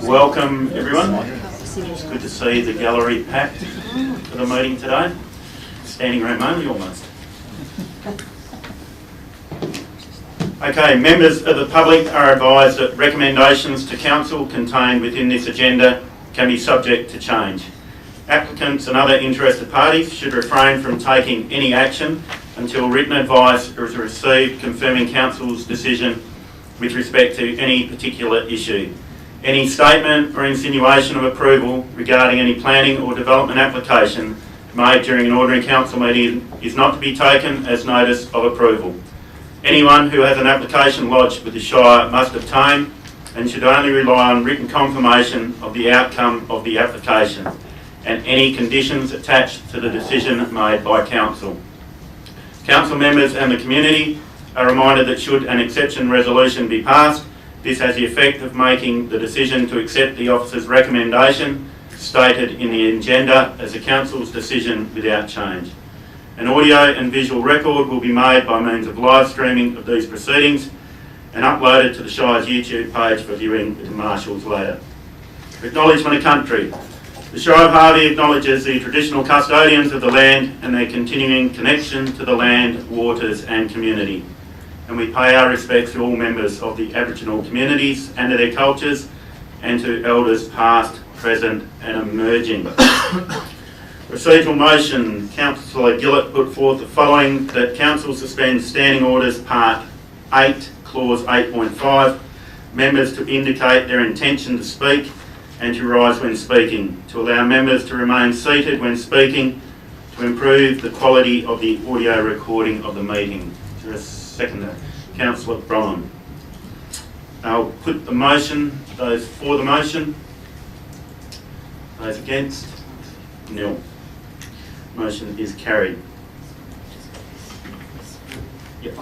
Welcome everyone. It's good to see the gallery packed for the meeting today. Standing room only almost. Okay, members of the public are advised that recommendations to council contained within this agenda can be subject to change. Applicants and other interested parties should refrain from taking any action until written advice is received confirming council's decision with respect to any particular issue. Any statement or insinuation of approval regarding any planning or development application made during an ordinary council meeting is not to be taken as notice of approval. Anyone who has an application lodged with the Shire must obtain and should only rely on written confirmation of the outcome of the application and any conditions attached to the decision made by council. Council members and the community are reminded that should an exception resolution be passed, this has the effect of making the decision to accept the officer's recommendation stated in the agenda as the council's decision without change. An audio and visual record will be made by means of live streaming of these proceedings and uploaded to the Shire's YouTube page for viewing with the marshals later. Acknowledgement of country. The Shire of Harvey acknowledges the traditional custodians of the land and their continuing connection to the land, waters and community. And we pay our respects to all members of the Aboriginal communities and to their cultures and to elders past, present and emerging. Procedural motion. Councillor Gillett put forth the following: that Council suspend Standing Orders Part 8, Clause 8.5, members to indicate their intention to speak and to rise when speaking, to allow members to remain seated when speaking, to improve the quality of the audio recording of the meeting. Is there a seconder? Councillor Bryan. I'll put the motion. Those for the motion? Those against? Nil. Motion is carried. Yep.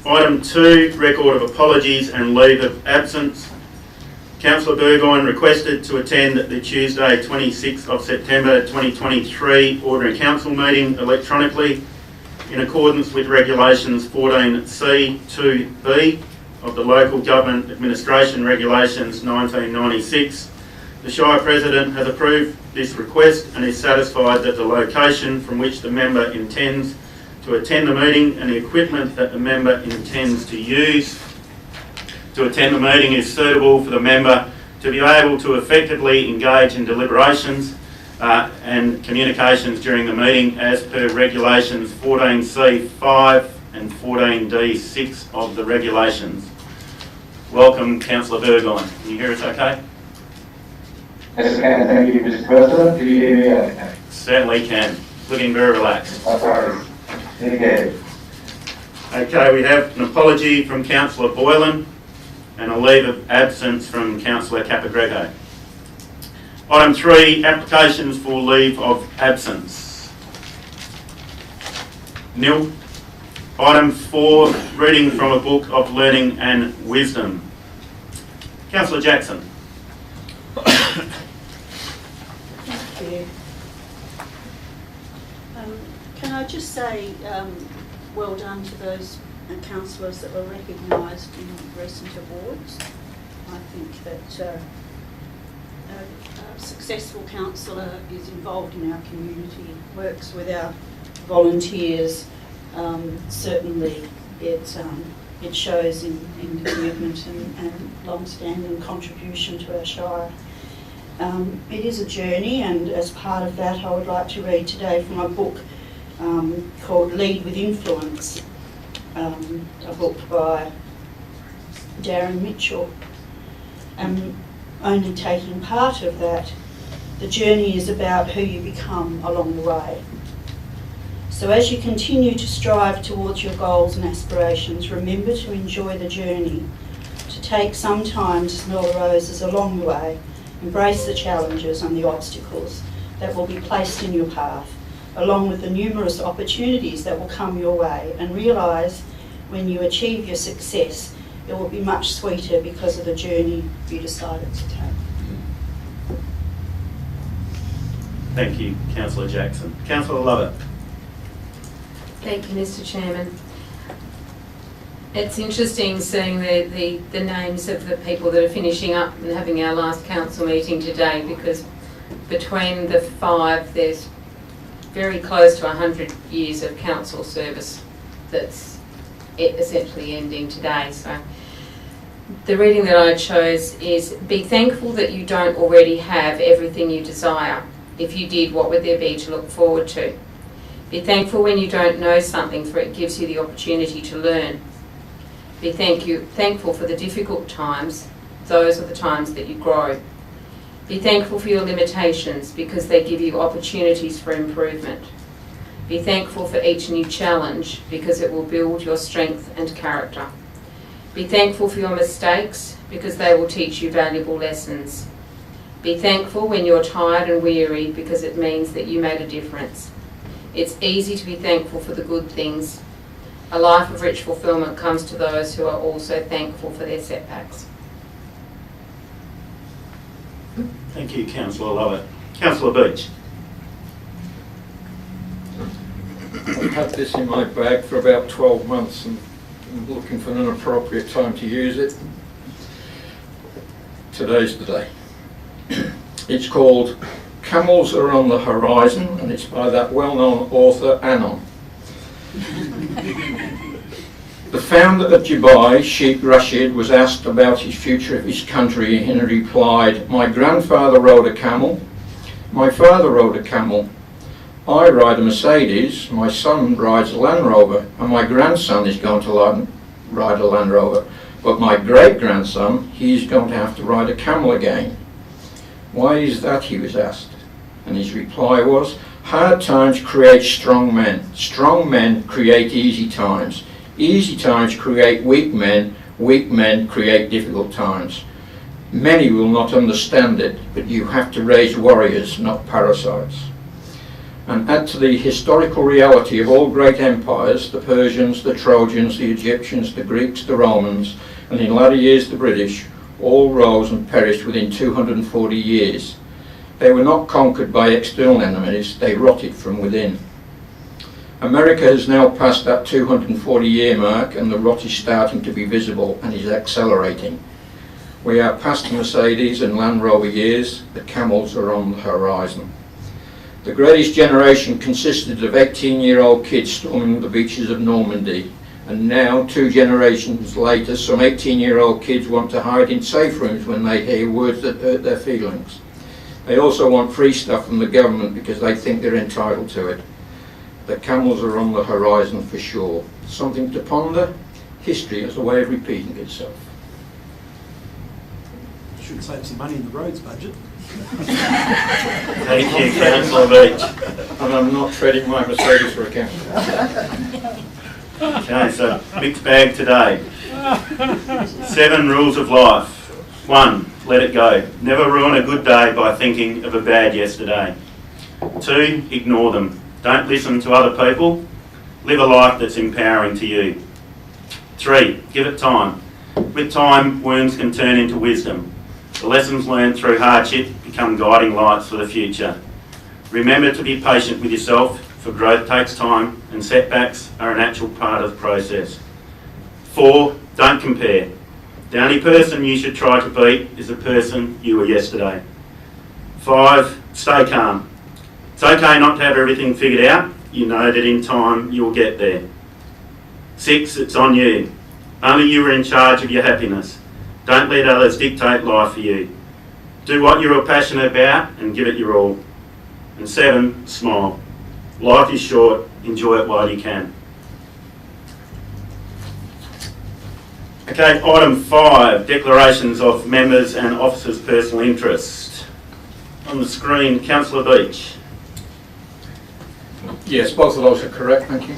Item 2, record of apologies and leave of absence. Councillor Burgoyne requested to attend the Tuesday 26th of September 2023 ordinary council meeting electronically in accordance with regulations 14C 2B of the Local Government Administration Regulations 1996. The Shire President has approved this request and is satisfied that the location from which the member intends to attend the meeting and the equipment that the member intends to use to attend the meeting is suitable for the member to be able to effectively engage in deliberations and communications during the meeting as per regulations 14C5 and 14D6 of the regulations. Welcome, Councillor Burgoyne. Can you hear us okay? Yes, I can. Thank you, Mr. President. Do you hear me okay? Certainly can. Looking very relaxed. Sorry. Okay. Okay, we have an apology from Councillor Boylan and a leave of absence from Councillor Capagreco. Item 3, applications for leave of absence. Nil. Item 4, reading from a book of learning and wisdom. Councillor Jackson. Thank you. Can I just say well done to those councillors that were recognised in recent awards. I think that a successful councillor is involved in our community, works with our volunteers. Certainly it shows in the commitment and long-standing contribution to our Shire. It is a journey, and as part of that I would like to read today from a book called Lead with Influence, a book by Darren Mitchell. Only taking part of that, the journey is about who you become along the way. So as you continue to strive towards your goals and aspirations, remember to enjoy the journey, to take some time to smell the roses along the way, embrace the challenges and the obstacles that will be placed in your path, along with the numerous opportunities that will come your way, and realise when you achieve your success, it will be much sweeter because of the journey you decided to take. Thank you, Councillor Jackson. Councillor Lovett. Thank you, Mr. Chairman. It's interesting seeing the names of the people that are finishing up and having our last council meeting today, because between the 5 there's very close to 100 years of council service that's essentially ending today. So the reading that I chose is, be thankful that you don't already have everything you desire. If you did, what would there be to look forward to? Be thankful when you don't know something, for it gives you the opportunity to learn. Be thankful for the difficult times. Those are the times that you grow. Be thankful for your limitations, because they give you opportunities for improvement. Be thankful for each new challenge, because it will build your strength and character. Be thankful for your mistakes, because they will teach you valuable lessons. Be thankful when you're tired and weary, because it means that you made a difference. It's easy to be thankful for the good things. A life of rich fulfilment comes to those who are also thankful for their setbacks. Thank you, Councillor Lovett. Councillor Beach. I've had this in my bag for about 12 months and I'm looking for an appropriate time to use it. Today's the day. It's called Camels Are on the Horizon, and it's by that well-known author Anon. The founder of Dubai, Sheikh Rashid, was asked about his future of his country, and he replied, "My grandfather rode a camel, my father rode a camel, I ride a Mercedes, my son rides a Land Rover, and my grandson is going to ride a Land Rover. But my great-grandson, he's going to have to ride a camel again." "Why is that?" he was asked. And his reply was, "Hard times create strong men. Strong men create easy times. Easy times create weak men. Weak men create difficult times. Many will not understand it, but you have to raise warriors, not parasites." And add to the historical reality of all great empires, the Persians, the Trojans, the Egyptians, the Greeks, the Romans, and in latter years the British, all rose and perished within 240 years. They were not conquered by external enemies, they rotted from within. America has now passed that 240-year mark, and the rot is starting to be visible and is accelerating. We are past the Mercedes and Land Rover years, the camels are on the horizon. The greatest generation consisted of 18-year-old kids storming the beaches of Normandy, and now, 2 generations later, some 18-year-old kids want to hide in safe rooms when they hear words that hurt their feelings. They also want free stuff from the government because they think they're entitled to it. The camels are on the horizon for sure. Something to ponder. History has a way of repeating itself. Should save some money in the roads budget. Thank you, Councillor Beach. And I'm not trading my Mercedes for a camel. Okay, so mixed bag today. 7 rules of life. 1, let it go. Never ruin a good day by thinking of a bad yesterday. 2, ignore them. Don't listen to other people. Live a life that's empowering to you. 3, give it time. With time, wounds can turn into wisdom. The lessons learned through hardship become guiding lights for the future. Remember to be patient with yourself, for growth takes time and setbacks are a natural part of the process. 4, don't compare. The only person you should try to beat is the person you were yesterday. 5, stay calm. It's okay not to have everything figured out. You know that in time you'll get there. 6, it's on you. Only you are in charge of your happiness. Don't let others dictate life for you. Do what you're passionate about and give it your all. And 7, smile. Life is short, enjoy it while you can. Okay, item 5, declarations of members and officers' personal interest. On the screen, Councillor Beach. Yes, both of those are correct, thank you.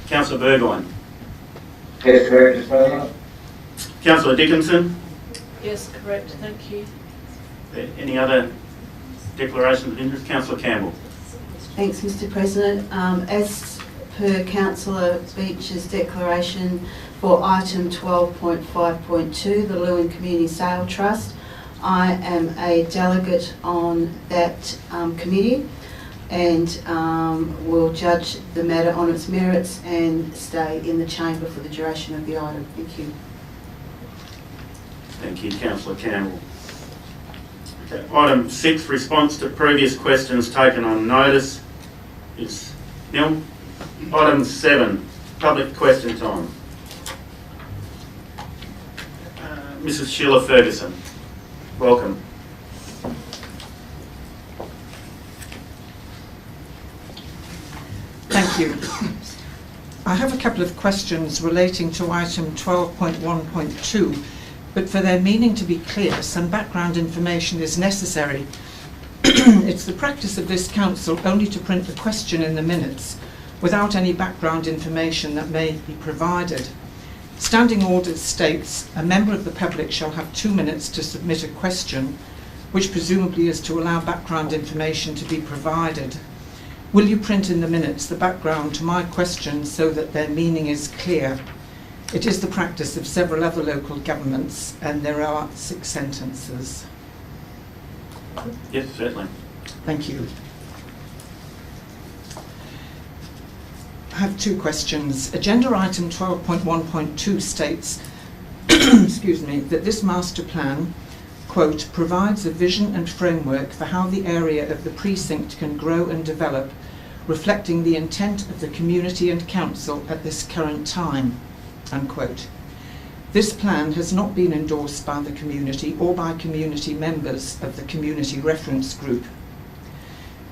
Councillor Burgoyne. Yes, correct, Mr. President. Councillor Dickinson. Yes, correct, thank you. Any other declarations of interest? Councillor Campbell. Thanks, Mr. President. As per Councillor Beach's declaration for item 12.5.2, the Lewin Community Sale Trust, I am a delegate on that committee. and will judge the matter on its merits and stay in the chamber for the duration of the item. Thank you. Thank you, Councillor Campbell. Okay, item 6, response to previous questions taken on notice, is nil. Item 7, public question time. Mrs. Sheila Ferguson, welcome. Thank you. I have a couple of questions relating to item 12.1.2, but for their meaning to be clear, some background information is necessary. It's the practice of this council only to print the question in the minutes without any background information that may be provided. Standing Order states a member of the public shall have 2 minutes to submit a question, which presumably is to allow background information to be provided. Will you print in the minutes the background to my question so that their meaning is clear? It is the practice of several other local governments, and there are 6 sentences. Yes, certainly. Thank you. I have 2 questions. Agenda item 12.1.2 states excuse me, that this master plan, quote, provides a vision and framework for how the area of the precinct can grow and develop, reflecting the intent of the community and council at this current time, unquote. This plan has not been endorsed by the community or by community members of the Community Reference Group.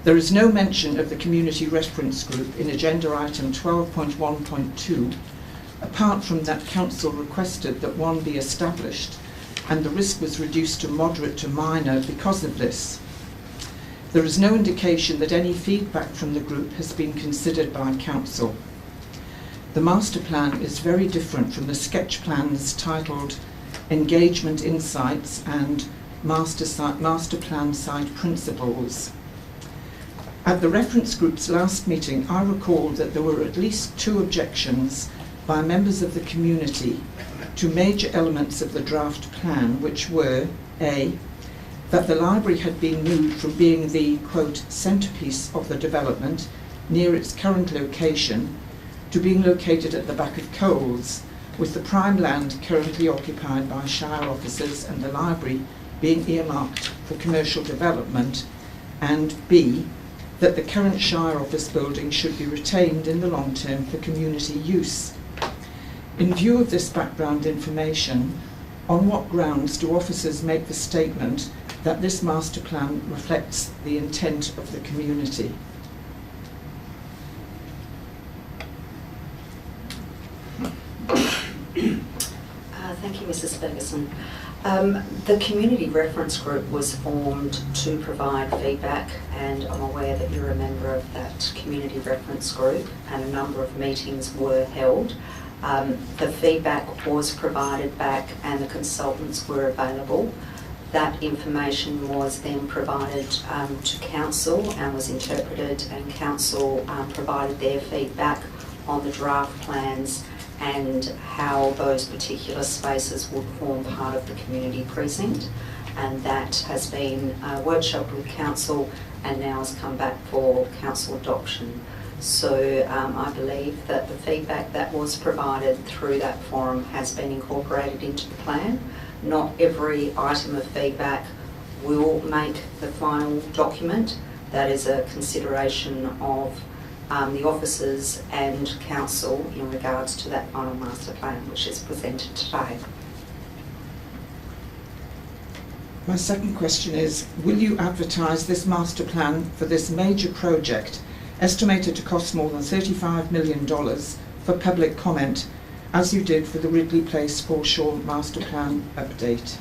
There is no mention of the Community Reference Group in agenda item 12.1.2, apart from that council requested that one be established, and the risk was reduced to moderate to minor because of this. There is no indication that any feedback from the group has been considered by council. The master plan is very different from the sketch plans titled Engagement Insights and Master Plan Site Principles. At the reference group's last meeting, I recalled that there were at least 2 objections by members of the community to major elements of the draft plan, which were A, that the library had been moved from being the, quote, centrepiece of the development near its current location to being located at the back of Coles, with the prime land currently occupied by shire officers and the library being earmarked for commercial development, and B, that the current shire office building should be retained in the long term for community use. In view of this background information, on what grounds do officers make the statement that this master plan reflects the intent of the community? Thank you, Mrs. Ferguson. The Community Reference Group was formed to provide feedback, and I'm aware that you're a member of that Community Reference Group, and a number of meetings were held. The feedback was provided back and the consultants were available. That information was then provided to council and was interpreted, and council provided their feedback on the draft plans and how those particular spaces would form part of the community precinct, and that has been workshopped with council and now has come back for council adoption. So I believe that the feedback that was provided through that forum has been incorporated into the plan. Not every item of feedback will make the final document. That is a consideration of the officers and council in regards to that final master plan which is presented today. My second question is, will you advertise this master plan for this major project, estimated to cost more than $35 million, for public comment, as you did for the Ridley Place foreshore master plan update?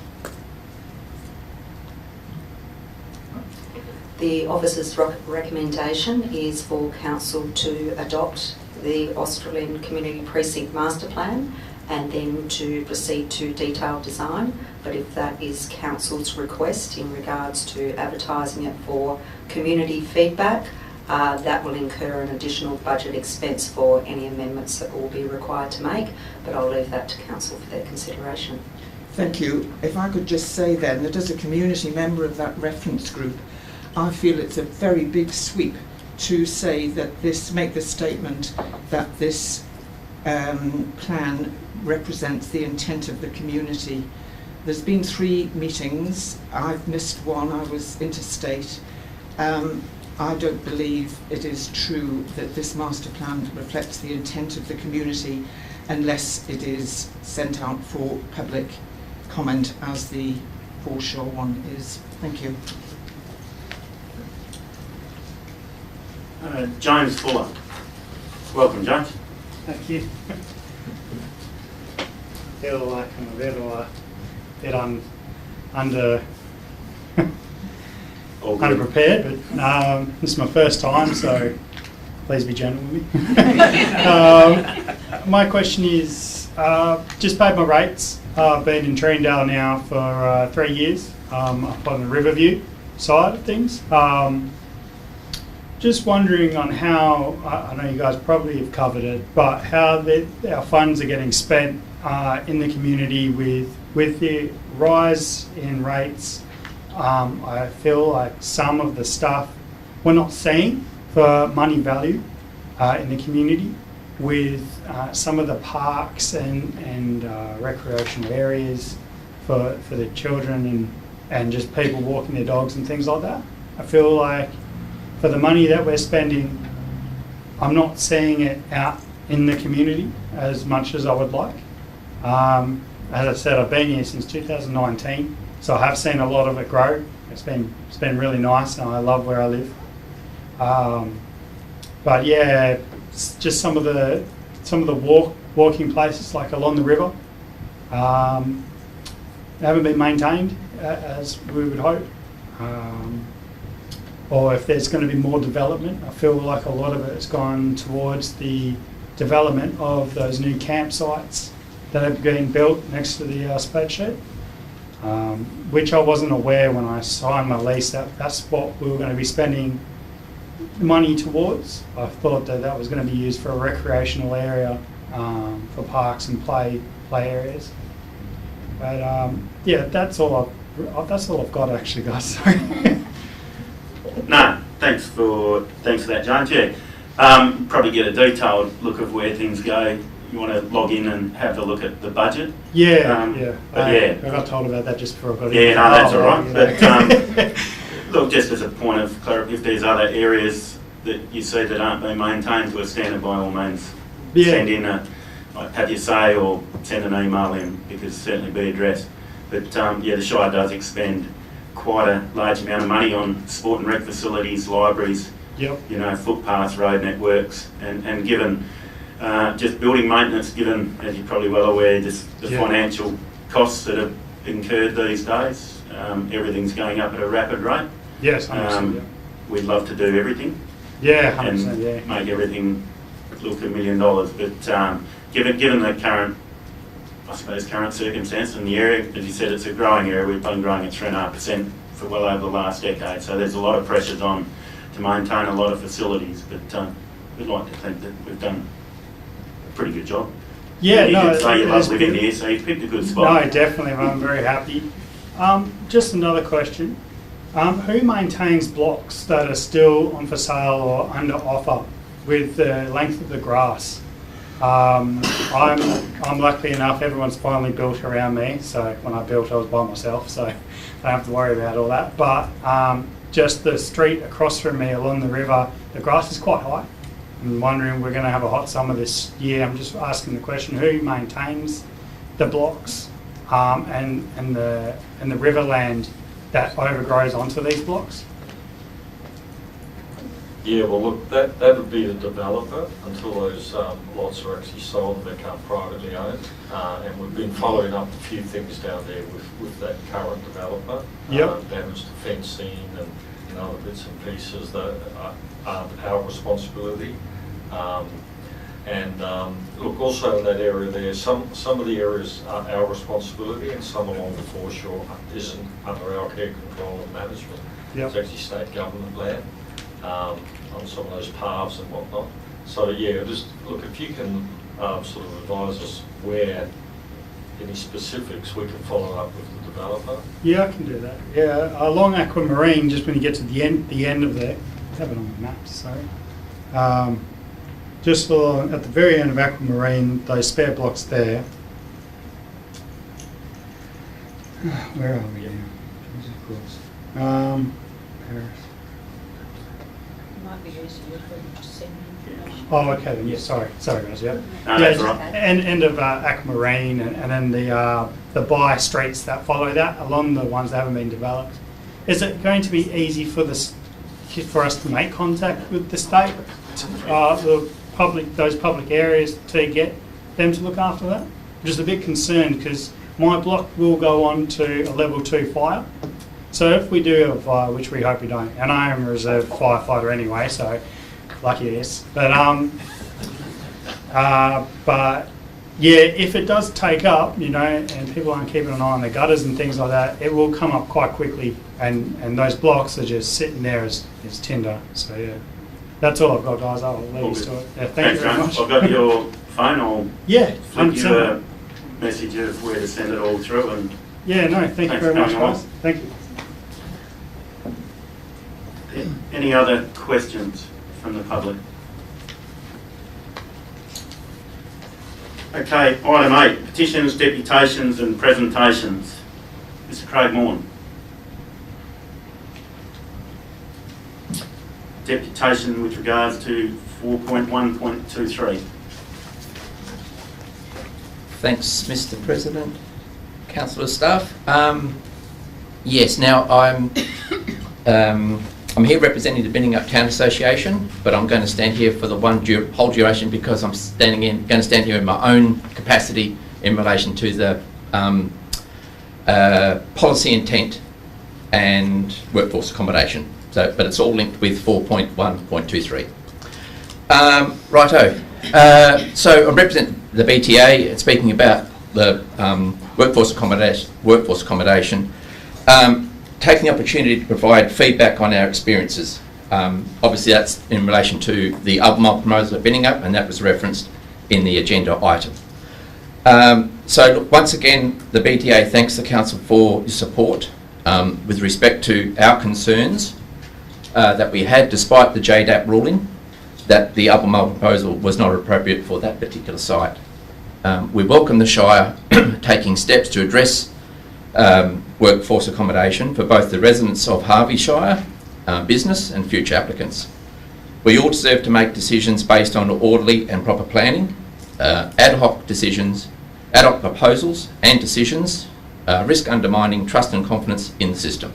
The officer's recommendation is for council to adopt the Australian Community Precinct Master Plan and then to proceed to detailed design. But if that is council's request in regards to advertising it for community feedback, that will incur an additional budget expense for any amendments that will be required to make, but I'll leave that to council for their consideration. Thank you. If I could just say then that as a community member of that reference group, I feel it's a very big sweep to say that make the statement that this plan represents the intent of the community. There's been 3 meetings. I've missed one. I was interstate. I don't believe it is true that this master plan reflects the intent of the community unless it is sent out for public comment as the foreshore one is. Thank you. James Fuller. Welcome, James. Thank you. Feel like I'm a bit underprepared, but this is my first time, so please be gentle with me. My question is, just paid my rates. I've been in Treendale now for 3 years, up on the Riverview side of things. Just wondering on how, I know you guys probably have covered it, but how our funds are getting spent in the community with the rise in rates. I feel like some of the stuff we're not seeing for money value in the community with some of the parks and recreational areas for the children and just people walking their dogs and things like that. I feel like for the money that we're spending, I'm not seeing it out in the community as much as I would like. As I said, I've been here since 2019, so I have seen a lot of it grow. It's been really nice, and I love where I live. But yeah, it's just some of the walking places, like along the river, haven't been maintained as we would hope. Or if there's going to be more development, I feel like a lot of it has gone towards the development of those new campsites that have been built next to the spreadsheet, which I wasn't aware when I signed my lease that's what we were going to be spending money towards. I thought that was going to be used for a recreational area, for parks and play areas. But yeah, that's all I've got actually, guys. Sorry. No, thanks for that, James. Yeah, probably get a detailed look of where things go. You want to log in and have a look at the budget. Yeah. I got told about that just before I got in. Yeah, no, that's all right. But look, just as a point of clarity, if there's other areas that you see that aren't being maintained to a standard, by all means, send in have your say or send an email in, because certainly be addressed. But yeah, the Shire does expend quite a large amount of money on sport and rec facilities, libraries, footpaths, road networks, and given just building maintenance, given, as you're probably well aware, just the financial costs that have incurred these days, everything's going up at a rapid rate. Yes, 100%. We'd love to do everything. Yeah, 100%. And make everything look $1 million, but given the current circumstance in the area, as you said, it's a growing area. We've been growing at 3.5% for well over the last decade, so there's a lot of pressures on to maintain a lot of facilities, but we'd like to think that we've done a pretty good job. Yeah, you no, did say you love living here, so you picked a good spot. No, definitely, I'm very happy. Just another question. Who maintains blocks that are still on for sale or under offer with the length of the grass? I'm lucky enough, everyone's finally built around me, so when I built I was by myself, so I don't have to worry about all that. But just the street across from me along the river, the grass is quite high. I'm wondering, we're going to have a hot summer this year. I'm just asking the question, who maintains the blocks and the riverland that overgrows onto these blocks? Yeah, well, look, that would be the developer until those lots are actually sold and become privately owned. And we've been following up a few things down there with that current developer. Damage to fencing and other bits and pieces that aren't our responsibility. Look, also in that area there, some of the areas are our responsibility, and some along the foreshore isn't under our care, control and management. It's actually state government land on some of those paths and whatnot. So yeah, just look, if you can sort of advise us where any specifics, we can follow up with the developer. Yeah, I can do that. Yeah, along Aquamarine, just when you get to the end of there, have it on the map, sorry. Just for, at the very end of Aquamarine, those spare blocks there. Where are we now? Paris. It might be easier if we just send information. Oh, okay then, yeah, sorry guys, yeah. No, that's right. End of Aquamarine and then the by streets that follow that, along the ones that haven't been developed. Is it going to be easy for us to make contact with the state, those public areas, to get them to look after that? I'm just a bit concerned because my block will go on to a level 2 fire. So if we do have a fire, which we hope we don't, and I am a reserve firefighter anyway, so lucky yes. But yeah, if it does take up, you know, and people aren't keeping an eye on the gutters and things like that, it will come up quite quickly, and those blocks are just sitting there as tinder. So yeah, that's all I've got, guys. I'll leave you to it. Yeah, thank you very much. I've got your phone. I'll flick you a message of where to send it all through. And yeah, no, thank you very much, guys. Thank you. Any other questions from the public? Okay, item 8, petitions, deputations and presentations. Mr. Craig Morn. Deputation with regards to 4.1.23. Thanks, Mr. President, councillor staff. Yes, now I'm here representing the Binningup Town Association, but I'm going to stand here for the whole duration because I'm going to stand here in my own capacity in relation to the policy intent and workforce accommodation. So, but it's all linked with 4.1.23. Righto. So I represent the BTA, speaking about the workforce accommodation. Taking the opportunity to provide feedback on our experiences. Obviously that's in relation to the Albemarle proposal at Binningup, and that was referenced in the agenda item. So look, once again, the BTA thanks the Council for your support with respect to our concerns that we had, despite the JDAP ruling, that the Albemarle proposal was not appropriate for that particular site. We welcome the Shire taking steps to address workforce accommodation for both the residents of Harvey Shire, business and future applicants. We all deserve to make decisions based on orderly and proper planning, ad hoc proposals and decisions, risk undermining trust and confidence in the system.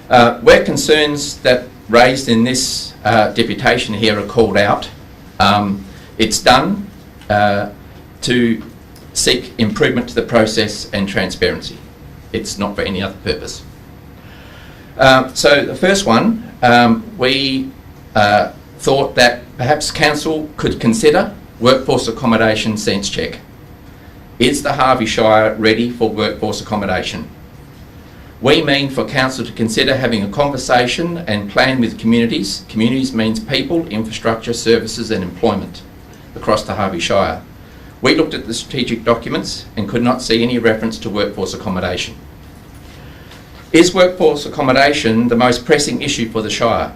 Where concerns that raised in this deputation here are called out, it's done to seek improvement to the process and transparency. It's not for any other purpose. So the first one, we thought that perhaps Council could consider workforce accommodation sense check. Is the Harvey Shire ready for workforce accommodation? We mean for Council to consider having a conversation and plan with communities. Communities means people, infrastructure, services and employment across the Harvey Shire. We looked at the strategic documents and could not see any reference to workforce accommodation. Is workforce accommodation the most pressing issue for the Shire?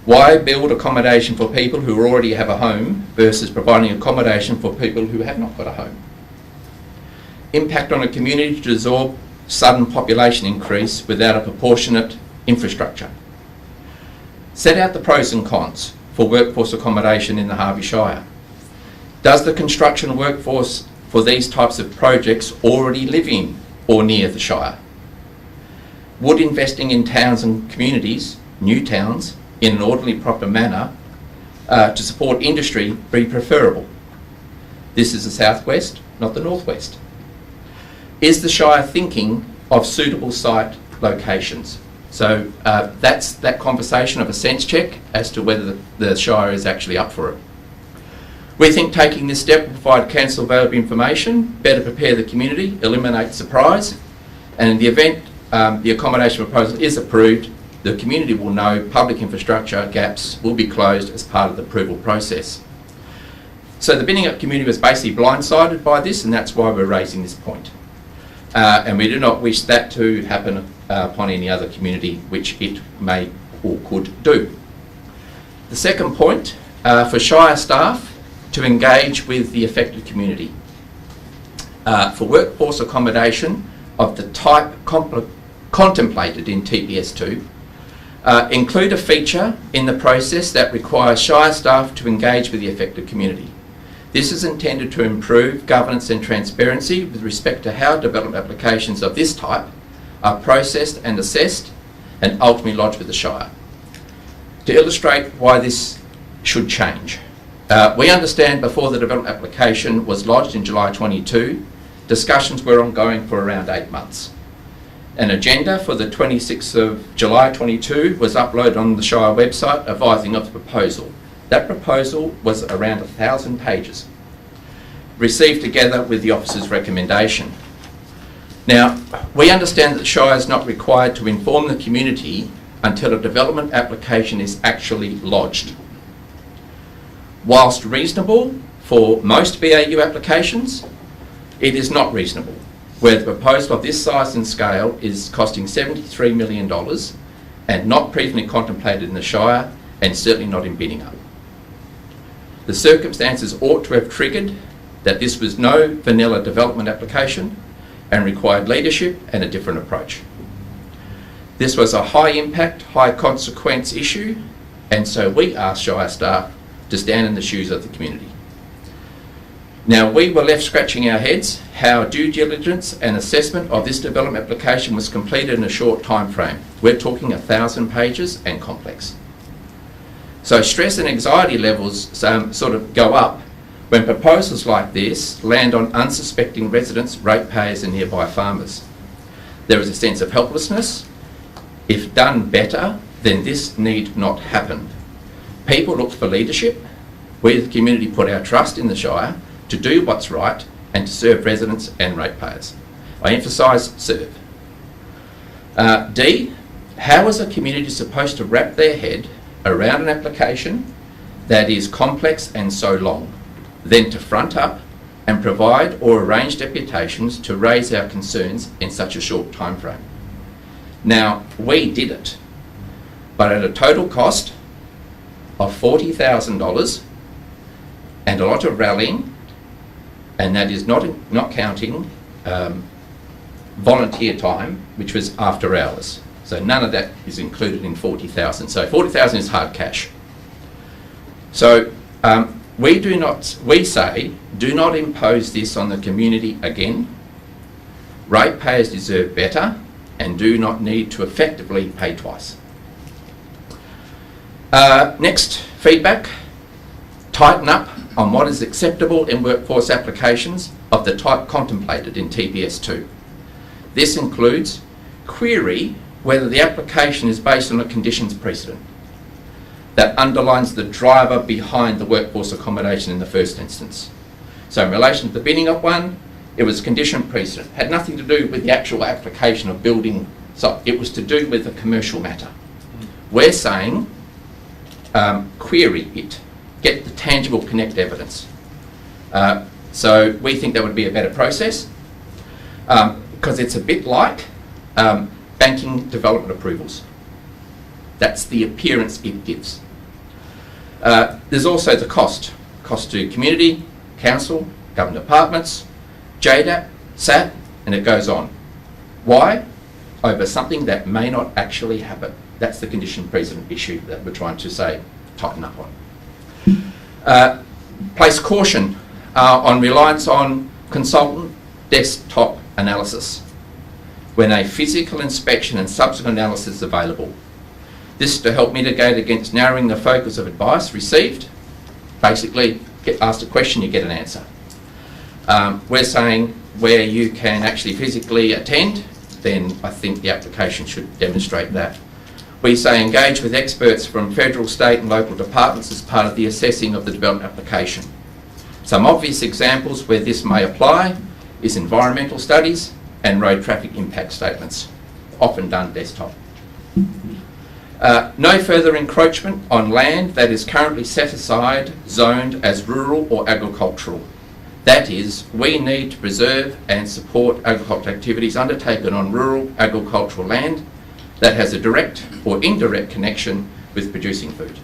Why build accommodation for people who already have a home versus providing accommodation for people who have not got a home? Impact on a community to absorb sudden population increase without a proportionate infrastructure. Set out the pros and cons for workforce accommodation in the Harvey Shire. Does the construction workforce for these types of projects already live in or near the Shire? Would investing in towns and communities, new towns, in an orderly, proper manner to support industry be preferable? This is the southwest, not the northwest. Is the Shire thinking of suitable site locations? So that's that conversation of a sense check as to whether the Shire is actually up for it. We think taking this step will provide Council valuable information, better prepare the community, eliminate surprise, and in the event the accommodation proposal is approved, the community will know public infrastructure gaps will be closed as part of the approval process. So the Binningup community was basically blindsided by this, and that's why we're raising this point. And we do not wish that to happen upon any other community which it may or could do. The second point, for Shire staff to engage with the affected community. For workforce accommodation of the type contemplated in TPS2, include a feature in the process that requires Shire staff to engage with the affected community. This is intended to improve governance and transparency with respect to how development applications of this type are processed and assessed and ultimately lodged with the Shire. To illustrate why this should change, we understand before the development application was lodged in July 22, discussions were ongoing for around 8 months. An agenda for the 26th of July 22 was uploaded on the Shire website advising of the proposal. That proposal was around 1,000 pages, received together with the officer's recommendation. Now, we understand that the Shire is not required to inform the community until a development application is actually lodged. Whilst reasonable for most BAU applications, it is not reasonable where the proposal of this size and scale is costing $73 million and not previously contemplated in the Shire and certainly not in Binningup. The circumstances ought to have triggered that this was no vanilla development application and required leadership and a different approach. This was a high impact, high consequence issue, and so we asked Shire staff to stand in the shoes of the community. Now, we were left scratching our heads how due diligence and assessment of this development application was completed in a short time frame. We're talking 1,000 pages and complex. So stress and anxiety levels sort of go up when proposals like this land on unsuspecting residents, ratepayers and nearby farmers. There is a sense of helplessness. If done better, then this need not happen. People look for leadership. We, the community, put our trust in the Shire to do what's right and to serve residents and ratepayers. I emphasise serve. D, how is a community supposed to wrap their head around an application that is complex and so long, then to front up and provide or arrange deputations to raise our concerns in such a short time frame? Now, we did it, but at a total cost of $40,000 and a lot of rallying, and that is not counting volunteer time, which was after hours. So none of that is included in 40,000. So 40,000 is hard cash. So we say, do not impose this on the community again. Ratepayers deserve better and do not need to effectively pay twice. Next, feedback. Tighten up on what is acceptable in workforce applications of the type contemplated in TPS2. This includes query whether the application is based on a conditions precedent that underlines the driver behind the workforce accommodation in the first instance. So in relation to the Binningup one, it was condition precedent. Had nothing to do with the actual application of building, so it was to do with a commercial matter. We're saying query it. Get the tangible connect evidence. So we think that would be a better process because it's a bit like banking development approvals. That's the appearance it gives. There's also the cost to community, council, government departments, JDAP, SAT, and it goes on. Why? Over something that may not actually happen. That's the condition precedent issue that we're trying to say tighten up on. Place caution on reliance on consultant desktop analysis when a physical inspection and subsequent analysis is available. This is to help mitigate against narrowing the focus of advice received. Basically, get asked a question, you get an answer. We're saying where you can actually physically attend, then I think the application should demonstrate that. We say engage with experts from federal, state and local departments as part of the assessing of the development application. Some obvious examples where this may apply is environmental studies and road traffic impact statements, often done desktop. No further encroachment on land that is currently set aside, zoned as rural or agricultural. That is, we need to preserve and support agricultural activities undertaken on rural agricultural land that has a direct or indirect connection with producing food.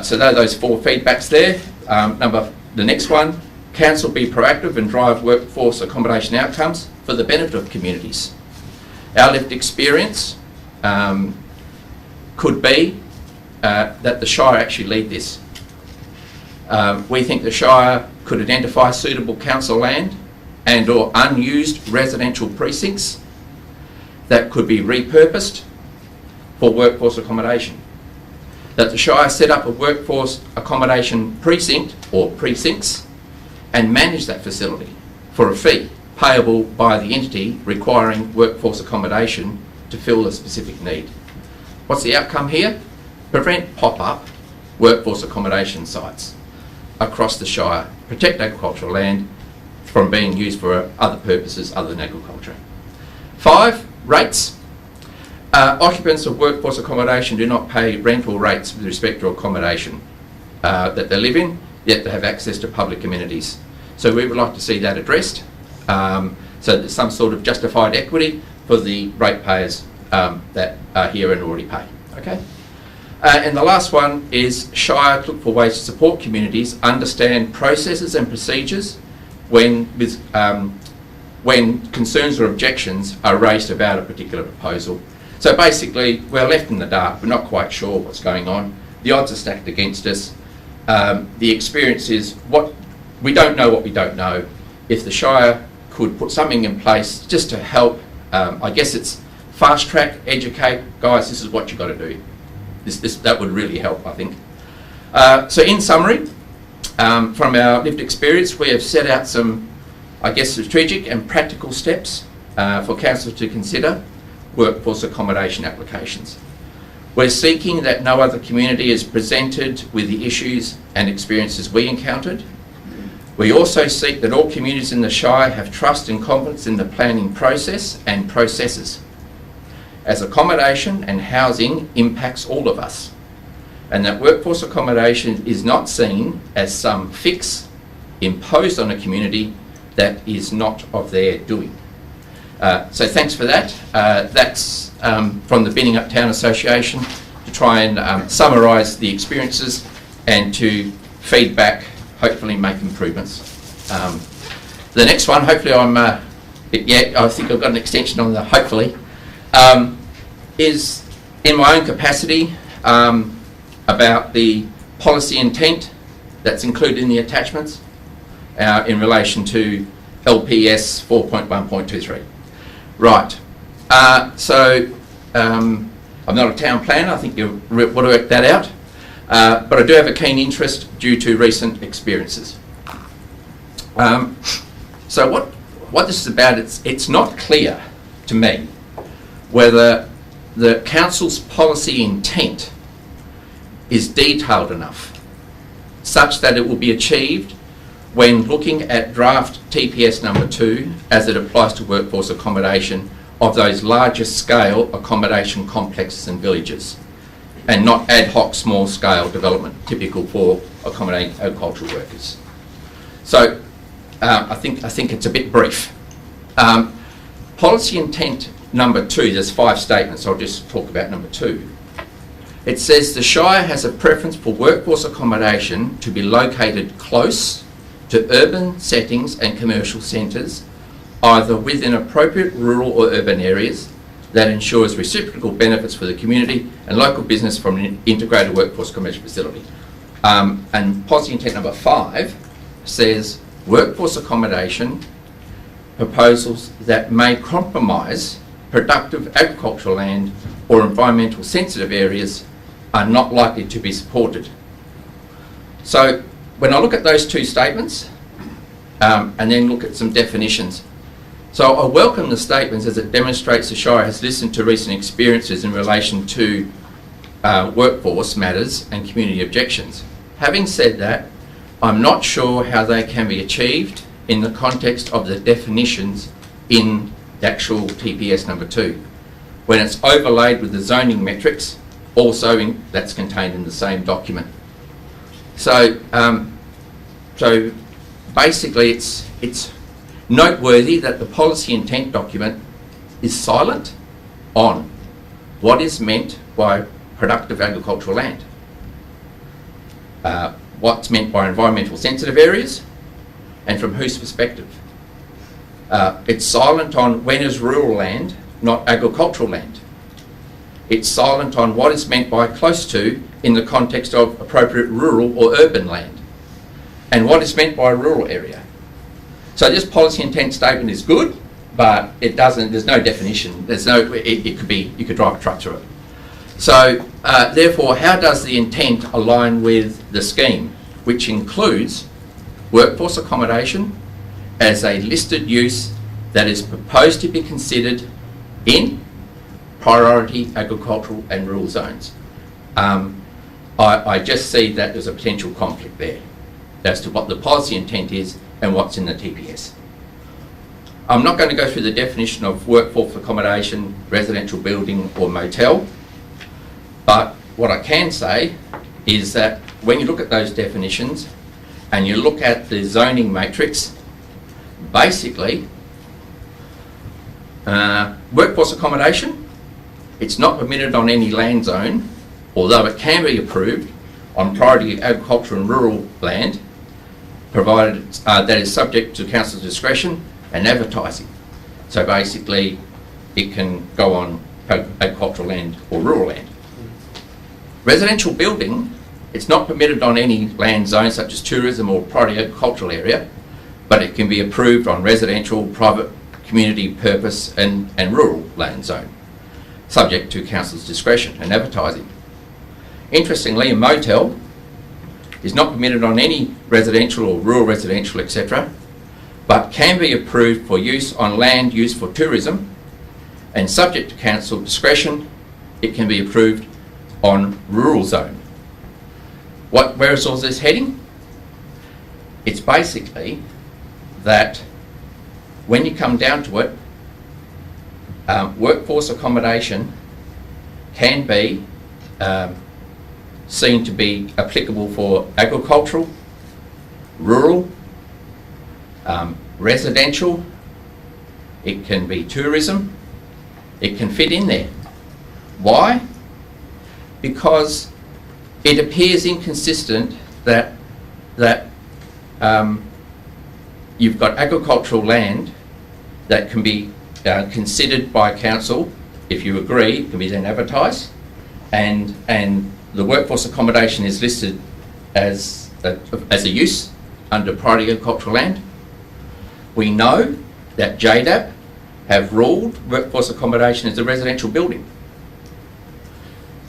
So there are those 4 feedbacks there. The next one, council be proactive and drive workforce accommodation outcomes for the benefit of communities. Our lived experience could be that the Shire actually lead this. We think the Shire could identify suitable council land and or unused residential precincts that could be repurposed for workforce accommodation. That the Shire set up a workforce accommodation precinct or precincts and manage that facility for a fee payable by the entity requiring workforce accommodation to fill a specific need. What's the outcome here? Prevent pop-up workforce accommodation sites across the Shire, protect agricultural land from being used for other purposes other than agriculture. 5, rates. Occupants of workforce accommodation do not pay rental rates with respect to accommodation that they live in, yet they have access to public amenities. So we would like to see that addressed, so there's some sort of justified equity for the ratepayers that are here and already pay. Okay. And the last one is Shire look for ways to support communities, understand processes and procedures when concerns or objections are raised about a particular proposal. So basically, we're left in the dark. We're not quite sure what's going on. The odds are stacked against us. The experience is we don't know what we don't know. If the Shire could put something in place just to help, I guess it's fast track, educate, guys, this is what you've got to do. That would really help, I think. So in summary, from our lived experience, we have set out some, I guess, strategic and practical steps for council to consider workforce accommodation applications. We're seeking that no other community is presented with the issues and experiences we encountered. We also seek that all communities in the Shire have trust and confidence in the planning process and processes, as accommodation and housing impacts all of us, and that workforce accommodation is not seen as some fix imposed on a community that is not of their doing. So thanks for that. That's from the Binning Uptown Association to try and summarise the experiences and to feedback, hopefully make improvements. The next one, hopefully I think I've got an extension on the hopefully, is in my own capacity about the policy intent that's included in the attachments in relation to LPS 4.1.23. Right, so I'm not a town planner, I think you want to work that out, but I do have a keen interest due to recent experiences. So what this is about, it's not clear to me whether the council's policy intent is detailed enough such that it will be achieved when looking at draft TPS number 2 as it applies to workforce accommodation of those larger scale accommodation complexes and villages, and not ad hoc small scale development typical for accommodating agricultural workers. So I think it's a bit brief. Policy intent number 2, there's 5 statements, I'll just talk about number 2. It says the Shire has a preference for workforce accommodation to be located close to urban settings and commercial centres, either within appropriate rural or urban areas, that ensures reciprocal benefits for the community and local business from an integrated workforce accommodation facility. And policy intent number 5 says workforce accommodation proposals that may compromise productive agricultural land or environmental sensitive areas are not likely to be supported. So when I look at those 2 statements and then look at some definitions, so I welcome the statements as it demonstrates the Shire has listened to recent experiences in relation to workforce matters and community objections. Having said that, I'm not sure how they can be achieved in the context of the definitions in the actual TPS number 2, when it's overlaid with the zoning metrics also that's contained in the same document. So, so basically it's noteworthy that the policy intent document is silent on what is meant by productive agricultural land. what's meant by environmental sensitive areas and from whose perspective. It's silent on when is rural land, not agricultural land. It's silent on what is meant by close to in the context of appropriate rural or urban land, and what is meant by a rural area. So this policy intent statement is good, but it doesn't, there's no definition, there's no, it could be, you could drive a truck through it. So therefore, how does the intent align with the scheme, which includes workforce accommodation as a listed use that is proposed to be considered in priority agricultural and rural zones? I just see that there's a potential conflict there as to what the policy intent is and what's in the TPS. I'm not going to go through the definition of workforce accommodation, residential building or motel, but what I can say is that when you look at those definitions and you look at the zoning matrix, basically workforce accommodation, it's not permitted on any land zone, although it can be approved on priority agriculture and rural land, provided that is subject to council's discretion and advertising. So basically it can go on agricultural land or rural land. Residential building, it's not permitted on any land zone such as tourism or priority agricultural area, but it can be approved on residential, private, community purpose and rural land zone, subject to council's discretion and advertising. Interestingly, a motel is not permitted on any residential or rural residential, etc., but can be approved for use on land used for tourism, and subject to council discretion, it can be approved on rural zone. Where is all this heading? It's basically that when you come down to it, workforce accommodation can be seen to be applicable for agricultural, rural, residential, it can be tourism, it can fit in there. Why? Because it appears inconsistent that you've got agricultural land that can be considered by council, if you agree, it can be then advertised, and the workforce accommodation is listed as a use under priority agricultural land. We know that JDAP have ruled workforce accommodation as a residential building.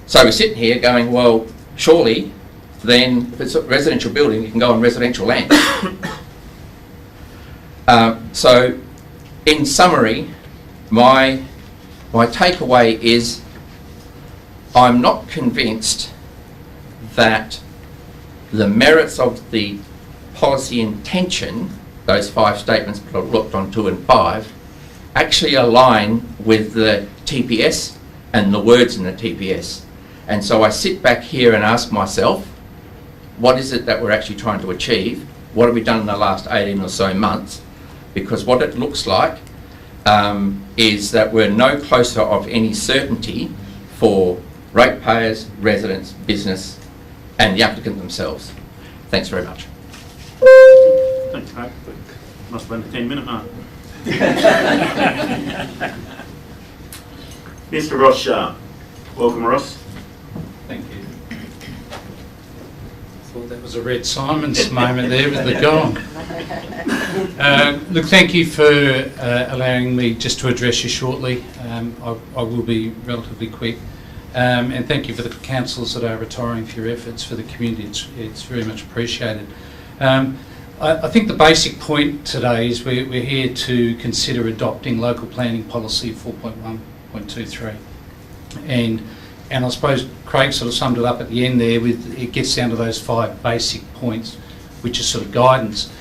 So we're sitting here going, well, surely then if it's a residential building, you can go on residential land. So in summary, my takeaway is I'm not convinced that the merits of the policy intention, those 5 statements that I've looked on 2 and 5, actually align with the TPS and the words in the TPS. And so I sit back here and ask myself, what is it that we're actually trying to achieve? What have we done in the last 18 or so months? Because what it looks like is that we're no closer of any certainty for ratepayers, residents, business and the applicant themselves. Thanks very much. Thanks, Mark. Must have been a 10-minute mark. Mr. Ross Sharp. Welcome, Ross. Thank you. Thought that was a Red Simons moment there with the gong. Look, thank you for allowing me just to address you shortly. I will be relatively quick. And thank you for the councillors that are retiring for your efforts for the community. It's very much appreciated. I think the basic point today is we're here to consider adopting local planning policy 4.1.23. And I suppose Craig sort of summed it up at the end there with it gets down to those 5 basic points, which is sort of guidance.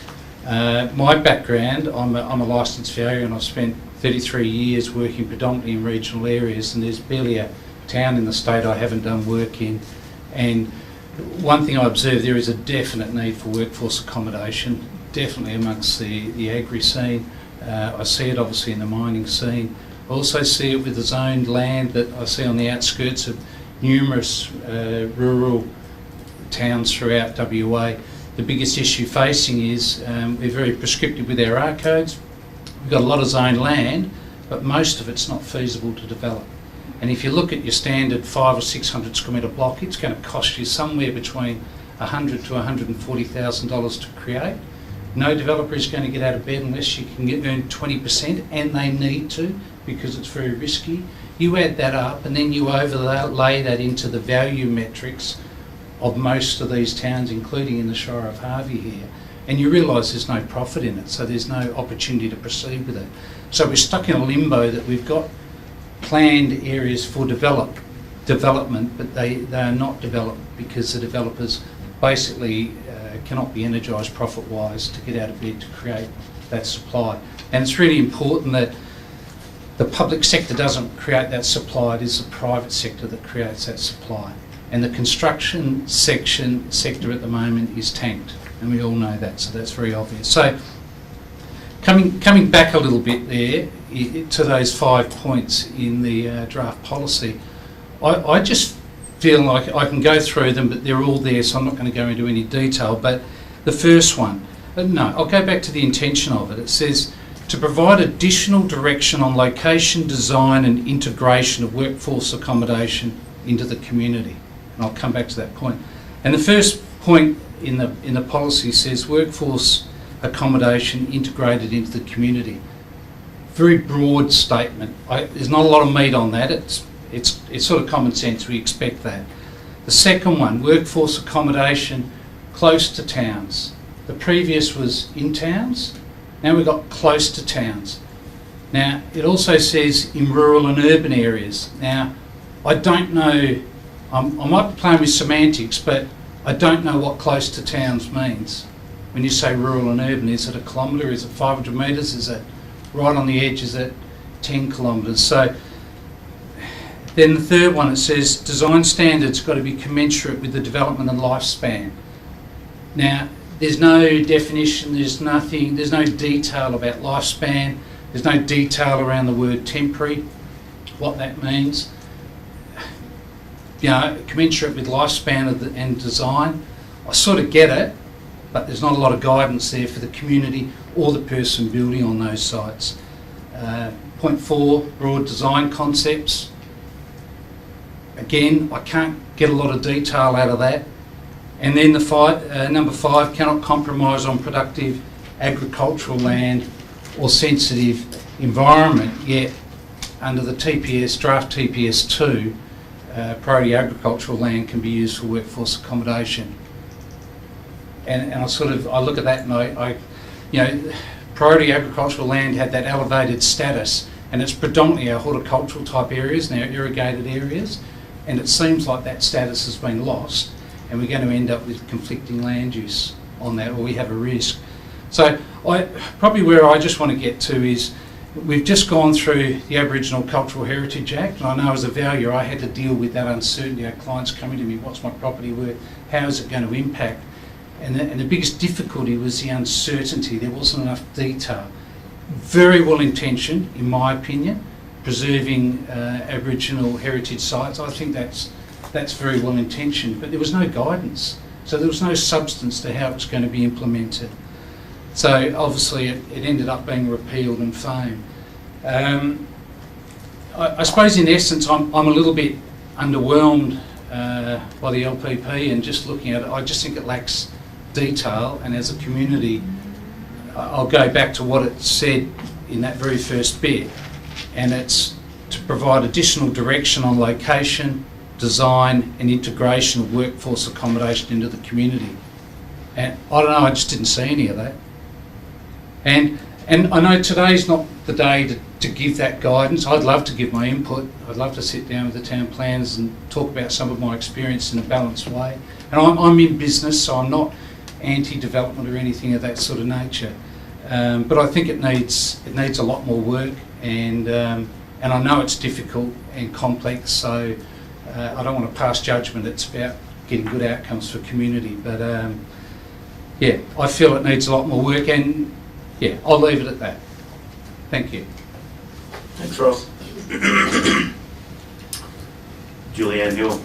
My background, I'm a licensed farrier and I've spent 33 years working predominantly in regional areas, and there's barely a town in the state I haven't done work in. And one thing I observe, there is a definite need for workforce accommodation, definitely amongst the agri scene. I see it obviously in the mining scene. I also see it with the zoned land that I see on the outskirts of numerous rural towns throughout WA. The biggest issue facing is we're very prescriptive with our R codes. We've got a lot of zoned land, but most of it's not feasible to develop. And if you look at your standard 500 or 600 square metre block, it's going to cost you somewhere between $100,000 to $140,000 to create. No developer is going to get out of bed unless you can earn 20%, and they need to because it's very risky. You add that up and then you overlay that into the value metrics of most of these towns, including in the Shire of Harvey here, and you realise there's no profit in it, so there's no opportunity to proceed with it. So we're stuck in a limbo that we've got planned areas for development, but they are not developed because the developers basically cannot be energised profit-wise to get out of bed to create that supply. And it's really important that the public sector doesn't create that supply, it is the private sector that creates that supply. And the construction sector at the moment is tanked, and we all know that, so that's very obvious. So coming back a little bit there to those 5 points in the draft policy, I just feel like I can go through them, but they're all there, so I'm not going to go into any detail. But the first one, no, I'll go back to the intention of it. It says to provide additional direction on location, design and integration of workforce accommodation into the community. And I'll come back to that point. And the first point in the policy says workforce accommodation integrated into the community. Very broad statement. There's not a lot of meat on that. It's sort of common sense, we expect that. The second one, workforce accommodation close to towns. The previous was in towns, now we've got close to towns. Now it also says in rural and urban areas. Now I don't know, I might be playing with semantics, but I don't know what close to towns means. When you say rural and urban, is it a kilometre, is it 500 metres, is it right on the edge, is it 10 kilometres? So then the third one, it says design standards got to be commensurate with the development and lifespan. Now, there's no definition, there's no detail about lifespan, there's no detail around the word temporary, what that means. You know, commensurate with lifespan and design. I sort of get it, but there's not a lot of guidance there for the community or the person building on those sites. Point 4, broad design concepts. Again, I can't get a lot of detail out of that. And then the number 5, cannot compromise on productive agricultural land or sensitive environment, yet under the TPS, draft TPS 2, priority agricultural land can be used for workforce accommodation. And I look at that and you know, priority agricultural land had that elevated status, and it's predominantly our horticultural type areas, now irrigated areas, and it seems like that status has been lost, and we're going to end up with conflicting land use on that, or we have a risk. So probably where I just want to get to is, we've just gone through the Aboriginal Cultural Heritage Act, and I know as a valuer I had to deal with that uncertainty. Our clients coming to me, what's my property worth, how is it going to impact? And the biggest difficulty was the uncertainty. There wasn't enough detail. Very well intentioned, in my opinion, preserving Aboriginal heritage sites. I think that's very well intentioned, but there was no guidance. So there was no substance to how it was going to be implemented. So obviously it ended up being repealed and famed. I suppose in essence I'm a little bit underwhelmed by the LPP, and just looking at it, I just think it lacks detail, and as a community I'll go back to what it said in that very first bit, and it's to provide additional direction on location, design and integration of workforce accommodation into the community. And I don't know, I just didn't see any of that. And I know today's not the day to give that guidance. I'd love to give my input. I'd love to sit down with the town planners and talk about some of my experience in a balanced way. And I'm in business, so I'm not anti-development or anything of that sort of nature. But I think it needs a lot more work, and I know it's difficult and complex, so I don't want to pass judgment. It's about getting good outcomes for community. But yeah, I feel it needs a lot more work, and yeah, I'll leave it at that. Thank you. Thanks, Ross. Julianne Hill.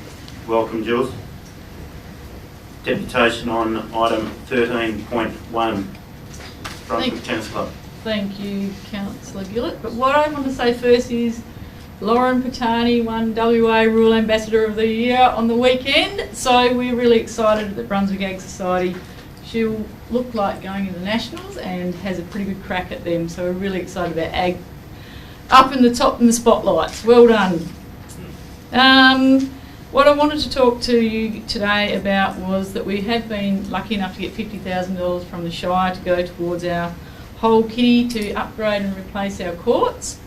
Welcome, Jules. deputation on item 13.1, Brunswick Tennis Club. Thank you, Councillor Gillett. But what I want to say first is Lauren Patani won WA Rural Ambassador of the Year on the weekend, so we're really excited that Brunswick Ag Society, she'll look like going into the Nationals and has a pretty good crack at them, so we're really excited about Ag up in the top in the spotlights. Well done. What I wanted to talk to you today about was that we have been lucky enough to get $50,000 from the Shire to go towards our whole kitty to upgrade and replace our courts.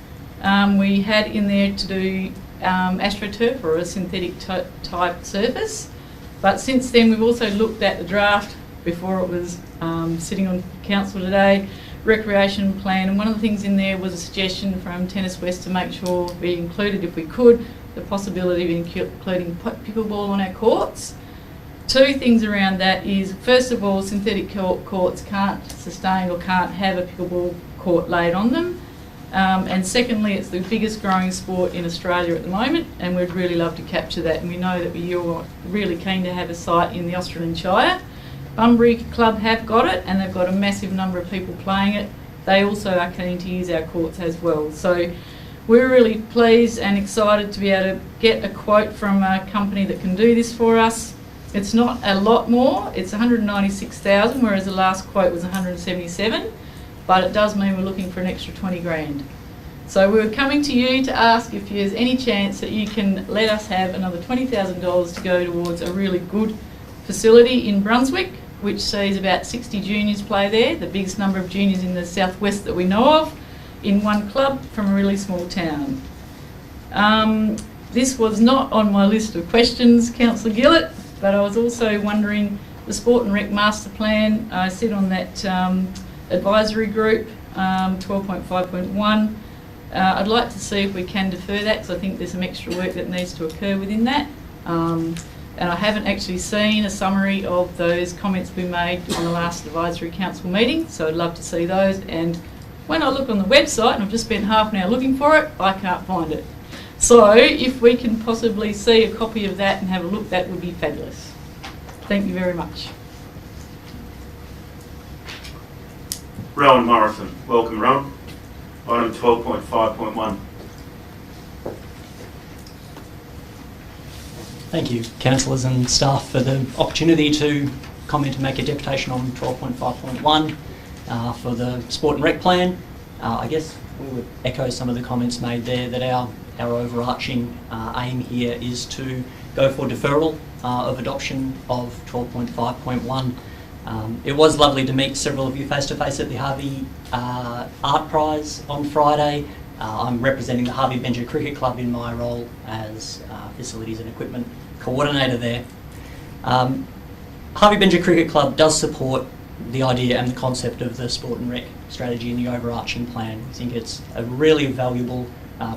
We had in there to do AstroTurf, or a synthetic type surface, but since then we've also looked at the draft before it was sitting on council today, recreation plan, and one of the things in there was a suggestion from Tennis West to make sure we included, if we could, the possibility of including pickleball on our courts. Two things around that is, first of all, synthetic courts can't sustain or can't have a pickleball court laid on them. And secondly, it's the biggest growing sport in Australia at the moment, and we'd really love to capture that. And we know that you're really keen to have a site in the Australian Shire. Bunbury Club have got it, and they've got a massive number of people playing it. They also are keen to use our courts as well. So we're really pleased and excited to be able to get a quote from a company that can do this for us. It's not a lot more, it's $196,000, whereas the last quote was $177,000, but it does mean we're looking for an extra 20 grand. So we're coming to you to ask if there's any chance that you can let us have another $20,000 to go towards a really good facility in Brunswick, which sees about 60 juniors play there, the biggest number of juniors in the southwest that we know of, in one club from a really small town. This was not on my list of questions, Councillor Gillett, but I was also wondering, the Sport and Rec Master Plan, I sit on that advisory group, 12.5.1. I'd like to see if we can defer that, because I think there's some extra work that needs to occur within that. And I haven't actually seen a summary of those comments we made on the last advisory council meeting, so I'd love to see those. And when I look on the website, and I've just spent half an hour looking for it, I can't find it. So if we can possibly see a copy of that and have a look, that would be fabulous. Thank you very much. Rowan Morrison. Welcome, Rowan. Item 12.5.1. Thank you, councillors and staff, for the opportunity to comment and make a deputation on 12.5.1 for the Sport and Rec Plan. I guess we would echo some of the comments made there, that our overarching aim here is to go for deferral of adoption of 12.5.1. It was lovely to meet several of you face to face at the Harvey Art Prize on Friday. I'm representing the Harvey Benja Cricket Club in my role as Facilities and Equipment Coordinator there. Harvey Benja Cricket Club does support the idea and the concept of the Sport and Rec strategy and the overarching plan. I think it's a really valuable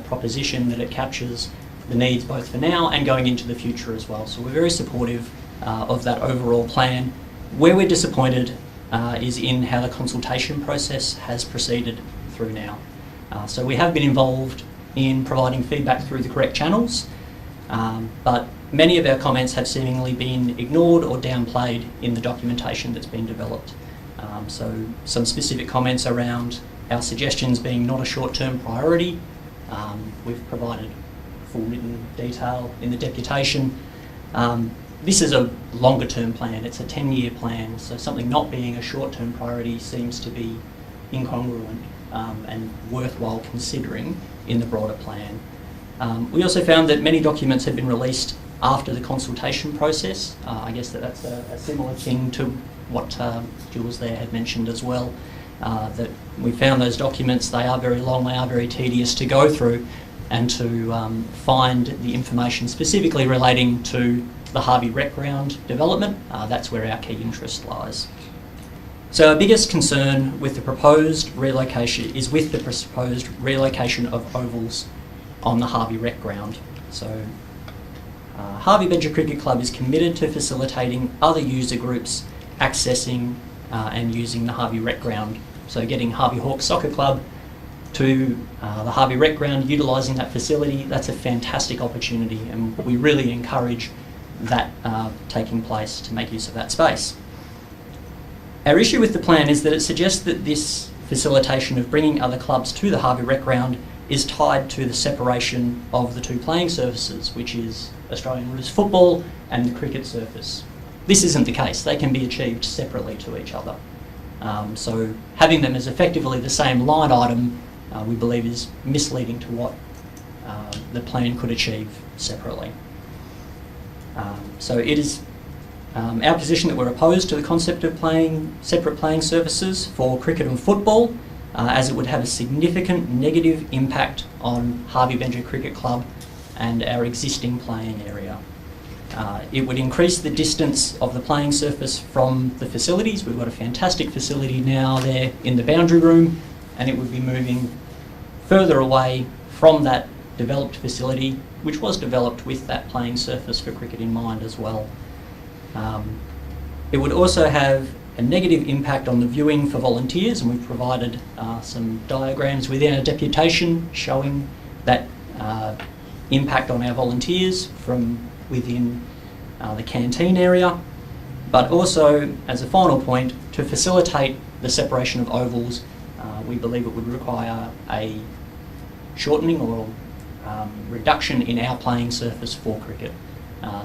proposition, that it captures the needs both for now and going into the future as well. So we're very supportive of that overall plan. Where we're disappointed is in how the consultation process has proceeded through now. So we have been involved in providing feedback through the correct channels, but many of our comments have seemingly been ignored or downplayed in the documentation that's been developed. So some specific comments around our suggestions being not a short-term priority. We've provided full written detail in the deputation. This is a longer-term plan, it's a 10-year plan, so something not being a short-term priority seems to be incongruent and worthwhile considering in the broader plan. We also found that many documents had been released after the consultation process. I guess that's a similar thing to what Jules there had mentioned as well, that we found those documents, they are very long, they are very tedious to go through, and to find the information specifically relating to the Harvey Rec Ground development, that's where our key interest lies. So our biggest concern with the proposed relocation is with the proposed relocation of ovals on the Harvey Rec Ground. So Harvey Benja Cricket Club is committed to facilitating other user groups accessing and using the Harvey Rec Ground. So getting Harvey Hawks Soccer Club to the Harvey Rec Ground, utilising that facility, that's a fantastic opportunity, and we really encourage that taking place to make use of that space. Our issue with the plan is that it suggests that this facilitation of bringing other clubs to the Harvey Rec Ground is tied to the separation of the two playing surfaces, which is Australian rules football and the cricket surface. This isn't the case. They can be achieved separately to each other. So having them as effectively the same line item, we believe is misleading to what the plan could achieve separately. So it is our position that we're opposed to the concept of separate playing surfaces for cricket and football, as it would have a significant negative impact on Harvey Benja Cricket Club and our existing playing area. It would increase the distance of the playing surface from the facilities. We've got a fantastic facility now there in the boundary room, and it would be moving further away from that developed facility, which was developed with that playing surface for cricket in mind as well. It would also have a negative impact on the viewing for volunteers, and we've provided some diagrams within our deputation showing that impact on our volunteers from within the canteen area. But also, as a final point, to facilitate the separation of ovals, we believe it would require a shortening or reduction in our playing surface for cricket.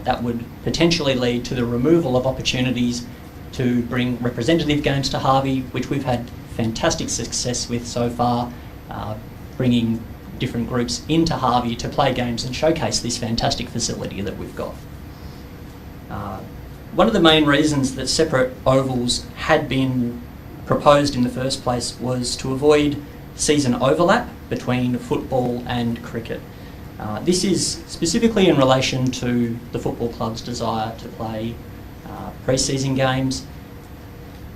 That would potentially lead to the removal of opportunities to bring representative games to Harvey, which we've had fantastic success with so far, bringing different groups into Harvey to play games and showcase this fantastic facility that we've got. One of the main reasons that separate ovals had been proposed in the first place was to avoid season overlap between football and cricket. This is specifically in relation to the football club's desire to play pre-season games.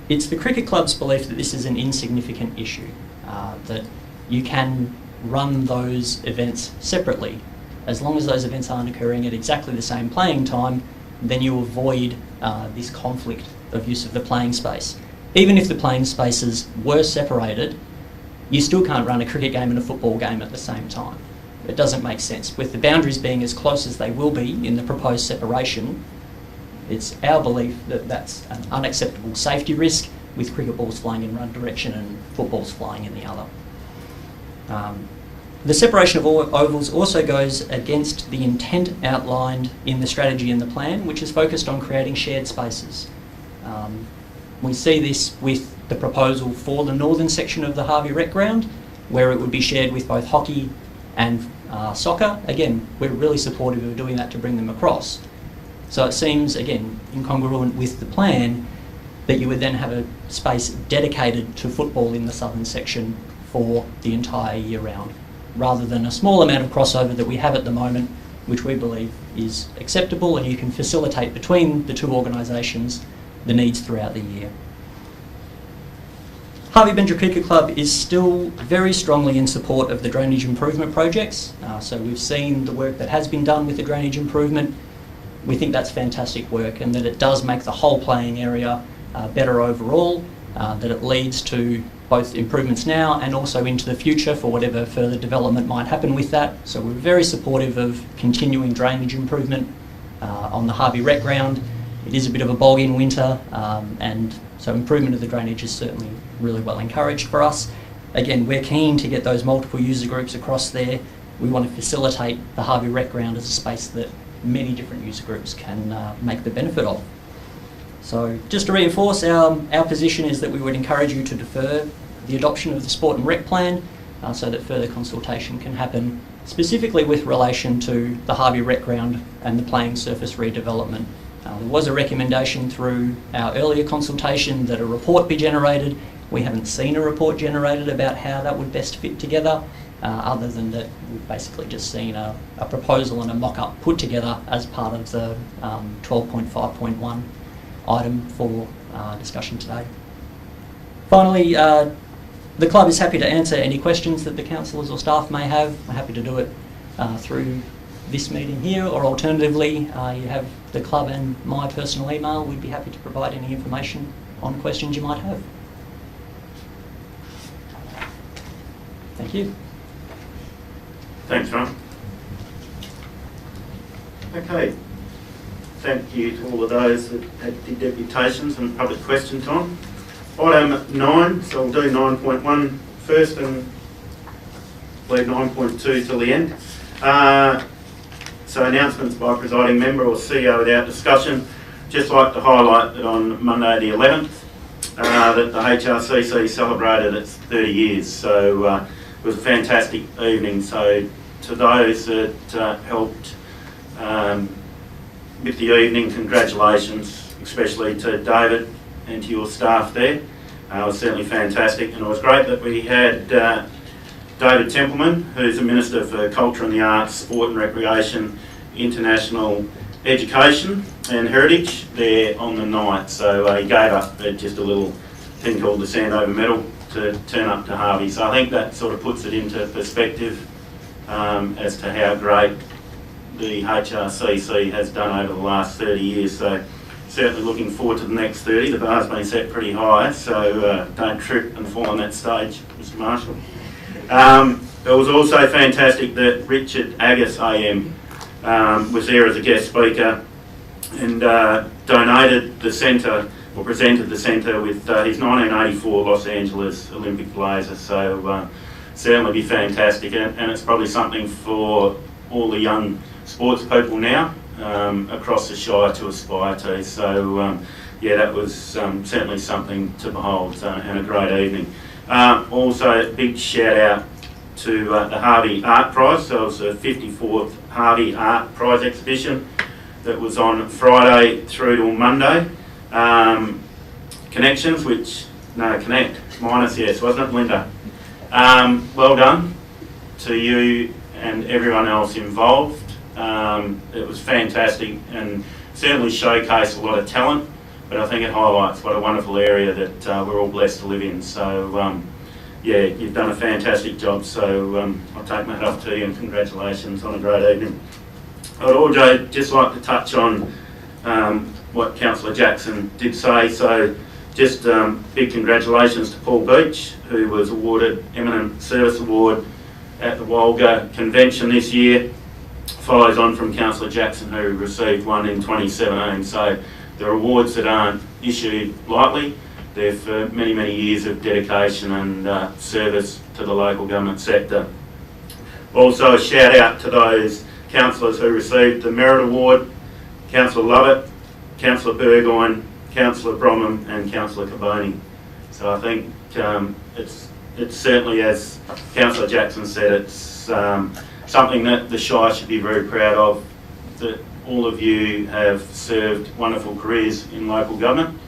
It's the cricket club's belief that this is an insignificant issue, that you can run those events separately. As long as those events aren't occurring at exactly the same playing time, then you avoid this conflict of use of the playing space. Even if the playing spaces were separated, you still can't run a cricket game and a football game at the same time. It doesn't make sense. With the boundaries being as close as they will be in the proposed separation, it's our belief that that's an unacceptable safety risk, with cricket balls flying in one direction and footballs flying in the other. The separation of ovals also goes against the intent outlined in the strategy and the plan, which is focused on creating shared spaces. We see this with the proposal for the northern section of the Harvey Rec Ground, where it would be shared with both hockey and soccer. Again, we're really supportive of doing that to bring them across. So it seems, again, incongruent with the plan that you would then have a space dedicated to football in the southern section for the entire year round, rather than a small amount of crossover that we have at the moment, which we believe is acceptable, and you can facilitate between the two organisations the needs throughout the year. Harvey Benja Cricket Club is still very strongly in support of the drainage improvement projects. So we've seen the work that has been done with the drainage improvement. We think that's fantastic work, and that it does make the whole playing area better overall, that it leads to both improvements now and also into the future for whatever further development might happen with that. So we're very supportive of continuing drainage improvement on the Harvey Rec Ground. It is a bit of a bog in winter, and so improvement of the drainage is certainly really well encouraged for us. Again, we're keen to get those multiple user groups across there. We want to facilitate the Harvey Rec Ground as a space that many different user groups can make the benefit of. So just to reinforce, our position is that we would encourage you to defer the adoption of the Sport and Rec Plan so that further consultation can happen, specifically with relation to the Harvey Rec Ground and the playing surface redevelopment. There was a recommendation through our earlier consultation that a report be generated. We haven't seen a report generated about how that would best fit together, other than that we've basically just seen a proposal and a mock-up put together as part of the 12.5.1 item for discussion today. Finally, the club is happy to answer any questions that the councillors or staff may have. We're happy to do it through this meeting here, or alternatively, you have the club and my personal email. We'd be happy to provide any information on questions you might have. Thank you. Thanks, Ron. Okay. thank you to all of those that had the deputations and public question time. Item 9, so we'll do 9.1 first and leave 9.2 till the end. So announcements by presiding member or CEO without discussion. Just like to highlight that on Monday the 11th, that the HRCC celebrated its 30 years. So it was a fantastic evening. So to those that helped with the evening, congratulations, especially to David and to your staff there. It was certainly fantastic, and it was great that we had David Templeman, who's the Minister for Culture and the Arts, Sport and Recreation, International Education and Heritage there on the night. So he gave up just a little thing called the Sandover Medal to turn up to Harvey. So I think that sort of puts it into perspective as to how great the HRCC has done over the last 30 years. So certainly looking forward to the next 30. The bar's been set pretty high, so don't trip and fall on that stage, Mr Marshall. It was also fantastic that Richard Agus AM was there as a guest speaker and donated the centre, or presented the centre with his 1984 Los Angeles Olympic blazer. So certainly be fantastic, and it's probably something for all the young sports people now across the Shire to aspire to. So yeah, that was certainly something to behold and a great evening. Also a big shout out to the Harvey Art Prize. So it was the 54th Harvey Art Prize exhibition that was on Friday through to Monday. Connections, Connect, minus yes, wasn't it, Linda? Well done to you and everyone else involved. It was fantastic and certainly showcased a lot of talent, but I think it highlights what a wonderful area that we're all blessed to live in. So yeah, you've done a fantastic job, so I'll take my hat off to you and congratulations on a great evening. I'd also just like to touch on what Councillor Jackson did say. So just big congratulations to Paul Beach, who was awarded Eminent Service Award at the Wolga Convention this year. Follows on from Councillor Jackson, who received one in 2017. So they're awards that aren't issued lightly. They're for many, many years of dedication and service to the local government sector. Also a shout out to those councillors who received the Merit Award: Councillor Lovett, Councillor Burgoyne, Councillor Bromham and Councillor Caboni. So I think it's certainly, as Councillor Jackson said, it's something that the Shire should be very proud of, that all of you have served wonderful careers in local government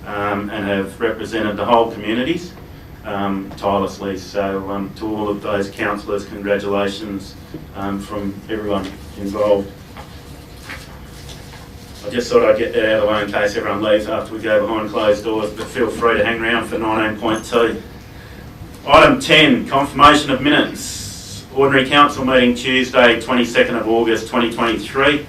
and have represented the whole communities tirelessly. So to all of those councillors, congratulations from everyone involved. I just thought I'd get that out of the way in case everyone leaves after we go behind closed doors, but feel free to hang around for 19.2. Item 10, confirmation of minutes. Ordinary Council meeting Tuesday, 22nd of August 2023.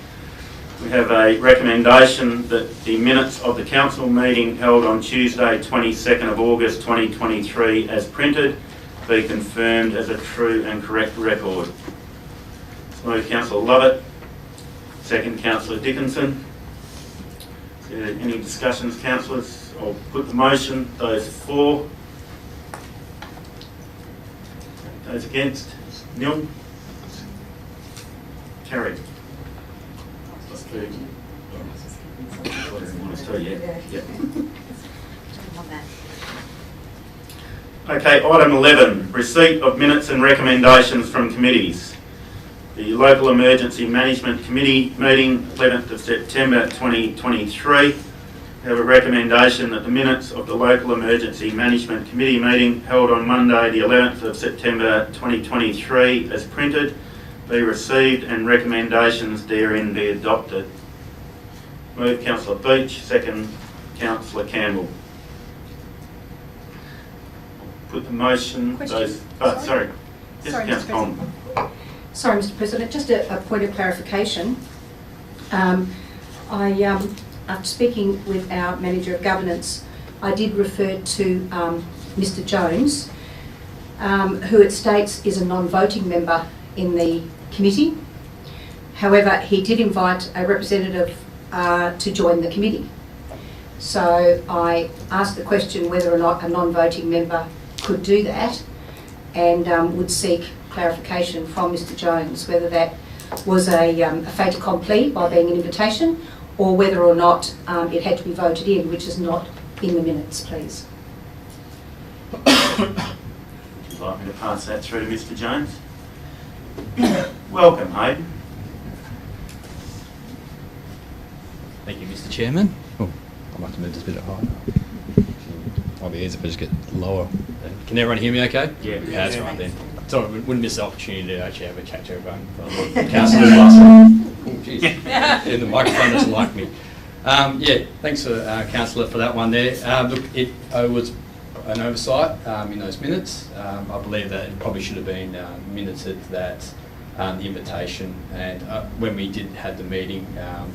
We have a recommendation that the minutes of the Council meeting held on Tuesday, 22nd of August 2023 as printed be confirmed as a true and correct record. Move Councillor Lovett, second Councillor Dickinson. Any discussions, councillors? I'll put the motion. Those for? Those against? Nil? Carried. Okay, item 11, receipt of minutes and recommendations from committees. The Local Emergency Management Committee meeting, 11th of September 2023. We have a recommendation that the minutes of the Local Emergency Management Committee meeting held on Monday the 11th of September 2023 as printed be received and recommendations therein be adopted. Move Councillor Beach, second Councillor Campbell. Put the motion. Those, sorry. Yes, Councillor Coleman. Sorry, Mr. President, just a point of clarification. After speaking with our Manager of Governance, I did refer to Mr. Jones, who it states is a non-voting member in the committee. However, he did invite a representative to join the committee. So I asked the question whether or not a non-voting member could do that, and would seek clarification from Mr Jones whether that was a fait accompli by being an invitation, or whether or not it had to be voted in, which is not in the minutes, please. Would you like me to pass that through to Mr Jones? Welcome, Hayden. Thank you, Mr Chairman. Oh, I might have to move this a bit higher. Might be easier if I just get lower. Can everyone hear me okay? Yeah. That's right then. Sorry, we wouldn't miss the opportunity to actually have a chat to everyone from councillors last night. Oh, jeez. And the microphone doesn't like me. Yeah, thanks for councillor for that one there. Look, it was an oversight in those minutes. I believe that it probably should have been minuted that the invitation, and when we did have the meeting,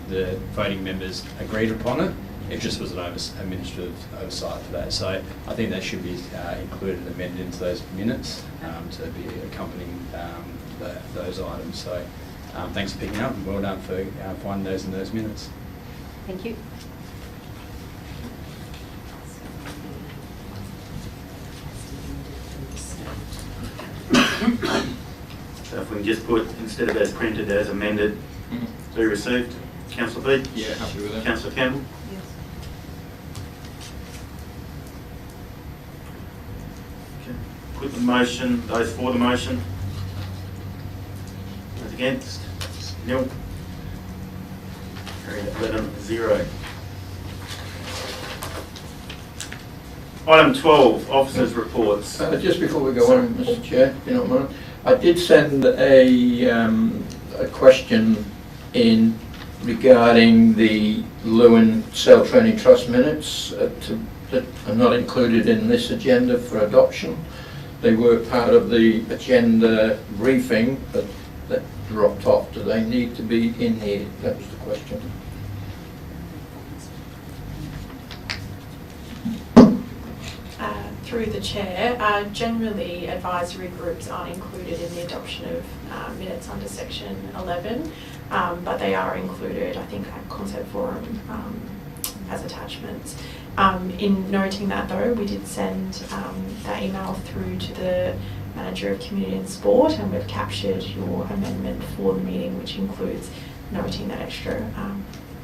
the voting members agreed upon it. It just was an administrative oversight for that. So I think that should be included and amended into those minutes to be accompanying those items. So thanks for picking up, and well done for finding those in those minutes. Thank you. So if we can just put, instead of as printed, as amended, be received. Councillor Beach? Yeah, happy with that. Councillor Campbell? Yes. Okay. Put the motion, those for the motion. Those against? Nil. Carried 11-0. Item 12, officers' reports. Just before we go on, Mr Chair, if you don't mind, I did send a question in regarding the Lewin Cell Training Trust minutes that are not included in this agenda for adoption. They were part of the agenda briefing, but that dropped off. Do they need to be in here? That was the question. Through the chair, generally advisory groups aren't included in the adoption of minutes under section 11, but they are included, I think, at Concept Forum as attachments. In noting that though, we did send that email through to the Manager of Community and Sport, and we've captured your amendment for the meeting, which includes noting that extra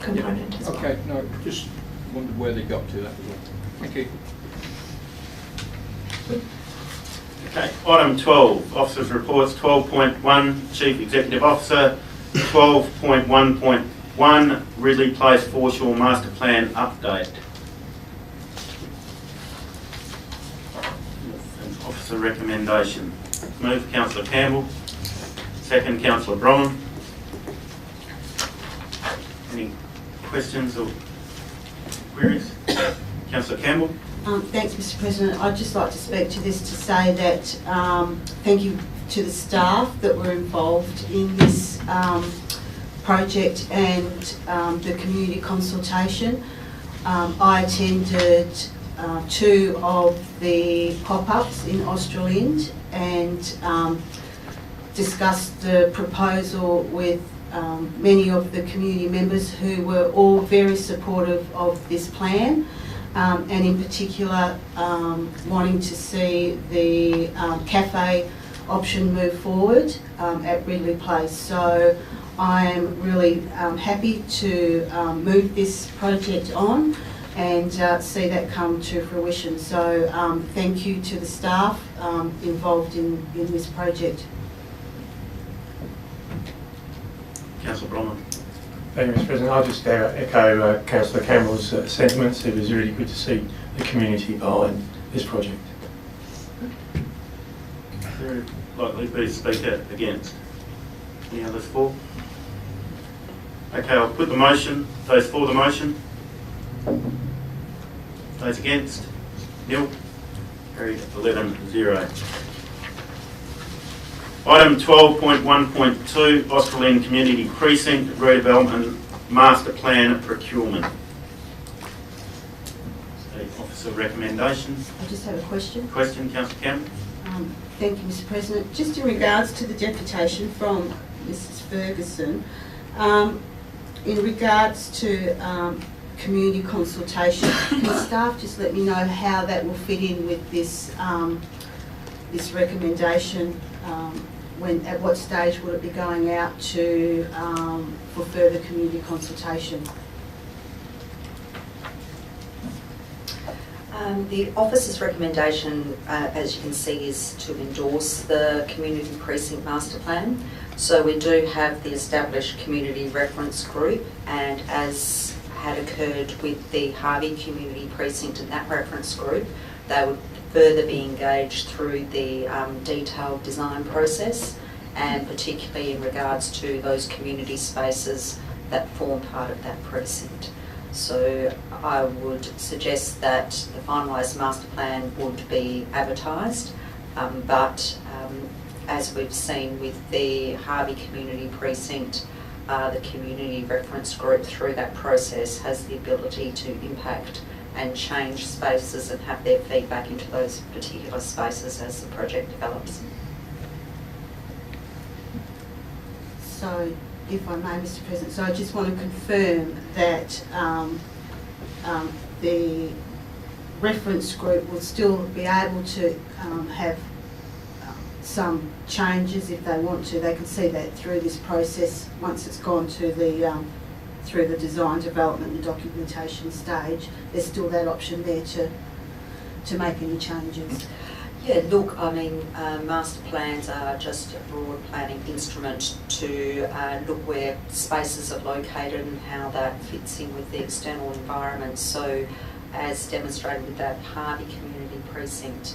component as well. Okay, no, just wondered where they got to, that was all. Thank you. Okay, item 12, officers' reports. 12.1, Chief Executive Officer. 12.1.1, Ridley Place Foreshore Master Plan Update. An officer recommendation. Move, Councillor Campbell. Second, Councillor Bromham. Any questions or queries? Councillor Campbell. Thanks, Mr President. I'd just like to speak to this to say that thank you to the staff that were involved in this project and the community consultation. I attended 2 of the pop-ups in Australind and discussed the proposal with many of the community members who were all very supportive of this plan. And in particular wanting to see the cafe option move forward at Ridley Place. So I am really happy to move this project on and see that come to fruition. So thank you to the staff involved in this project. Councillor Bromham. Thank you, Mr President. I'll just echo Councillor Campbell's sentiments. It was really good to see the community behind this project. Very likely to speak out against. Any others for? Okay, I'll put the motion. Those for the motion? Those against? Nil. Carried 11-0. Item 12.1.2, Australind Community Precinct Redevelopment Master Plan Procurement. Officer recommendation. I just have a question. Question, Councillor Campbell. Thank you, Mr President. Just in regards to the deputation from Mrs Ferguson, in regards to community consultation, can staff just let me know how that will fit in with this this recommendation? At what stage will it be going out to for further community consultation? The office's recommendation, as you can see, is to endorse the Community Precinct Master Plan. So we do have the established community reference group, and as had occurred with the Harvey Community Precinct and that reference group, they would further be engaged through the detailed design process, and particularly in regards to those community spaces that form part of that precinct. So I would suggest that the finalised master plan would be advertised, but as we've seen with the Harvey Community Precinct, the community reference group through that process has the ability to impact and change spaces and have their feedback into those particular spaces as the project develops. So, if I may, Mr. President, so I just want to confirm that the reference group will still be able to have some changes if they want to. They can see that through this process once it's gone to the through the design, development and documentation stage. There's still that option there to make any changes. Yeah, look, I mean, master plans are just a broad planning instrument to look where spaces are located and how that fits in with the external environment. So, as demonstrated with that Harvey Community Precinct,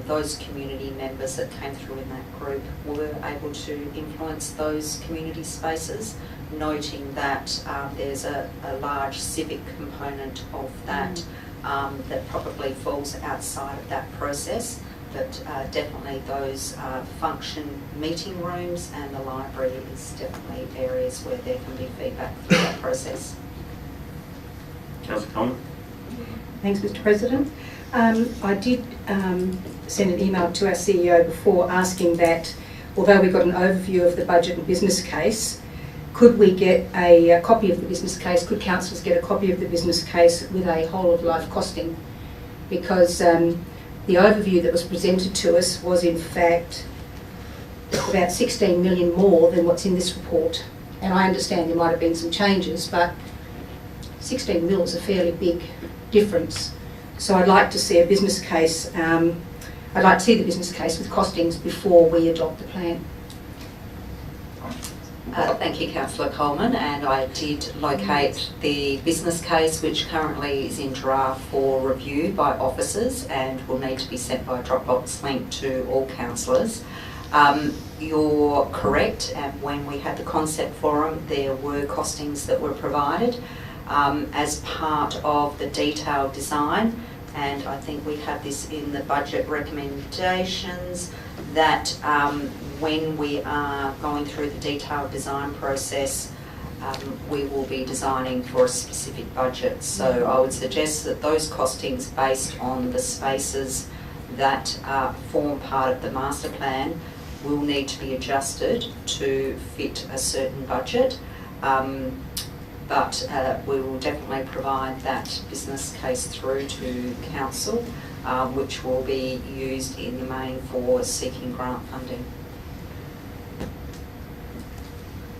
those community members that came through in that group were able to influence those community spaces, noting that there's a large civic component of that that probably falls outside of that process. But definitely those function meeting rooms and the library is definitely areas where there can be feedback through that process. Councillor Coleman. Thanks, Mr. President. I did send an email to our CEO before asking that, although we got an overview of the budget and business case, could we get a copy of the business case? Could councillors get a copy of the business case with a whole of life costing? Because the overview that was presented to us was in fact about 16 million more than what's in this report. And I understand there might have been some changes, but 16 mil is a fairly big difference. So I'd like to see a business case, I'd like to see the business case with costings before we adopt the plan. Thank you, Councillor Coleman, and I did locate the business case, which currently is in draft for review by officers and will need to be sent by Dropbox link to all councillors. You're correct, and when we had the concept forum, there were costings that were provided as part of the detailed design, and I think we have this in the budget recommendations that when we are going through the detailed design process, we will be designing for a specific budget. So I would suggest that those costings based on the spaces that form part of the master plan will need to be adjusted to fit a certain budget. But we will definitely provide that business case through to council, which will be used in the main for seeking grant funding.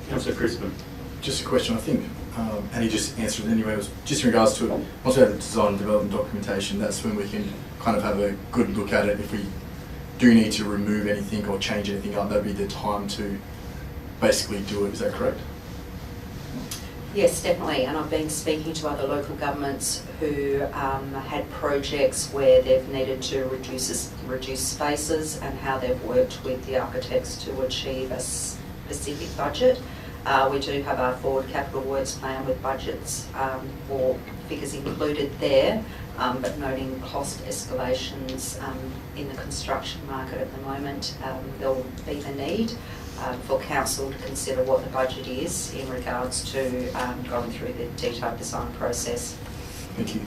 Councillor Crispin. Just a question, I think Annie just answered it anyway. It was just in regards to once we have the design and development documentation, that's when we can kind of have a good look at it. If we do need to remove anything or change anything up, that'd be the time to basically do it. Is that correct? Yes, definitely, and I've been speaking to other local governments who had projects where they've needed to reduce spaces and how they've worked with the architects to achieve a specific budget. We do have our forward capital works plan with budgets or figures included there, but noting cost escalations in the construction market at the moment, there'll be the need for council to consider what the budget is in regards to going through the detailed design process. Thank you.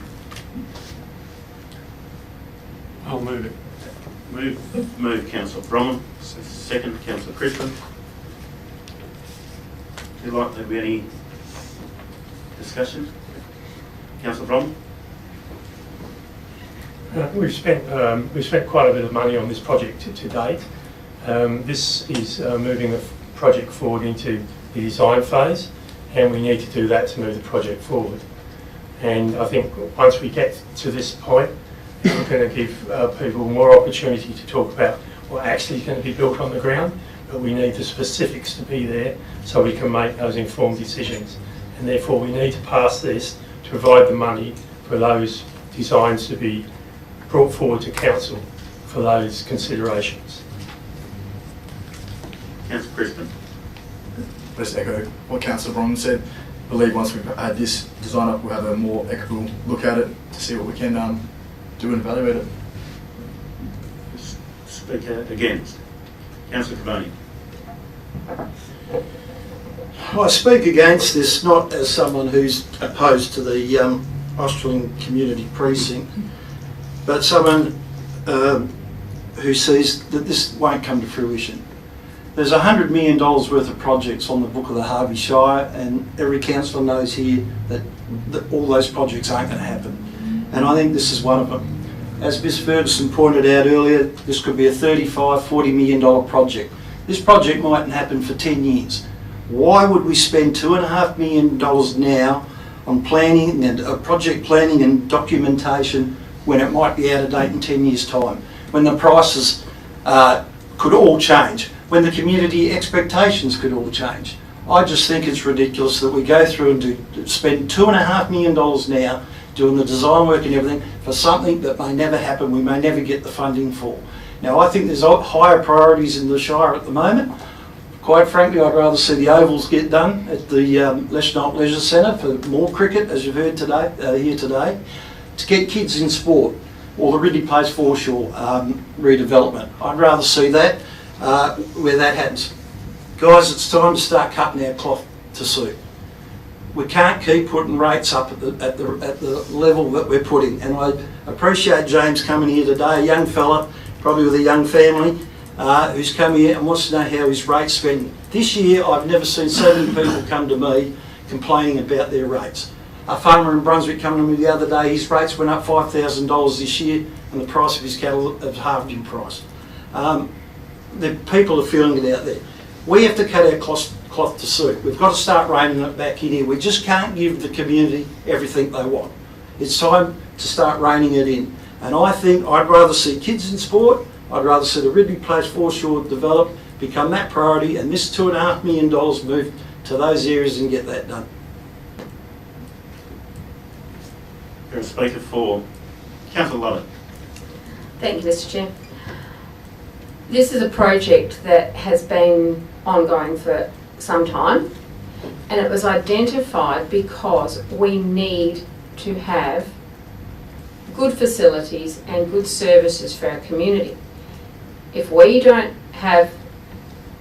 I'll move it. Move Councillor Bromham. Second, Councillor Crispin. Would you like there to be any Discussion? Councillor Brom? We've spent quite a bit of money on this project to date. This is moving the project forward into the design phase, and we need to do that to move the project forward. And I think once we get to this point, we're going to give people more opportunity to talk about what actually is going to be built on the ground, but we need the specifics to be there so we can make those informed decisions. And therefore we need to pass this to provide the money for those designs to be brought forward to council for those considerations. Councillor Crispin. Let's echo what Councillor Bron said. I believe once we've had this design up, we'll have a more equitable look at it to see what we can do and evaluate it. Speaker against. Councillor Cavoni. I speak against this not as someone who's opposed to the Australian Community Precinct, but someone who sees that this won't come to fruition. There's $100 million worth of projects on the book of the Harvey Shire, and every councillor knows here that all those projects aren't going to happen. And I think this is one of them. As Ms Ferguson pointed out earlier, this could be a $35, $40 million project. This project mightn't happen for 10 years. Why would we spend $2.5 million now on planning and project planning and documentation when it might be out of date in 10 years' time, when the prices could all change, when the community expectations could all change? I just think it's ridiculous that we go through and spend $2.5 million now doing the design work and everything for something that may never happen, we may never get the funding for. Now, I think there's higher priorities in the Shire at the moment. Quite frankly, I'd rather see the ovals get done at the Leicester Leisure Centre for more cricket, as you've heard today, here today, to get kids in sport, or the Ridley Place foreshore redevelopment. I'd rather see that where that happens. Guys, it's time to start cutting our cloth to suit. We can't keep putting rates up at the level that we're putting. And I appreciate James coming here today, a young fella, probably with a young family, who's come here and wants to know how his rate's spending. This year, I've never seen so many people come to me complaining about their rates. A farmer in Brunswick came to me the other day, his rates went up $5,000 this year, and the price of his cattle has halved in price. The people are feeling it out there. We have to cut our cloth to suit. We've got to start reining it back in here. We just can't give the community everything they want. It's time to start reining it in. And I think I'd rather see kids in sport, I'd rather see the Ridley Place foreshore develop, become that priority, and this $2.5 million move to those areas and get that done. Speaker for Councillor Lovett. Thank you, Mr. Chair. This is a project that has been ongoing for some time, and it was identified because we need to have good facilities and good services for our community. If we don't have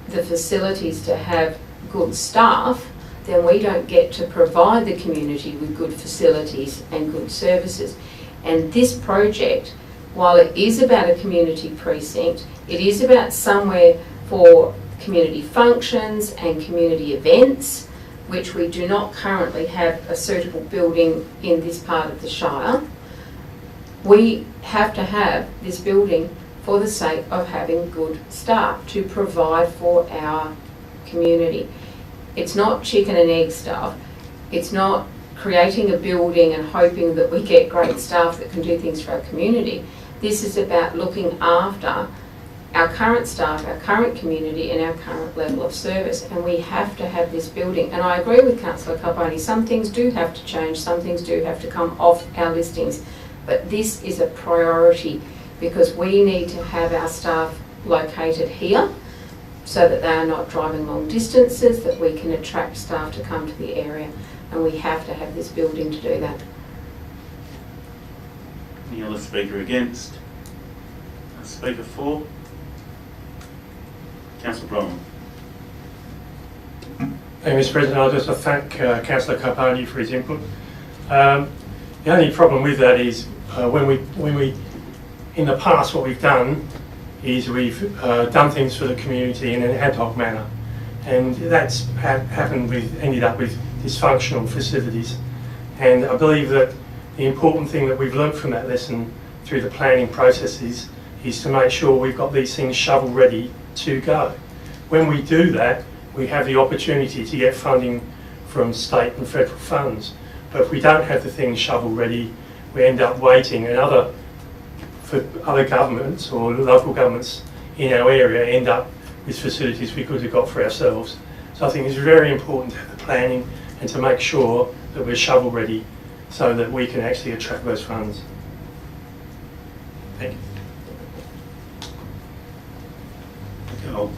the facilities to have good staff, then we don't get to provide the community with good facilities and good services. And this project, while it is about a community precinct, it is about somewhere for community functions and community events, which we do not currently have a suitable building in this part of the Shire. We have to have this building for the sake of having good staff to provide for our community. It's not chicken and egg stuff. It's not creating a building and hoping that we get great staff that can do things for our community. This is about looking after our current staff, our current community and our current level of service, and we have to have this building. And I agree with Councillor Carboni, some things do have to change, some things do have to come off our listings, but this is a priority because we need to have our staff located here so that they are not driving long distances, that we can attract staff to come to the area, and we have to have this building to do that. Any other speaker against? Speaker for? Councillor Bronwyn. Thank you, Mr. President. I'll just thank Councillor Carboni for his input. The only problem with that is when we, in the past, what we've done is we've done things for the community in an ad hoc manner, and that's ended up with dysfunctional facilities. And I believe that the important thing that we've learnt from that lesson through the planning processes is to make sure we've got these things shovel ready to go. When we do that, we have the opportunity to get funding from state and federal funds. But if we don't have the things shovel ready, we end up waiting, and for other governments or local governments in our area end up with facilities we could have got for ourselves. So I think it's very important to have the planning and to make sure that we're shovel ready so that we can actually attract those funds. Thank you. Okay, I'll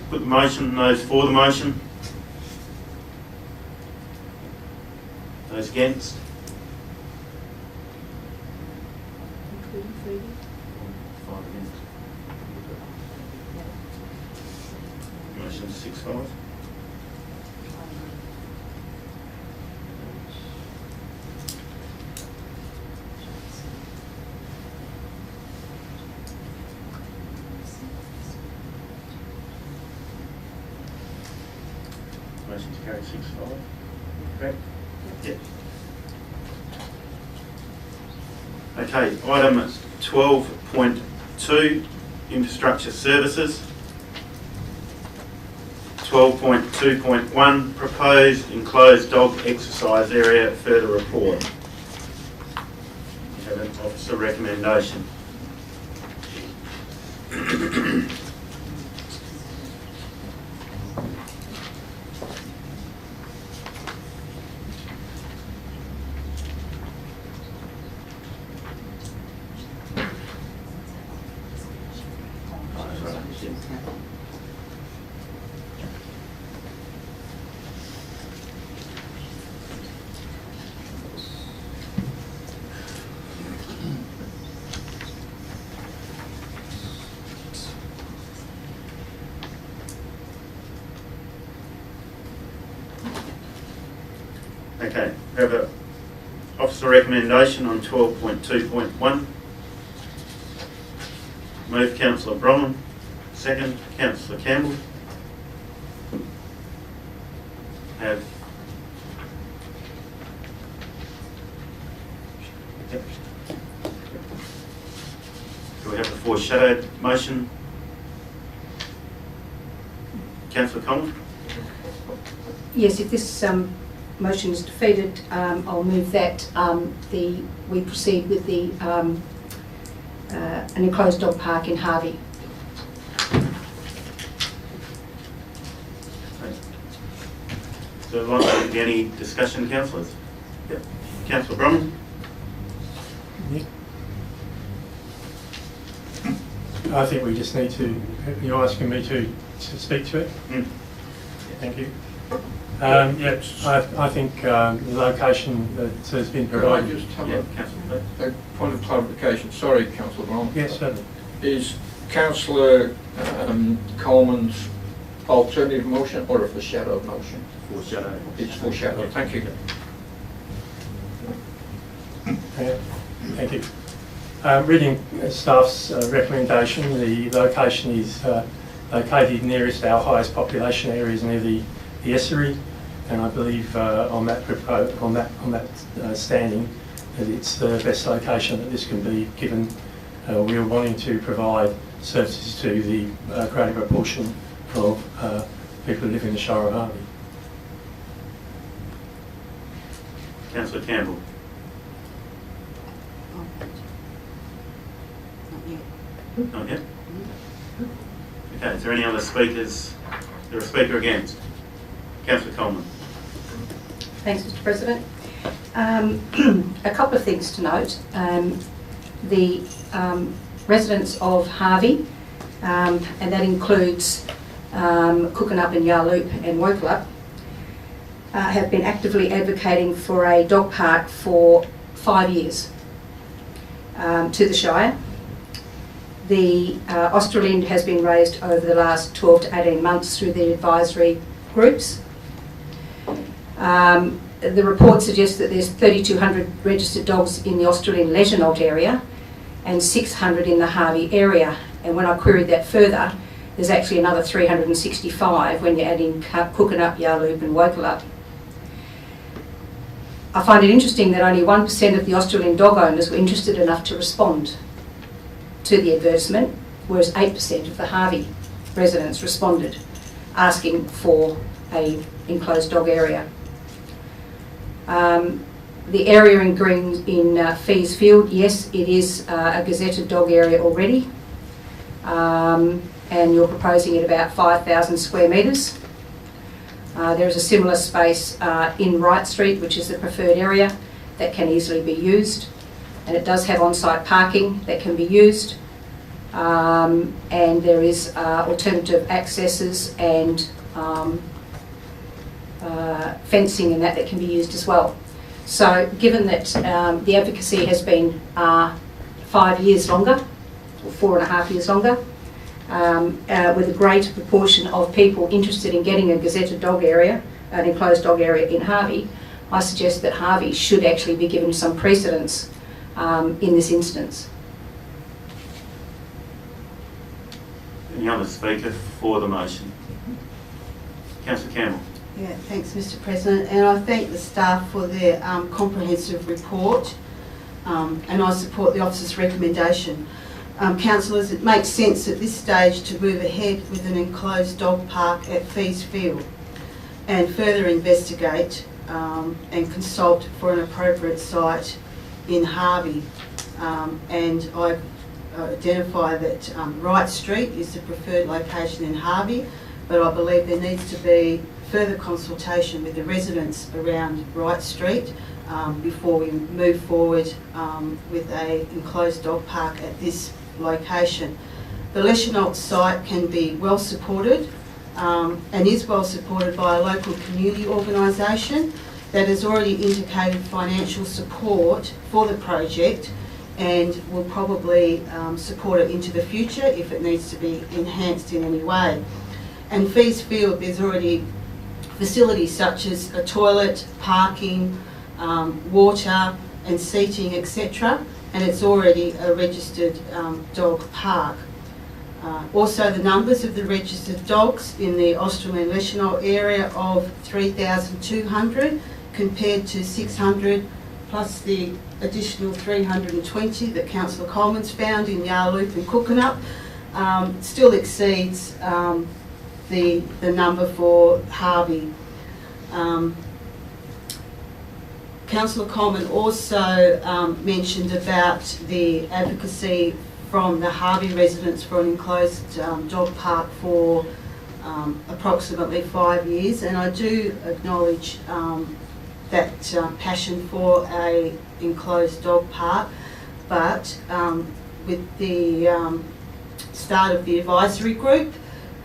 put the motion. Those for the motion? Those against? Including Freddie? 5 against. Motion 6-5. Motion to carry 6-5. Correct? Yep. Okay, item 12.2, infrastructure services. 12.2.1, proposed enclosed dog exercise area, further report. We have an officer recommendation. Okay, we have an officer recommendation on 12.2.1. Move Councillor Bronwyn, second Councillor Campbell. Have do we have the foreshadowed motion? Councillor Collins? Yes, if this motion is defeated, I'll move that we proceed with the an enclosed dog park in Harvey. So like to be any discussion, councillors? Yep. Councillor Bronwyn? I think we just need to, you're asking me to speak to it? Mm. Thank you. I think the location that has been provided. Could I just have a point of clarification? Sorry, Councillor Brown. Yes, certainly. Is Councillor Coleman's alternative motion or a foreshadowed motion? Foreshadowed. It's foreshadowed. Thank you. Thank you. Reading staff's recommendation, the location is located nearest our highest population areas near the estuary, and I believe on that standing that it's the best location that this can be given. We are wanting to provide services to the greater proportion of people who live in the Shire of Harvey. Councillor Campbell. Not yet? Okay, is there any other speakers? Is there a speaker against? Councillor Coleman. Thanks, Mr. President. A couple of things to note. The residents of Harvey, and that includes Cookanup and Yarloop and Wokelup, have been actively advocating for a dog park for 5 years to the Shire. The Australind has been raised over the last 12 to 18 months through the advisory groups. The report suggests that there's 3,200 registered dogs in the Australind Leisure area and 600 in the Harvey area. And when I queried that further, there's actually another 365 when you add in Cookanup, Yarloop and Wokelup. I find it interesting that only 1% of the Australian dog owners were interested enough to respond to the advertisement, whereas 8% of the Harvey residents responded, asking for a enclosed dog area. The area in green in Fees Field, yes, it is a gazetted dog area already, and you're proposing it about 5,000 square metres. There is a similar space in Wright Street, which is the preferred area, that can easily be used, and it does have on-site parking that can be used, and there is alternative accesses and fencing and that can be used as well. So given that the advocacy has been 5 years longer, or 4.5 years longer, with a greater proportion of people interested in getting a gazetted dog area, an enclosed dog area in Harvey, I suggest that Harvey should actually be given some precedence in this instance. Any other speaker for the motion? Councillor Campbell. Yeah, thanks, Mr. President, and I thank the staff for their comprehensive report, and I support the officer's recommendation. Councillors, it makes sense at this stage to move ahead with an enclosed dog park at Fees Field and further investigate and consult for an appropriate site in Harvey. And I identify that Wright Street is the preferred location in Harvey, but I believe there needs to be further consultation with the residents around Wright Street before we move forward with a enclosed dog park at this location. The Leschenault site can be well supported and is well supported by a local community organisation that has already indicated financial support for the project and will probably support it into the future if it needs to be enhanced in any way. And Fees Field, there's already facilities such as a toilet, parking, water and seating, etc. And it's already a registered dog park. Also, the numbers of the registered dogs in the Australian Leschenault area of 3,200 compared to 600 plus the additional 320 that Councillor Coleman's found in Yarloop and Cookanup still exceeds the number for Harvey. Councillor Coleman also mentioned about the advocacy from the Harvey residents for an enclosed dog park for approximately 5 years, and I do acknowledge that passion for a enclosed dog park, but with the start of the advisory group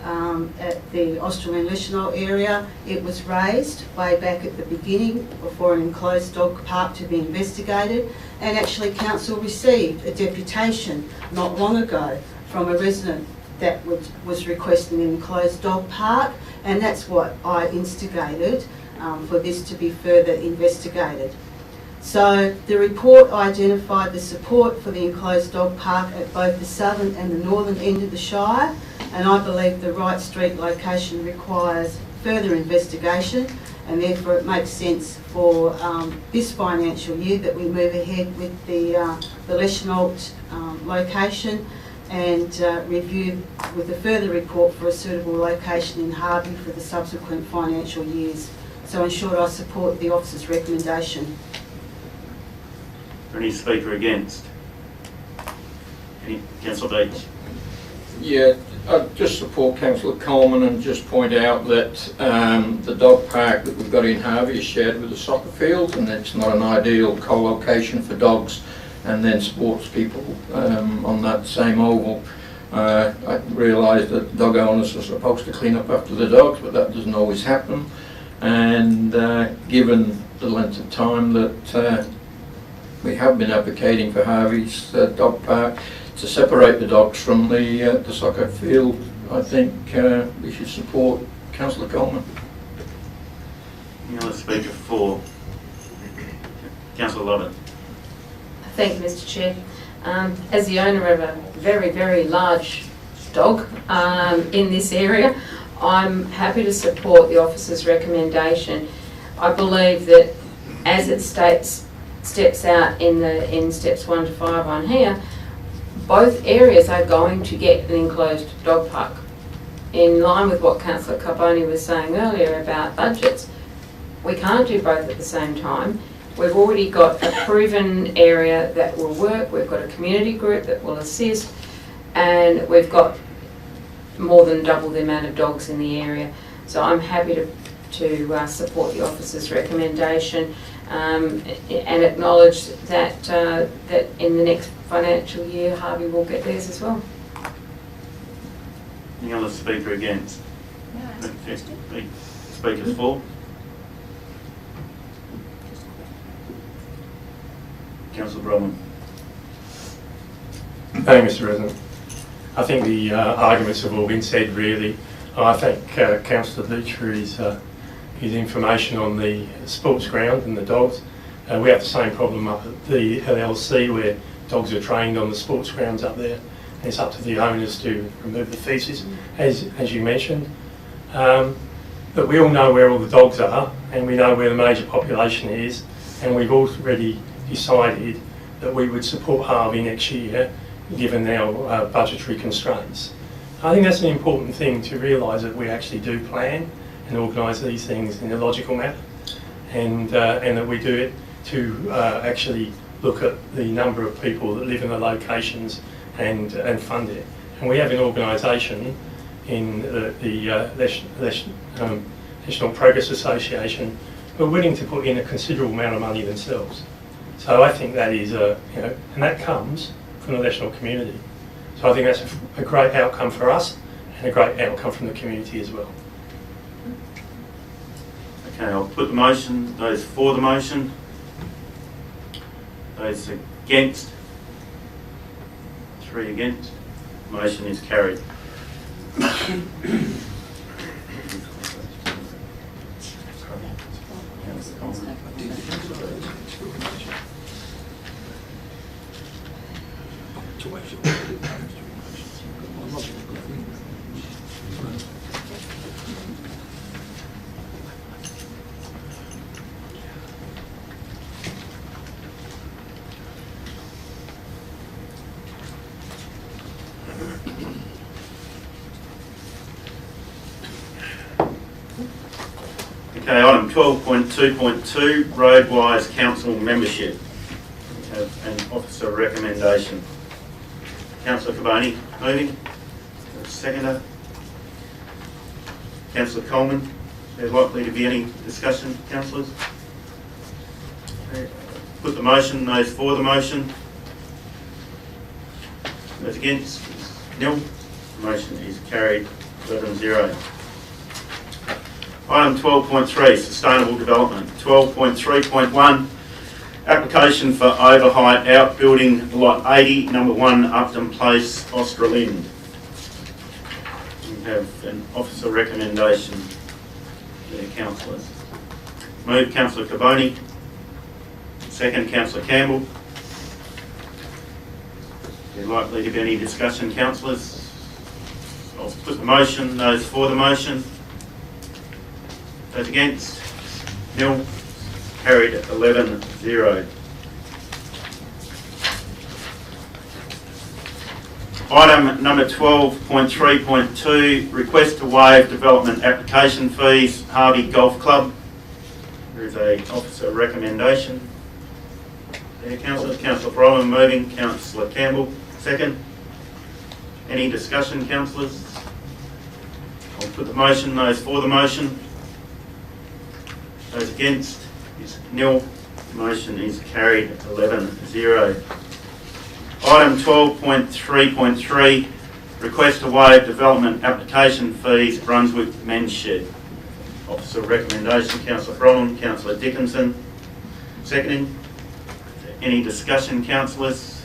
at the Australian Leschenault area, it was raised way back at the beginning for an enclosed dog park to be investigated, and actually council received a deputation not long ago from a resident that was requesting an enclosed dog park, and that's what I instigated for this to be further investigated. So the report identified the support for the enclosed dog park at both the southern and the northern end of the Shire, and I believe the Wright Street location requires further investigation, and therefore it makes sense for this financial year that we move ahead with the Leschenault location and review with a further report for a suitable location in Harvey for the subsequent financial years. So in short, I support the officer's recommendation. Any speaker against? Any? Councillor Beach. Yeah, I just support Councillor Coleman and just point out that the dog park that we've got in Harvey is shared with the soccer field, and it's not an ideal co-location for dogs and then sports people on that same oval. I realise that dog owners are supposed to clean up after the dogs, but that doesn't always happen. And given the length of time that we have been advocating for Harvey's dog park, to separate the dogs from the soccer field, I think we should support Councillor Coleman. Any other speaker for? Councillor Lovett. Thank you, Mr. Chair. As the owner of a very, very large dog in this area, I'm happy to support the officer's recommendation. I believe that as it steps out in steps 1 to 5 on here, both areas are going to get an enclosed dog park. In line with what Councillor Carboni was saying earlier about budgets, we can't do both at the same time. We've already got a proven area that will work, we've got a community group that will assist, and we've got more than double the amount of dogs in the area. So I'm happy to support the officer's recommendation and acknowledge that that in the next financial year Harvey will get theirs as well. Any other speaker against? No. Speakers for? Councillor Bromwell. Thank you, Mr. President. I think the arguments have all been said, really. I thank Councillor Leach for his information on the sports ground and the dogs. We have the same problem up at the LLC where dogs are trained on the sports grounds up there. And it's up to the owners to remove the feces, as you mentioned. But we all know where all the dogs are, and we know where the major population is, and we've already decided that we would support Harvey next year, given our budgetary constraints. I think that's an important thing to realise, that we actually do plan and organise these things in a logical manner, and that we do it to actually look at the number of people that live in the locations and fund it. And we have an organisation in the National Progress Association who are willing to put in a considerable amount of money themselves. So I think that is, and that comes from the national community. So I think that's a great outcome for us and a great outcome from the community as well. Okay, I'll put the motion. Those for the motion? Those against? 3 against. Motion is carried. Okay, item 12.2.2, Roadwise Council membership. We have an officer recommendation. Councillor Carboni, moving. Seconder. Councillor Coleman. Is there likely to be any discussion, councillors? Okay. Put the motion. Those for the motion. Those against? Nil. Motion is carried 11-0. Item 12.3, Sustainable Development. 12.3.1, application for overheight outbuilding lot 80, number 1, Upton Place, Australind. We have an officer recommendation there, councillors. Move, Councillor Carboni. Second, Councillor Campbell. Is there likely to be any discussion, councillors? I'll put the motion. Those for the motion. Those against? Nil. Carried 11-0. Item number 12.3.2, request to waive development application fees, Harvey Golf Club. There is a officer recommendation. There, councillors. Councillor Bromwell moving, Councillor Campbell second. Any discussion, councillors? I'll put the motion. Those for the motion. Those against is nil. Motion is carried 11-0. Item 12.3.3, request to waive development application fees, Brunswick Men's Shed. Officer recommendation, Councillor Bromwell, Councillor Dickinson. Seconding. Any discussion, councillors?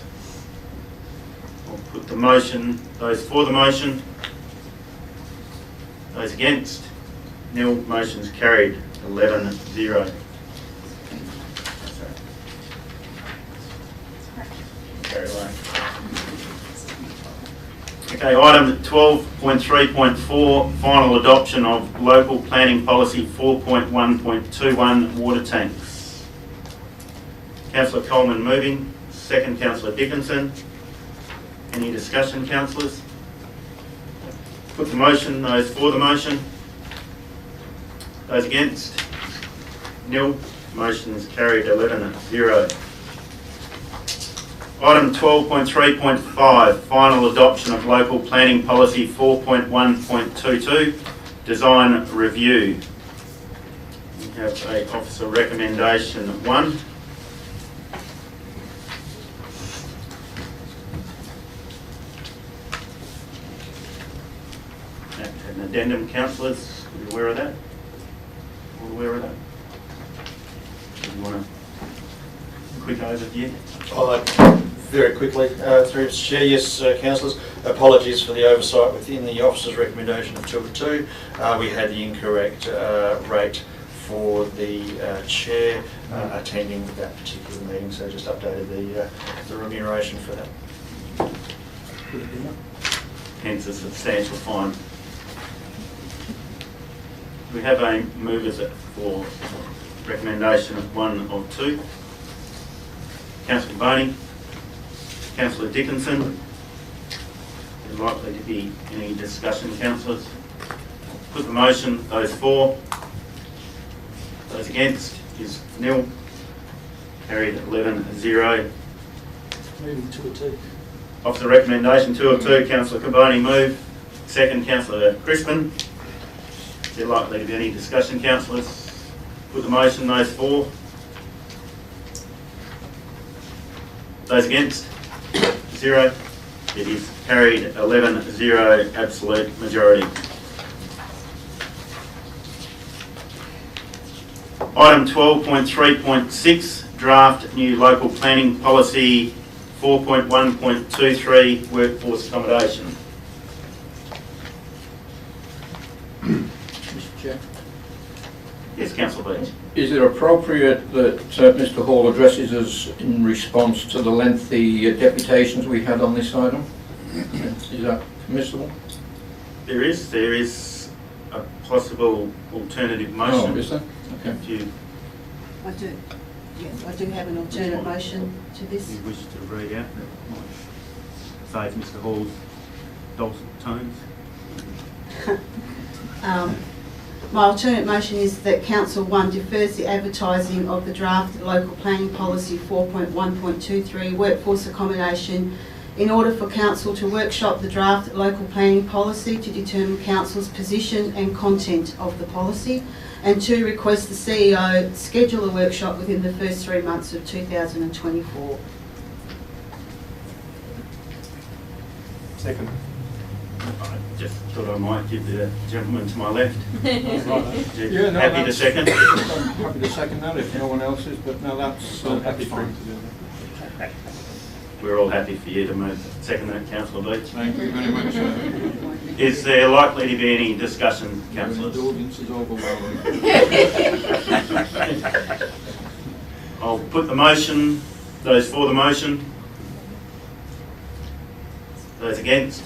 I'll put the motion. Those for the motion. Those against? Nil. Motion's carried 11-0. Okay, item 12.3.4, final adoption of local planning policy 4.1.21 water tanks. Councillor Coleman moving, second Councillor Dickinson. Any discussion, councillors? Put the motion, those for the motion. Those against? Nil. Motion is carried 11-0. Item 12.3.5, final adoption of local planning policy 4.1.22, design review. We have a officer recommendation 1. An addendum, councillors, are you aware of that? All aware of that? Do you want a quick overview? Very quickly, through Mr. Chair, yes, councillors, apologies for the oversight within the officer's recommendation of 2 of 2. We had the incorrect rate for the chair attending that particular meeting, so just updated the remuneration for that. Hence a substantial fine. We have a mover for recommendation of 1 of 2. Councillor Boney, Councillor Dickinson. There's likely to be any discussion, councillors. Put the motion, those for. Those against is nil. Carried 11-0. Moving 2 of 2. Officer recommendation 2 of 2, Councillor Carboni move. Second, Councillor Crispin. Is there likely to be any discussion, councillors? Put the motion, those for. Those against? 0. It is carried 11-0, absolute majority. Item 12.3.6, draft new local planning policy 4.1.23, workforce accommodation. Mr. Chair. Yes, Councillor Beach. Is it appropriate that Mr. Hall addresses us in response to the lengthy deputations we had on this item? Is that permissible? There is a possible alternative motion. Oh, is there? Okay. If you I do. Yes, I do have an alternate motion to this. you wish to read out, save Mr. Hall's dulcet tones. My alternate motion is that Council 1 defers the advertising of the draft local planning policy 4.1.23 workforce accommodation in order for Council to workshop the draft local planning policy to determine Council's position and content of the policy, and 2, request the CEO schedule a workshop within the first 3 months of 2024. Second. I just thought I might give the gentleman to my left. Yeah, no, happy to second? I'm happy to second that if no one else is, but no, that's Happy for fine. him to do that. We're all happy for you to move. Second that, Councillor Beach. Thank you very much, sir. Is there likely to be any discussion, councillors? The audience is overwhelming. I'll put the motion. Those for the motion? Those against?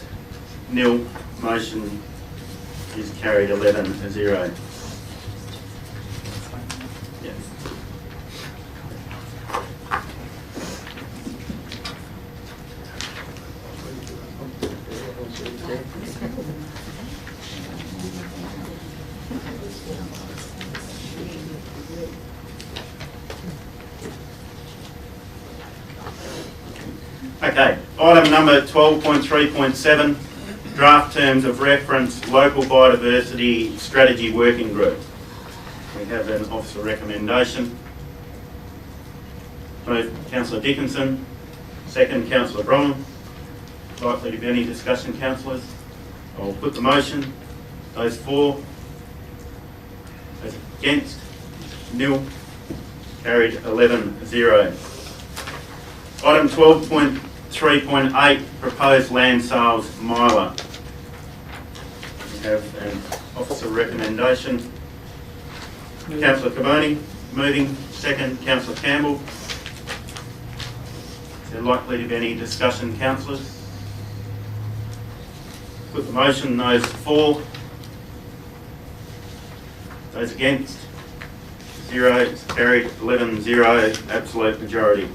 Nil. Motion is carried 11-0. Yeah. Okay, item number 12.3.7, draft terms of reference local biodiversity strategy working group. We have an officer recommendation. Move Councillor Dickinson, second Councillor Bronwyn. Likely to be any discussion, councillors? I'll put the motion. Those for? Those against? Nil. Carried 11-0. Item 12.3.8, proposed land sales miler. We have an officer recommendation. Councillor Carboni moving, second Councillor Campbell. Is there likely to be any discussion, councillors? Put the motion, those for. Those against? 0. It's carried 11-0, absolute majority.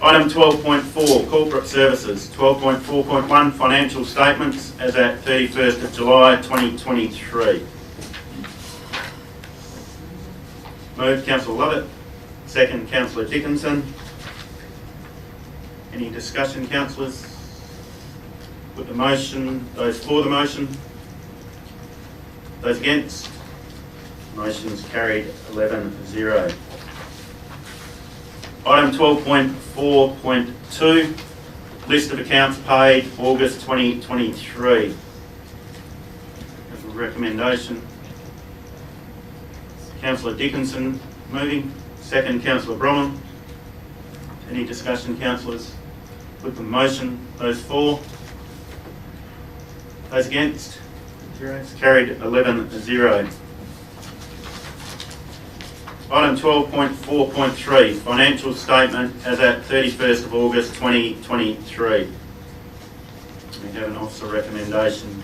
Item 12.4, corporate services. 12.4.1, financial statements as at 31st of July 2023. Moved, Councillor Lovett. Second, Councillor Dickinson. Any discussion, councillors? Put the motion. Those for the motion? Those against? Motion's carried 11-0. Item 12.4.2, list of accounts paid August 2023. Have a recommendation. Councillor Dickinson moving. Second, Councillor Bromham. Any discussion, councillors? Put the motion. Those for? Those against? It's carried 11-0. Item 12.4.3, financial statement as at 31st of August 2023. We have an officer recommendation.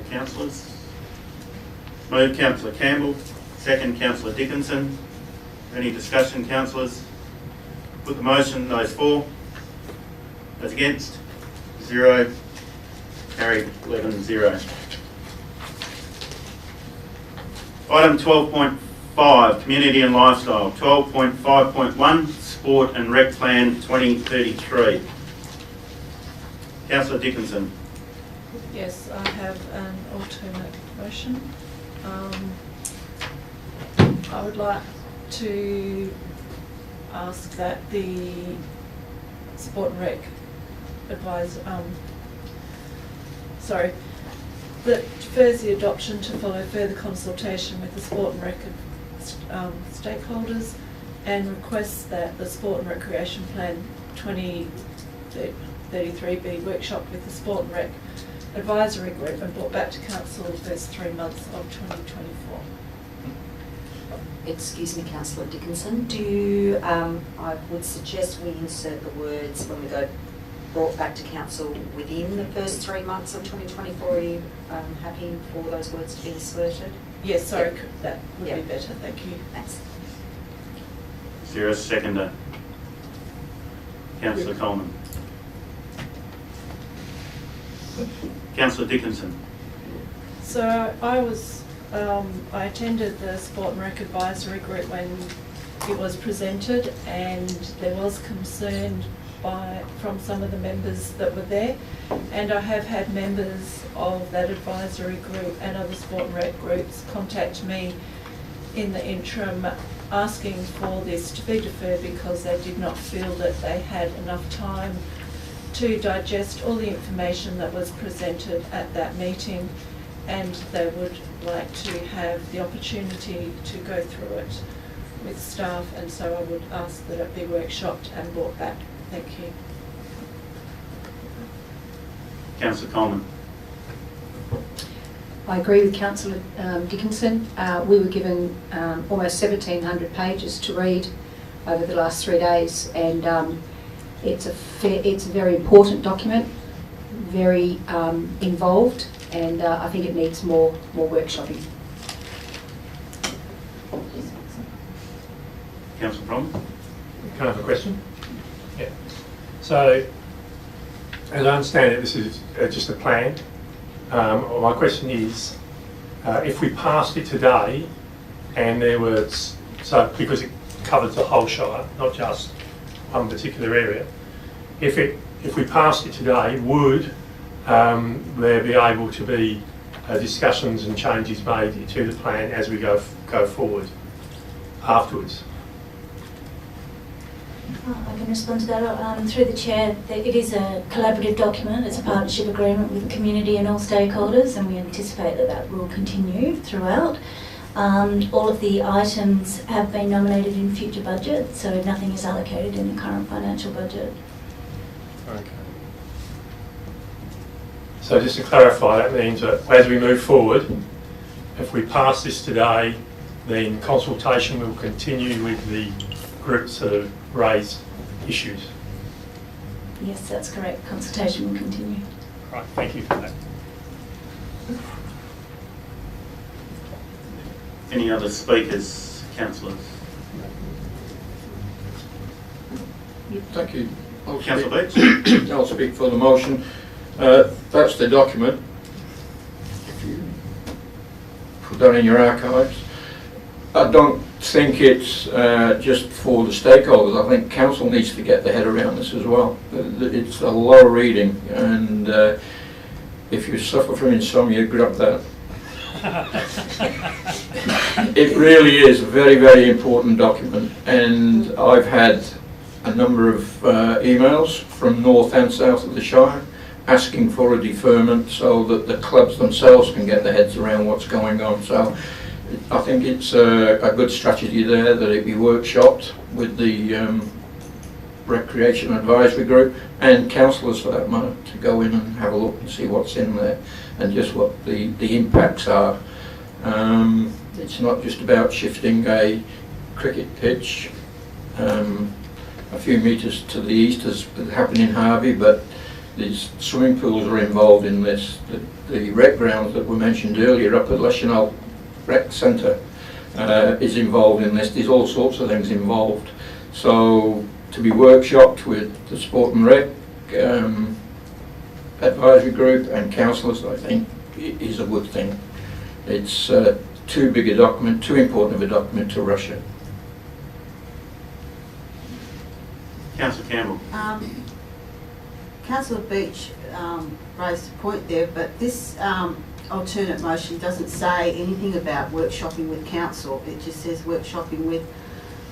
Councillors. Move, Councillor Campbell. Second, Councillor Dickinson. Any discussion, councillors? Put the motion. Those for? Those against? 0. Carried 11-0. Item 12.5, community and lifestyle. 12.5.1, sport and rec plan 2033. Councillor Dickinson. Yes, I have an alternate motion. I would like to ask that the sport and rec that defers the adoption to follow further consultation with the sport and rec stakeholders, and requests that the sport and recreation plan 2033 be workshopped with the sport and rec advisory group and brought back to council the first 3 months of 2024. Excuse me, Councillor Dickinson. I would suggest we insert the words when we go brought back to council within the first 3 months of 2024. Are you happy for those words to be inserted? Yes, sorry, yep. That would be better, thank you. Thanks. Is there a seconder? Councillor Coleman. Councillor Dickinson. So I attended the Sport and Rec Advisory Group when it was presented, and there was concern from some of the members that were there, and I have had members of that advisory group and other sport and rec groups contact me in the interim asking for this to be deferred because they did not feel that they had enough time to digest all the information that was presented at that meeting, and they would like to have the opportunity to go through it with staff, and so I would ask that it be workshopped and brought back. Thank you. Councillor Coleman. I agree with Councillor Dickinson. We were given almost 1,700 pages to read over the last 3 days, and it's a very important document, very involved, and I think it needs more workshopping. Councillor Bromham. Can I have a question? Yeah. So, as I understand it, this is just a plan. My question is, if we passed it today, and there was, because it covers the whole Shire, not just one particular area, if we passed it today, would there be able to be discussions and changes made to the plan as we go forward afterwards? I can respond to that through the chair. It is a collaborative document. It's a partnership agreement with the community and all stakeholders, and we anticipate that will continue throughout. All of the items have been nominated in future budgets, so nothing is allocated in the current financial budget. Okay. So just to clarify, that means that as we move forward, if we pass this today, then consultation will continue with the groups that have raised issues. Yes, that's correct. Consultation will continue. Right, thank you for that. Any other speakers, councillors? Thank you. Councillor Beach. I'll speak for the motion. That's the document. If you put that in your archives. I don't think it's just for the stakeholders. I think council needs to get their head around this as well. It's a lot of reading, and if you suffer from insomnia, grab that. It really is a very, very important document, and I've had a number of emails from north and south of the Shire asking for a deferment so that the clubs themselves can get their heads around what's going on. So I think it's a good strategy there that it be workshopped with the Recreation Advisory Group and councillors for that matter to go in and have a look and see what's in there and just what the impacts are. It's not just about shifting a cricket pitch a few metres to the east as happened in Harvey, but these swimming pools are involved in this. The rec grounds that were mentioned earlier up at Leschenal Rec Centre is involved in this. There's all sorts of things involved. So to be workshopped with the Sport and Rec Advisory Group and councillors, I think, is a good thing. It's too big a document, too important of a document to rush it. Councillor Campbell. Councillor Beach raised a point there, but this alternate motion doesn't say anything about workshopping with council. It just says workshopping with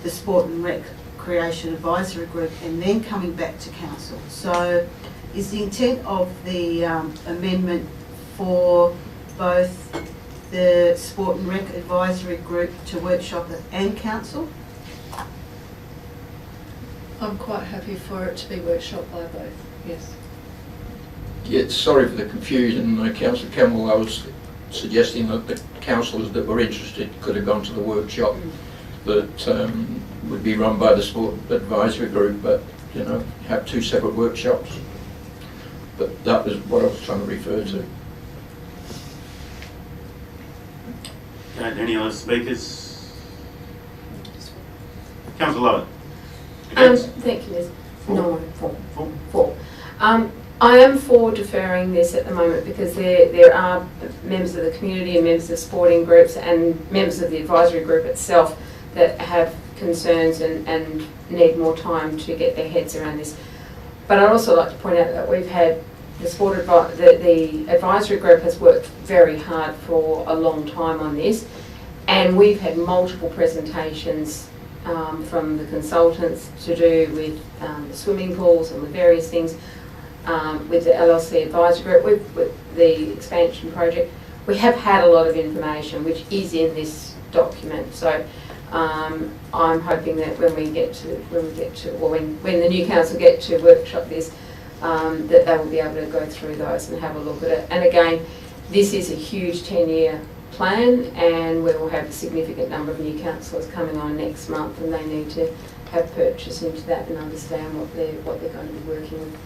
the Sport and Recreation Advisory Group and then coming back to council. So is the intent of the amendment for both the Sport and Rec Advisory Group to workshop it and council? I'm quite happy for it to be workshopped by both, yes. Yeah, sorry for the confusion, Councillor Campbell. I was suggesting that the councillors that were interested could have gone to the workshop that would be run by the Sport Advisory Group, but you know, have two separate workshops. But that was what I was trying to refer to. Okay, any other speakers? Councillor Lovett. Thank you, Liz. No, four. I am for deferring this at the moment because there are members of the community and members of sporting groups and members of the advisory group itself that have concerns and need more time to get their heads around this. But I'd also like to point out that we've had the advisory group has worked very hard for a long time on this, and we've had multiple presentations from the consultants to do with the swimming pools and the various things, with the LLC advisory group, with the expansion project. We have had a lot of information which is in this document. So I'm hoping that when the new council get to workshop this, that they will be able to go through those and have a look at it. And again, this is a huge 10-year plan, and we will have a significant number of new councillors coming on next month, and they need to have purchase into that and understand what they're going to be working with.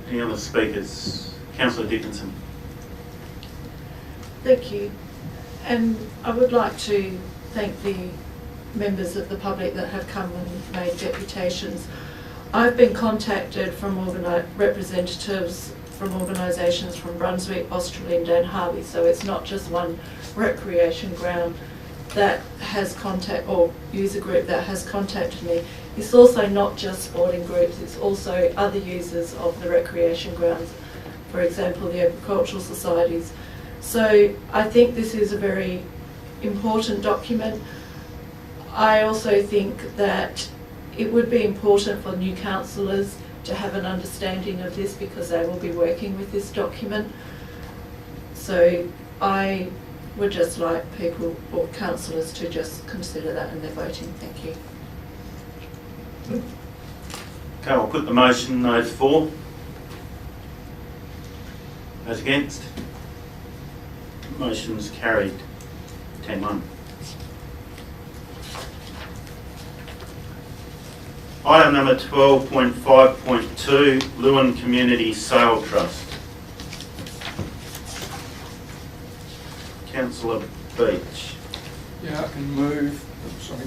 Any other speakers? Councillor Dickinson. Thank you. And I would like to thank the members of the public that have come and made deputations. I've been contacted from representatives from organisations from Brunswick, Australind and Harvey, so it's not just one recreation ground that has or user group that has contacted me. It's also not just sporting groups, it's also other users of the recreation grounds, for example the agricultural societies. So I think this is a very important document. I also think that it would be important for new councillors to have an understanding of this because they will be working with this document. So I would just like people or councillors to just consider that in their voting. Thank you. Okay, I'll put the motion. Those for? Those against? Motion's carried. 10-1. Item number 12.5.2, Lewin Community Sale Trust. Councillor Beach. Yeah, I can move. Oh, sorry.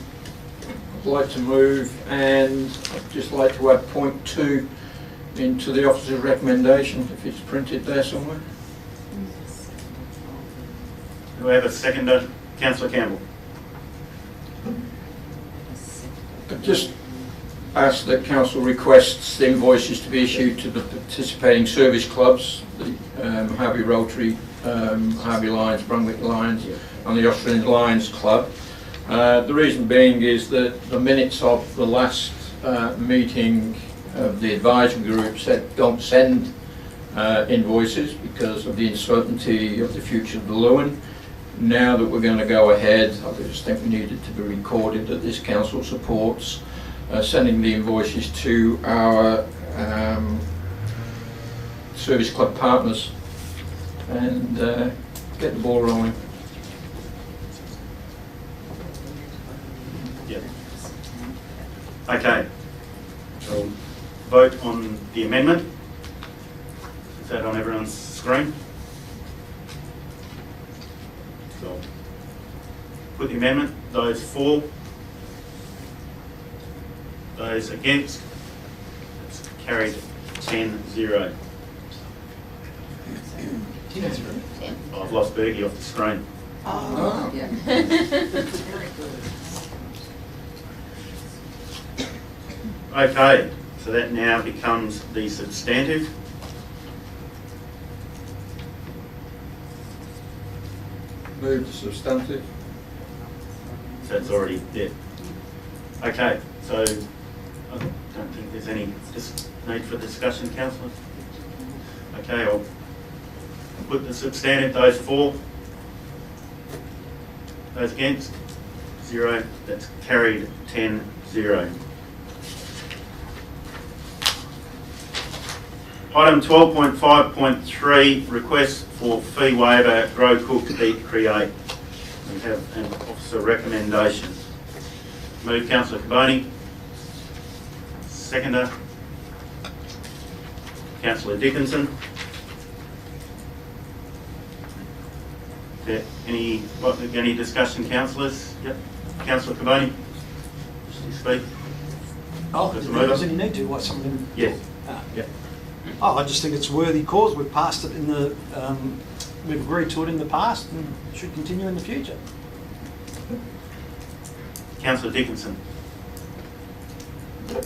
I'd like to move, and I'd just like to add point 2 into the officer's recommendation, if it's printed there somewhere. Do we have a seconder? Councillor Campbell. I just ask that council requests the invoices to be issued to the participating service clubs, the Harvey Rotary, Harvey Lions, Brunswick Lions and the Austrian Lions Club. The reason being is that the minutes of the last meeting of the advisory group said don't send invoices because of the uncertainty of the future of the Lewin. Now that we're going to go ahead, I just think we need it to be recorded that this council supports sending the invoices to our service club partners and get the ball rolling. Yep. Okay. We'll vote on the amendment. Is that on everyone's screen? So, put the amendment. Those for? Those against? It's carried 10-0. I've lost Bergie off the screen. Oh, yeah. Okay, so that now becomes the substantive. Move to substantive. So it's already there. Okay, so I don't think there's any need for discussion, councillors. Okay, I'll put the substantive. Those for? Those against? 0. That's carried 10-0. Item 12.5.3, request for fee waiver, grow, cook, eat, create. We have an officer recommendation. Move Councillor Caboni. Seconder. Councillor Dickinson. Is there any discussion, councillors? Yep. Councillor Caboni. Wish to speak? Oh, does any need to? What, something? Yes. Yep. Oh, I just think it's a worthy cause. We've passed it in the, we've agreed to it in the past and should continue in the future. Councillor Dickinson.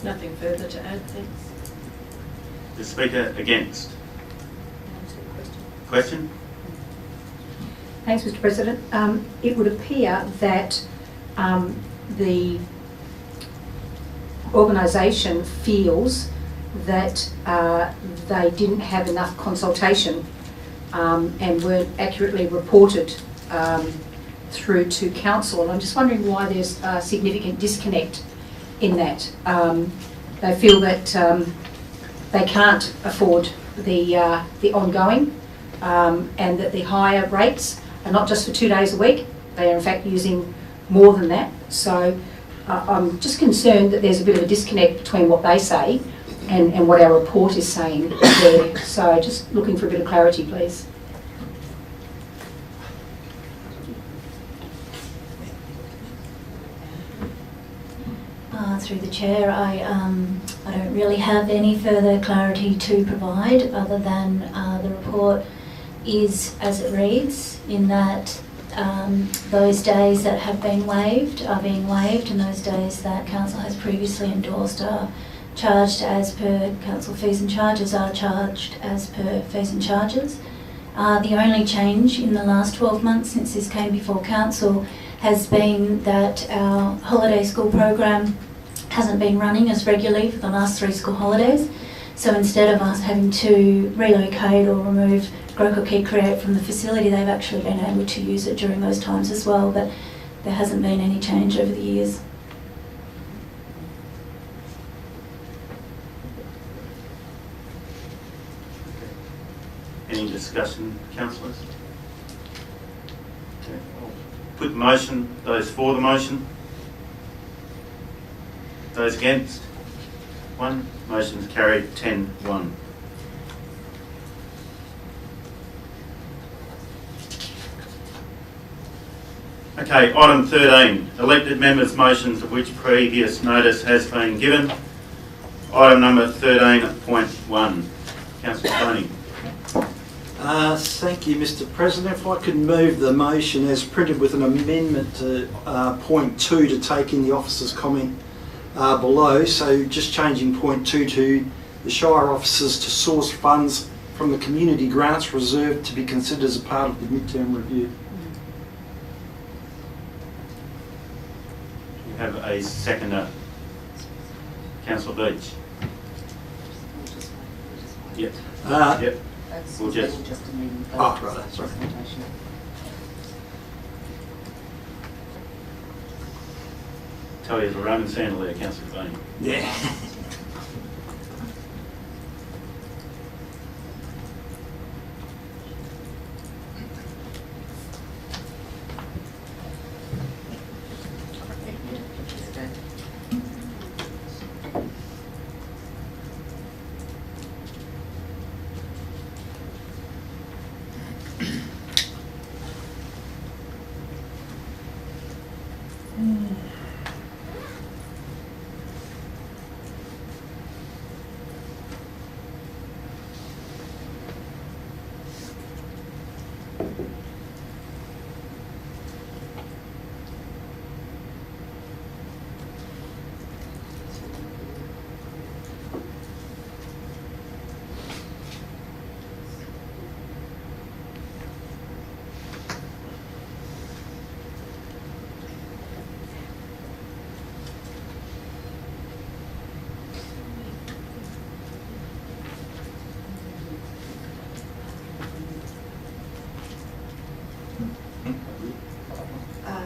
Nothing further to add, thanks. The Speaker against. Question? Thanks, Mr. President. It would appear that the organisation feels that they didn't have enough consultation and weren't accurately reported through to council. And I'm just wondering why there's a significant disconnect in that. They feel that they can't afford the ongoing and that the higher rates are not just for 2 days a week, they are in fact using more than that. So I'm just concerned that there's a bit of a disconnect between what they say and what our report is saying there. So just looking for a bit of clarity, please. Through the chair, I don't really have any further clarity to provide other than the report is as it reads, in that those days that have been waived are being waived, and those days that council has previously endorsed are charged as per council fees and charges are charged as per fees and charges. The only change in the last 12 months since this came before council has been that our holiday school program hasn't been running as regularly for the last 3 school holidays. So instead of us having to relocate or remove Grow, Cook, Eat, Create from the facility, they've actually been able to use it during those times as well, but there hasn't been any change over the years. Any discussion, councillors? Okay. I'll put the motion. Those for the motion? Those against? 1. Motion's carried 10-1. Okay, item 13, elected members' motions of which previous notice has been given. Item number 13.1. Councillor Tony. Thank you, Mr. President. If I could move the motion as printed with an amendment to point 2 to take in the officer's comment below. So just changing point 2 to the Shire officers to source funds from the community grants reserved to be considered as a part of the midterm review. We have a seconder. Councillor Beach. Yep. Yep. We'll just. Oh, right. Sorry. Tell you the Roman sandal there, Councillor Vane. Yeah.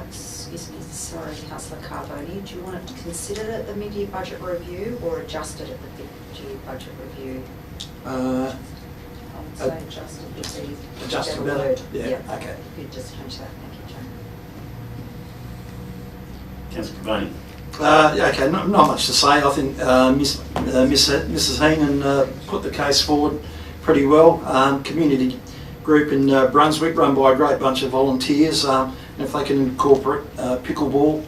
Excuse me, sorry, Councillor Carboni, do you want it to consider it at the mid-year budget review or adjust it at the mid-year budget review? I would say adjusted would be Adjusted better better? word. Yeah, okay. You could just change that, thank you, Jane. Councillor Cavani. Yeah, okay, not much to say. I think Mrs. Heenan put the case forward pretty well. Community group in Brunswick run by a great bunch of volunteers. And if they can incorporate pickleball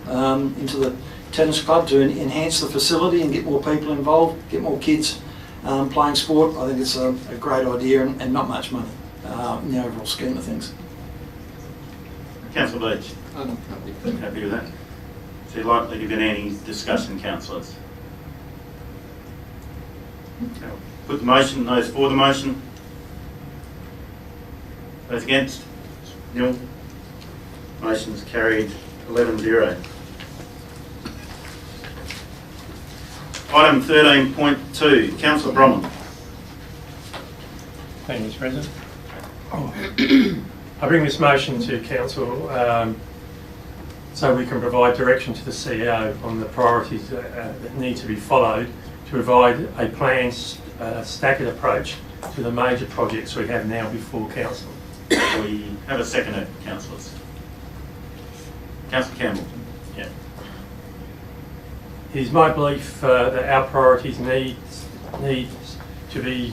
into the tennis club to enhance the facility and get more people involved, get more kids playing sport, I think it's a great idea and not much money in the overall scheme of things. Councillor Beach. Happy with that? Is there likely to be any discussion, councillors? Okay, I'll put the motion. Those for the motion? Those against? Nil. Motion's carried 11-0. Item 13.2, Councillor Bromham. Thank you, Mr. President. I bring this motion to Council so we can provide direction to the CEO on the priorities that need to be followed to provide a planned staggered approach to the major projects we have now before Council. We have a seconder, councillors. Councillor Campbell. Yeah. It is my belief that our priorities need to be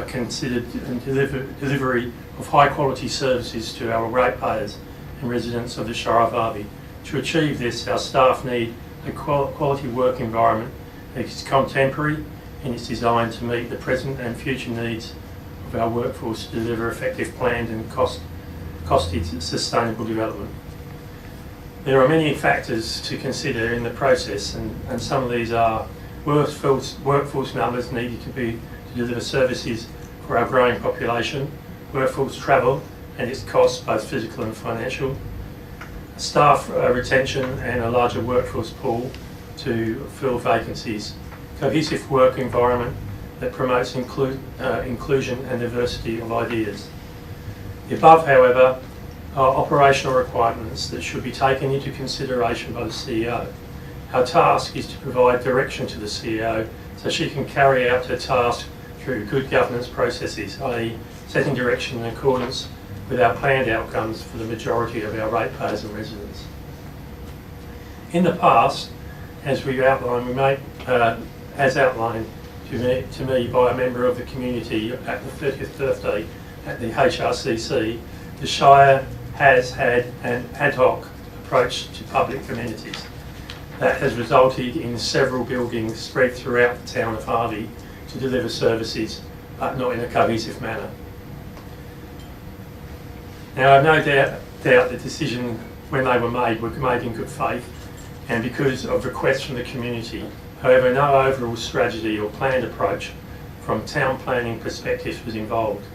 considered in delivery of high quality services to our ratepayers and residents of the Shire of Harvey. To achieve this, our staff need a quality work environment that is contemporary and is designed to meet the present and future needs of our workforce to deliver effective, planned and costed sustainable development. There are many factors to consider in the process, and some of these are workforce numbers needed to deliver services for our growing population, workforce travel and its costs, both physical and financial, staff retention and a larger workforce pool to fill vacancies, cohesive work environment that promotes inclusion and diversity of ideas. The above, however, are operational requirements that should be taken into consideration by the CEO. Our task is to provide direction to the CEO so she can carry out her task through good governance processes, i.e. setting direction in accordance with our planned outcomes for the majority of our ratepayers and residents. In the past, as we've outlined, as outlined to me by a member of the community at the 30th birthday at the HRCC, the Shire has had an ad hoc approach to public amenities. That has resulted in several buildings spread throughout the town of Harvey to deliver services, but not in a cohesive manner. Now, I have no doubt the decision when they were made in good faith and because of requests from the community. However, no overall strategy or planned approach from town planning perspective was involved.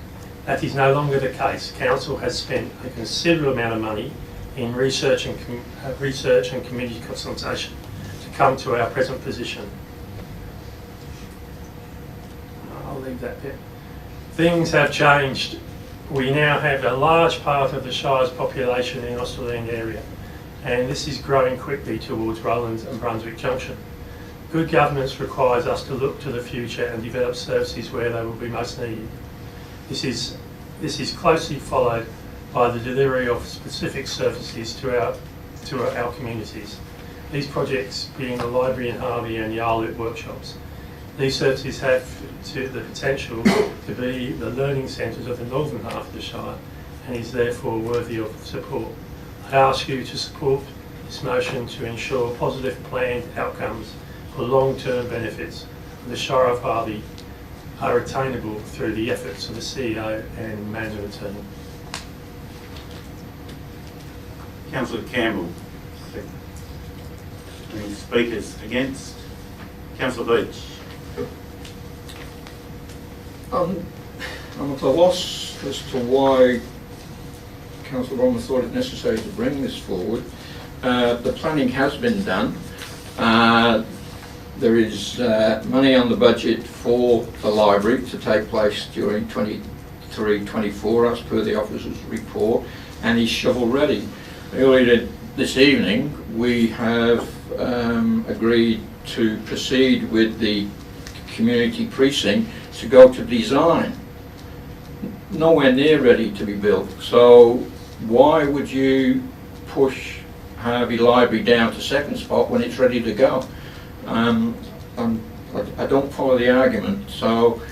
That is no longer the case. Council has spent a considerable amount of money in research and community consultation to come to our present position. I'll leave that bit. Things have changed. We now have a large part of the Shire's population in the Australian area, and this is growing quickly towards Rowlands and Brunswick Junction. Good governance requires us to look to the future and develop services where they will be most needed. This is closely followed by the delivery of specific services to our communities. These projects being the library in Harvey and the Arlute workshops. These services have the potential to be the learning centres of the northern half of the Shire and is therefore worthy of support. I ask you to support this motion to ensure positive planned outcomes for long-term benefits of the Shire of Harvey are attainable through the efforts of the CEO and management team. Councillor Campbell. Any speakers against? Councillor Beach. I'm at a loss as to why Councillor Brommer thought it necessary to bring this forward. The planning has been done. There is money on the budget for the library to take place during 23-24 as per the officer's report, and is shovel ready. Earlier this evening we have agreed to proceed with the community precinct to go to design. Nowhere near ready to be built. So why would you push Harvey Library down to second spot when it's ready to go? I don't follow the argument. So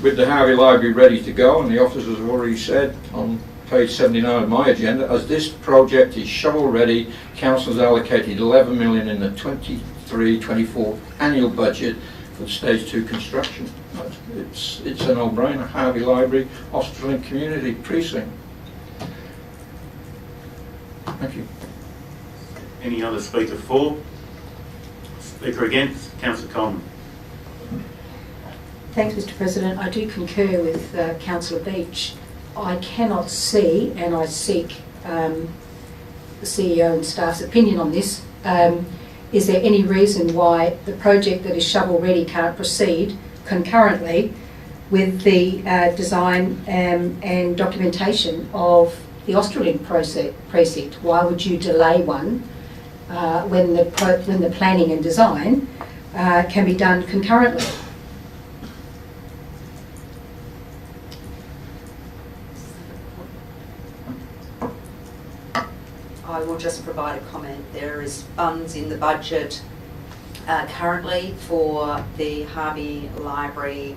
with the Harvey Library ready to go, and the officers have already said on page 79 of my agenda, as this project is shovel ready, council has allocated 11 million in the 23-24 annual budget for stage 2 construction. It's a no-brainer. Harvey Library, Australian Community Precinct. Thank you. Any other speaker for? Speaker against? Councillor Coleman. Thanks, Mr. President. I do concur with Councillor Beach. I cannot see, and I seek the CEO and staff's opinion on this. Is there any reason why the project that is shovel ready can't proceed concurrently with the design and documentation of the Australian precinct? Why would you delay one when the planning and design can be done concurrently? I will just provide a comment. There is funds in the budget currently for the Harvey Library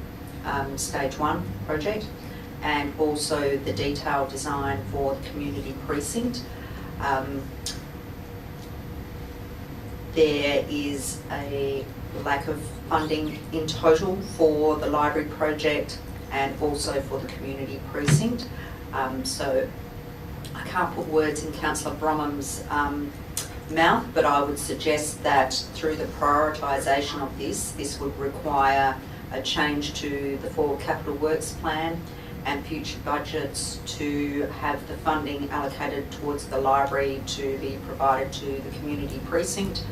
Stage 1 project, and also the detailed design for the community precinct. There is a lack of funding in total for the library project and also for the community precinct. So I can't put words in Councillor Bromham's mouth, but I would suggest that through the prioritisation of this would require a change to the forward capital works plan and future budgets to have the funding allocated towards the library to be provided to the community precinct,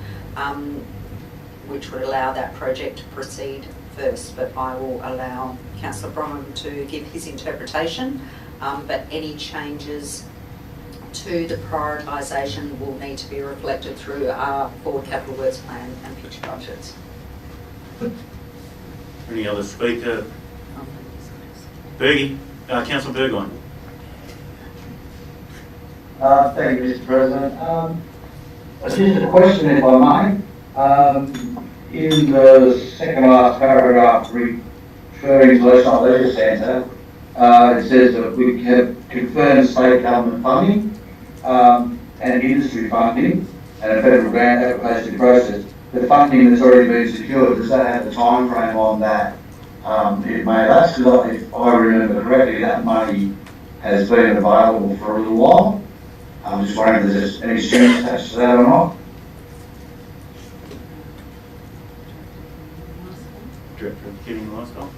which would allow that project to proceed first. But I will allow Councillor Bromham to give his interpretation, but any changes to the prioritisation will need to be reflected through our forward capital works plan and future budgets. Any other speaker? Bergie, Councillor Burgoyne. Thank you, Mr. President. Just a question, if I may. In the second last paragraph referring to Leicester Leisure Centre, it says that we have confirmed state government funding. and industry funding and a federal grant application process, the funding that's already been secured, does that have a time frame on that it may last? Because if I remember correctly, that money has been available for a little while. I'm just wondering if there's any strings attached to that or not. Director of Community Lifestyle.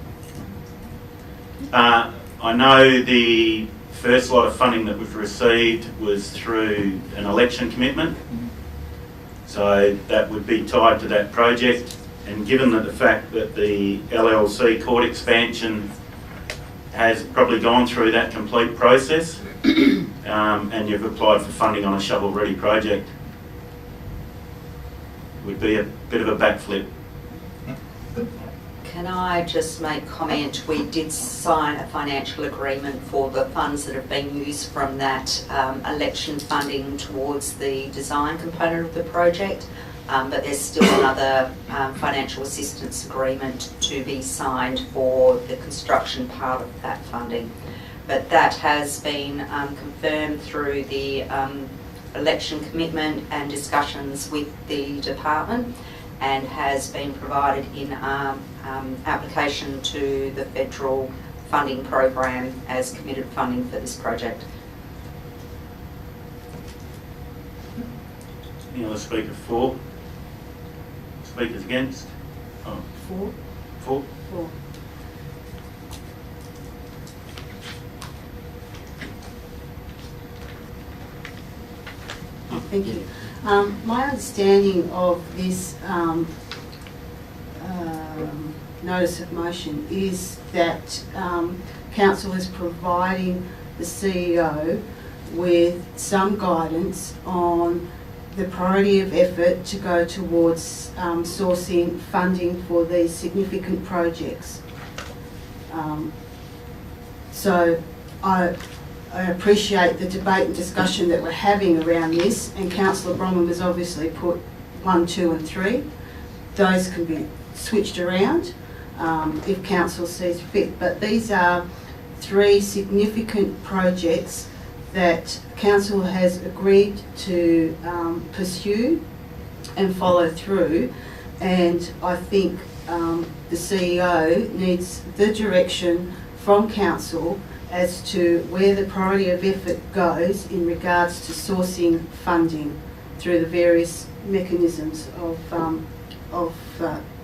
I know the first lot of funding that we've received was through an election commitment, so that would be tied to that project. And given that the fact that the LLC court expansion has probably gone through that complete process, and you've applied for funding on a shovel-ready project, would be a bit of a backflip. Can I just make comment? We did sign a financial agreement for the funds that have been used from that election funding towards the design component of the project, but there's still another financial assistance agreement to be signed for the construction part of that funding. But that has been confirmed through the election commitment and discussions with the department, and has been provided in application to the federal funding program as committed funding for this project. Any other speaker for? Speakers against? Oh. For. For? For. Thank you. My understanding of this notice of motion is that Council is providing the CEO with some guidance on the priority of effort to go towards sourcing funding for these significant projects. So I appreciate the debate and discussion that we're having around this, and Councillor Bromham has obviously put 1, 2 and 3. Those can be switched around if Council sees fit, but these are 3 significant projects that Council has agreed to pursue and follow through, and I think the CEO needs the direction from Council as to where the priority of effort goes in regards to sourcing funding through the various mechanisms of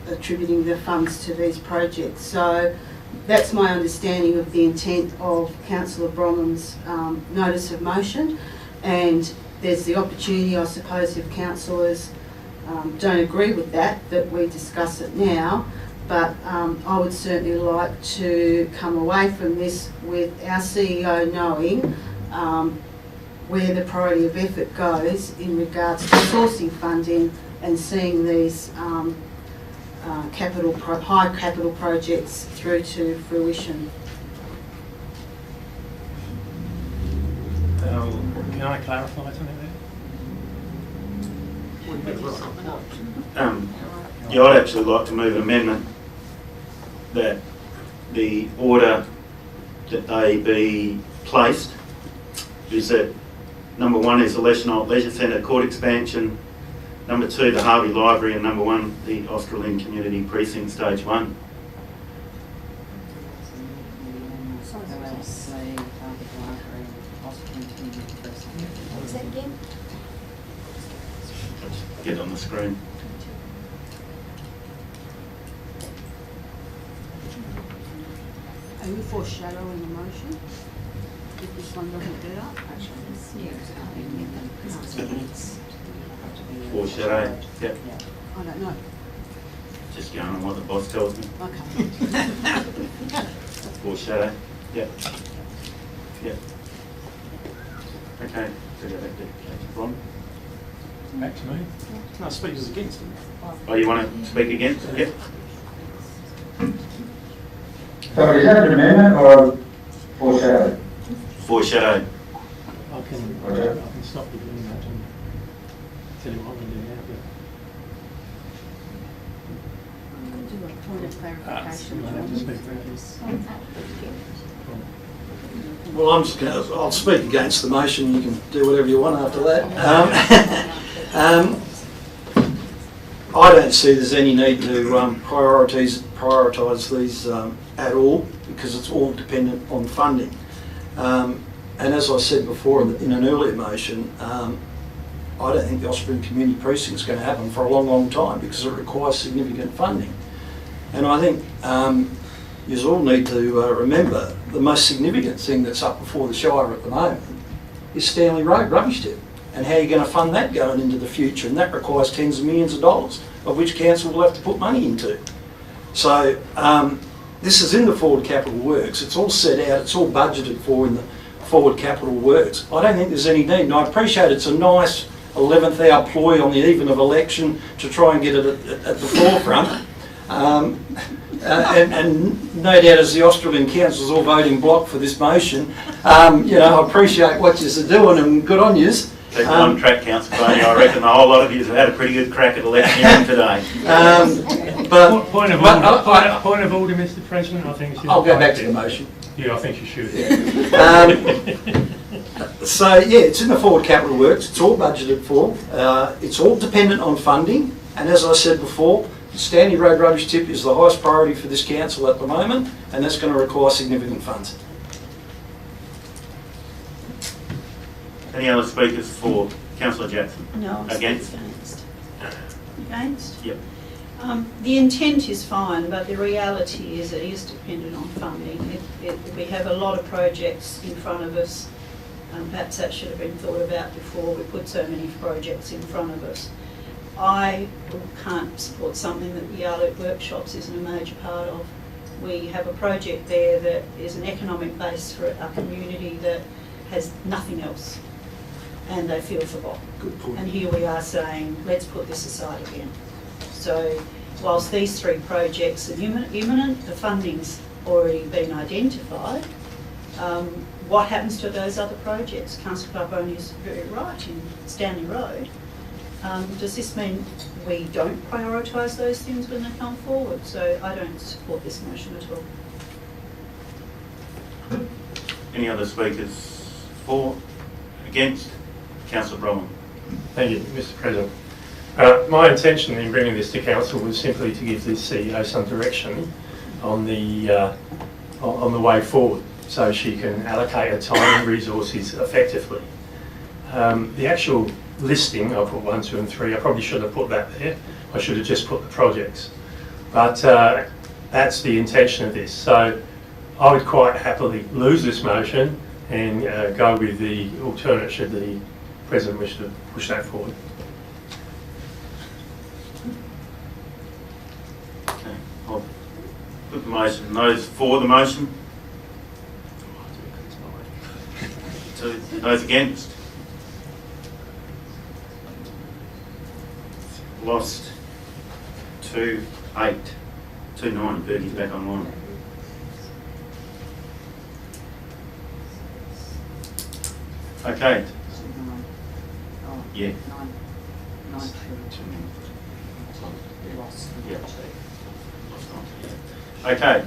attributing the funds to these projects. So that's my understanding of the intent of Councillor Bromham's notice of motion, and there's the opportunity, I suppose, if councillors don't agree with that we discuss it now. But I would certainly like to come away from this with our CEO knowing where the priority of effort goes in regards to sourcing funding and seeing these high capital projects through to fruition. Can I clarify something there? Yeah, I'd actually like to move an amendment that the order that they be placed is that number 1 is the Leisure Leisure Centre court expansion, number 2 the Harvey Library, and number 1 the Australian Community Precinct Stage 1. What's that again? Get it on the screen. Are you foreshadowing the motion? If this one doesn't do that? Foreshadow. Yep. I don't know. Just going on what the boss tells me. Okay. Foreshadow. Yep. Yep. Okay. So go back to Ron. Back to me. No, speakers against it. Oh, you want to speak against? Yep. So is that an amendment or foreshadow? Foreshadow. I can stop you doing that and tell you what we're doing now. Do a point of clarification. You'll have to speak for it. Well, I'll speak against the motion. You can do whatever you want after that. I don't see there's any need to prioritise these at all, because it's all dependent on funding. And as I said before in an earlier motion, I don't think the Osprey Community Precinct is going to happen for a long, long time, because it requires significant funding. And I think you all need to remember the most significant thing that's up before the Shire at the moment is Stanley Road rubbish tip, and how you're going to fund that going into the future, and that requires tens of millions of dollars, of which council will have to put money into. So this is in the forward capital works. It's all set out, it's all budgeted for in the forward capital works. I don't think there's any need, and I appreciate it's a nice 11th hour ploy on the eve of election to try and get it at the forefront. And no doubt as the Australian councils all voting block for this motion, you know, I appreciate what you're doing and good on yous. Keep on track, Councillor Boney. I reckon a whole lot of you have had a pretty good crack at electioneering today. Point of order, Mr. President. I think I'll go back to the motion. Yeah, I think you should. So yeah, it's in the forward capital works. It's all budgeted for. It's all dependent on funding. And as I said before, Stanley Road rubbish tip is the highest priority for this council at the moment, and that's going to require significant funds. Any other speakers for Councillor Jackson? No, I'm Against? Against? Yep. The intent is fine, but the reality is it is dependent on funding. We have a lot of projects in front of us. Perhaps that should have been thought about before we put so many projects in front of us. I can't support something that the Yarloop Workshops isn't a major part of. We have a project there that is an economic base for a community that has nothing else, and they feel forgotten. Good point. And here we are saying, let's put this aside again. So whilst these three projects are imminent, the funding's already been identified. What happens to those other projects? Councillor Carbone is very right in Stanley Road. Does this mean we don't prioritise those things when they come forward? So I don't support this motion at all. Any other speakers for? Against? Councillor Bromwell. Thank you, Mr. President. My intention in bringing this to council was simply to give the CEO some direction on the way forward, so she can allocate her time and resources effectively. The actual listing, I put 1, 2 and 3, I probably shouldn't have put that there. I should have just put the projects. But that's the intention of this. So I would quite happily lose this motion and go with the alternate should the President wish to push that forward. Okay, I'll put the motion. Those for the motion? Those against? Lost 2-8. 2-9. Bertie's back online. Okay. Yeah. Okay.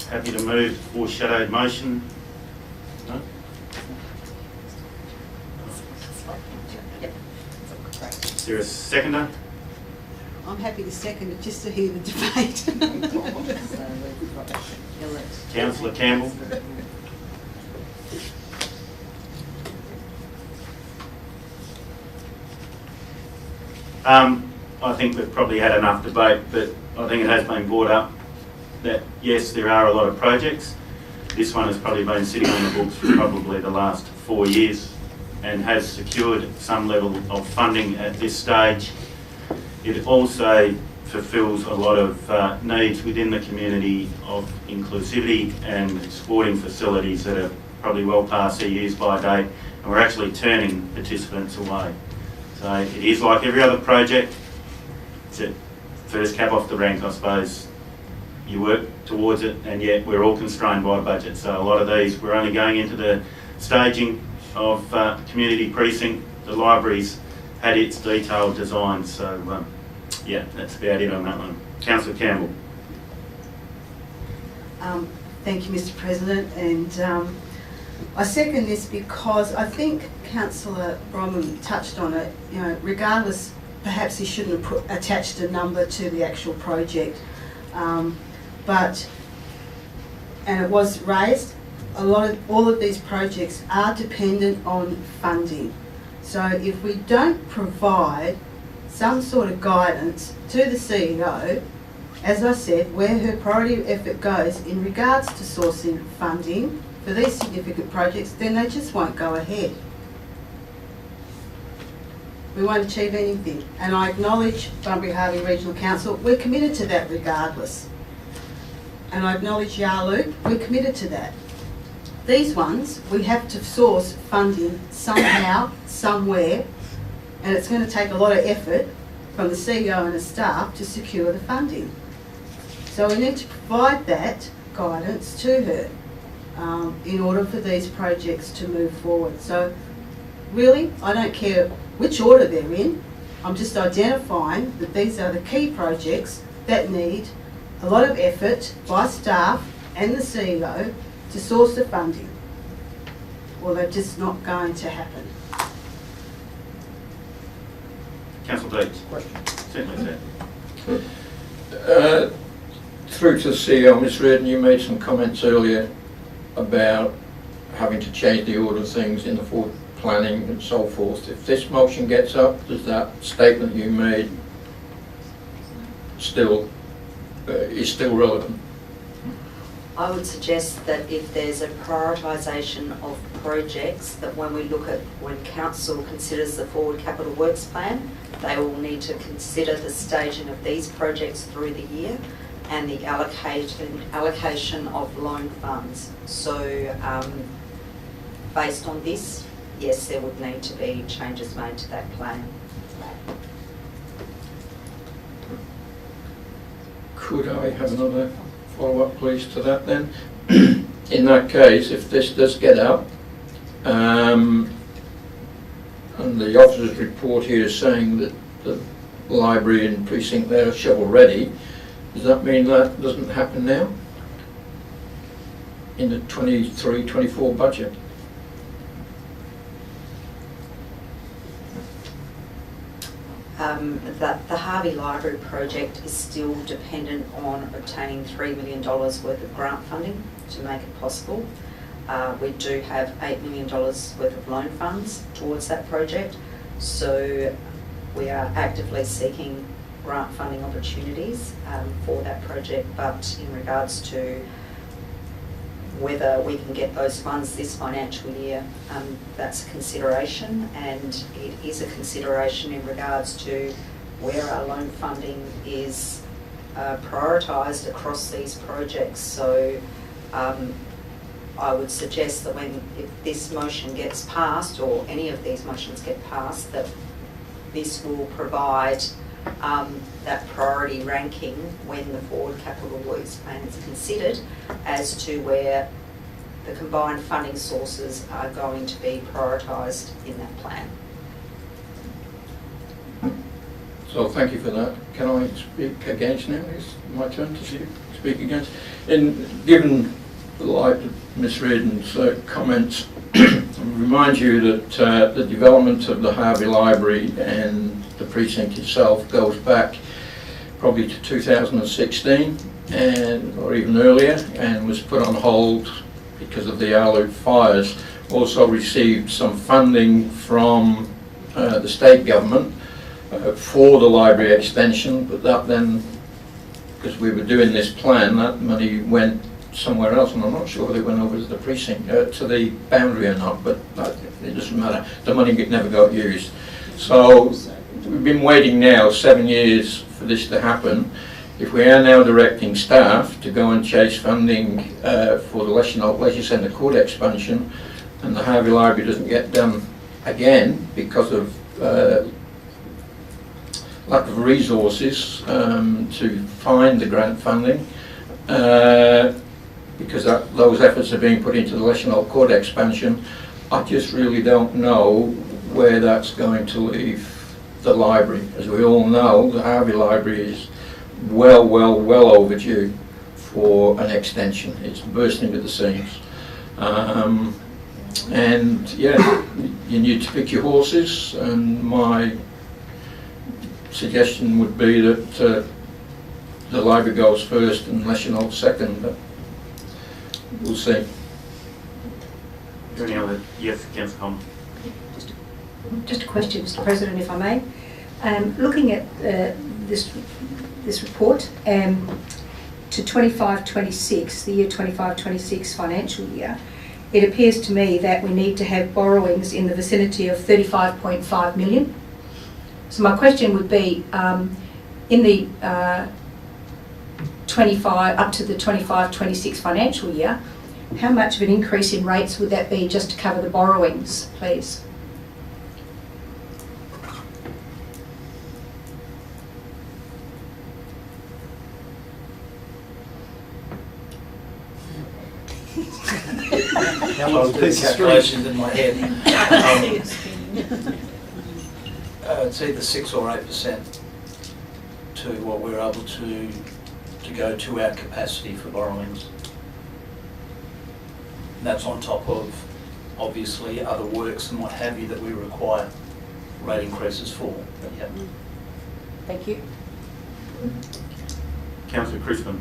Happy to move foreshadowed motion. No? Is there a seconder? I'm happy to second it just to hear the debate. Councillor Campbell. I think we've probably had enough debate, but I think it has been brought up that yes, there are a lot of projects. This one has probably been sitting on the books for probably the last 4 years and has secured some level of funding at this stage. It also fulfills a lot of needs within the community of inclusivity and sporting facilities that are probably well past their use by date, and we're actually turning participants away. So it is like every other project. It's a first cab off the rank, I suppose. You work towards it, and yet we're all constrained by budget. So a lot of these, we're only going into the staging of community precinct. The library's had its detailed design, so yeah, that's about it on that one. Councillor Campbell. Thank you, Mr. President, and I second this because I think Councillor Bromham touched on it. You know, regardless, perhaps he shouldn't have attached a number to the actual project, and it was raised. All of these projects are dependent on funding. So if we don't provide some sort of guidance to the CEO, as I said, where her priority effort goes in regards to sourcing funding for these significant projects, then they just won't go ahead. We won't achieve anything. And I acknowledge Bunbury Harvey Regional Council, we're committed to that regardless. And I acknowledge Yarloop, we're committed to that. These ones, we have to source funding somehow, somewhere, and it's going to take a lot of effort from the CEO and the staff to secure the funding. So we need to provide that guidance to her in order for these projects to move forward. So really, I don't care which order they're in, I'm just identifying that these are the key projects that need a lot of effort by staff and the CEO to source the funding, or they're just not going to happen. Councillor Deeds. Certainly, sir. Through to the CEO, Ms Reardon, you made some comments earlier about having to change the order of things in the forward planning and so forth. If this motion gets up, does that statement you made is still relevant? I would suggest that if there's a prioritisation of projects, that when council considers the forward capital works plan, they will need to consider the staging of these projects through the year and the allocation of loan funds. So based on this, yes, there would need to be changes made to that plan. Could I have another follow-up, please, to that then? In that case, if this does get up, and the officer's report here is saying that the library and precinct there are shovel ready, does that mean that doesn't happen now in the 23-24 budget? That the Harvey Library project is still dependent on obtaining $3 million worth of grant funding to make it possible. We do have $8 million worth of loan funds towards that project, so we are actively seeking grant funding opportunities for that project, but in regards to whether we can get those funds this financial year, that's a consideration, and it is a consideration in regards to where our loan funding is prioritised across these projects. So I would suggest that if this motion gets passed, or any of these motions get passed, that this will provide that priority ranking when the forward capital works plan is considered as to where the combined funding sources are going to be prioritised in that plan. So thank you for that. Can I speak against now? It's my turn to speak against. And given the light of Ms Reardon's comments, I remind you that the development of the Harvey Library and the precinct itself goes back probably to 2016 or even earlier, and was put on hold because of the Yarloop fires. Also received some funding from the state government for the library extension, but that then, because we were doing this plan, that money went somewhere else, and I'm not sure whether it went over to the precinct, to the boundary or not, but it doesn't matter. The money never got used. So we've been waiting now 7 years for this to happen. If we are now directing staff to go and chase funding for the Leisure Centre court expansion, and the Harvey Library doesn't get done again because of lack of resources to find the grant funding, because those efforts are being put into the Leisure court expansion, I just really don't know where that's going to leave the library. As we all know, the Harvey Library is well overdue for an extension. It's bursting at the seams. And yeah, you need to pick your horses, and my suggestion would be that the Labor goes first and National second, but we'll see. Any other? Yes, Councillor Coleman. Just a question, Mr. President, if I may. Looking at this report to 25-26, the year 25-26 financial year, it appears to me that we need to have borrowings in the vicinity of 35.5 million. So my question would be, in the 25 up to the 25-26 financial year, how much of an increase in rates would that be just to cover the borrowings, please? How long is calculations in my head? It's either 6 or 8% to what we're able to go to our capacity for borrowings. And that's on top of obviously other works and what have you that we require rate increases for. But yeah. Thank you. Councillor Crispin.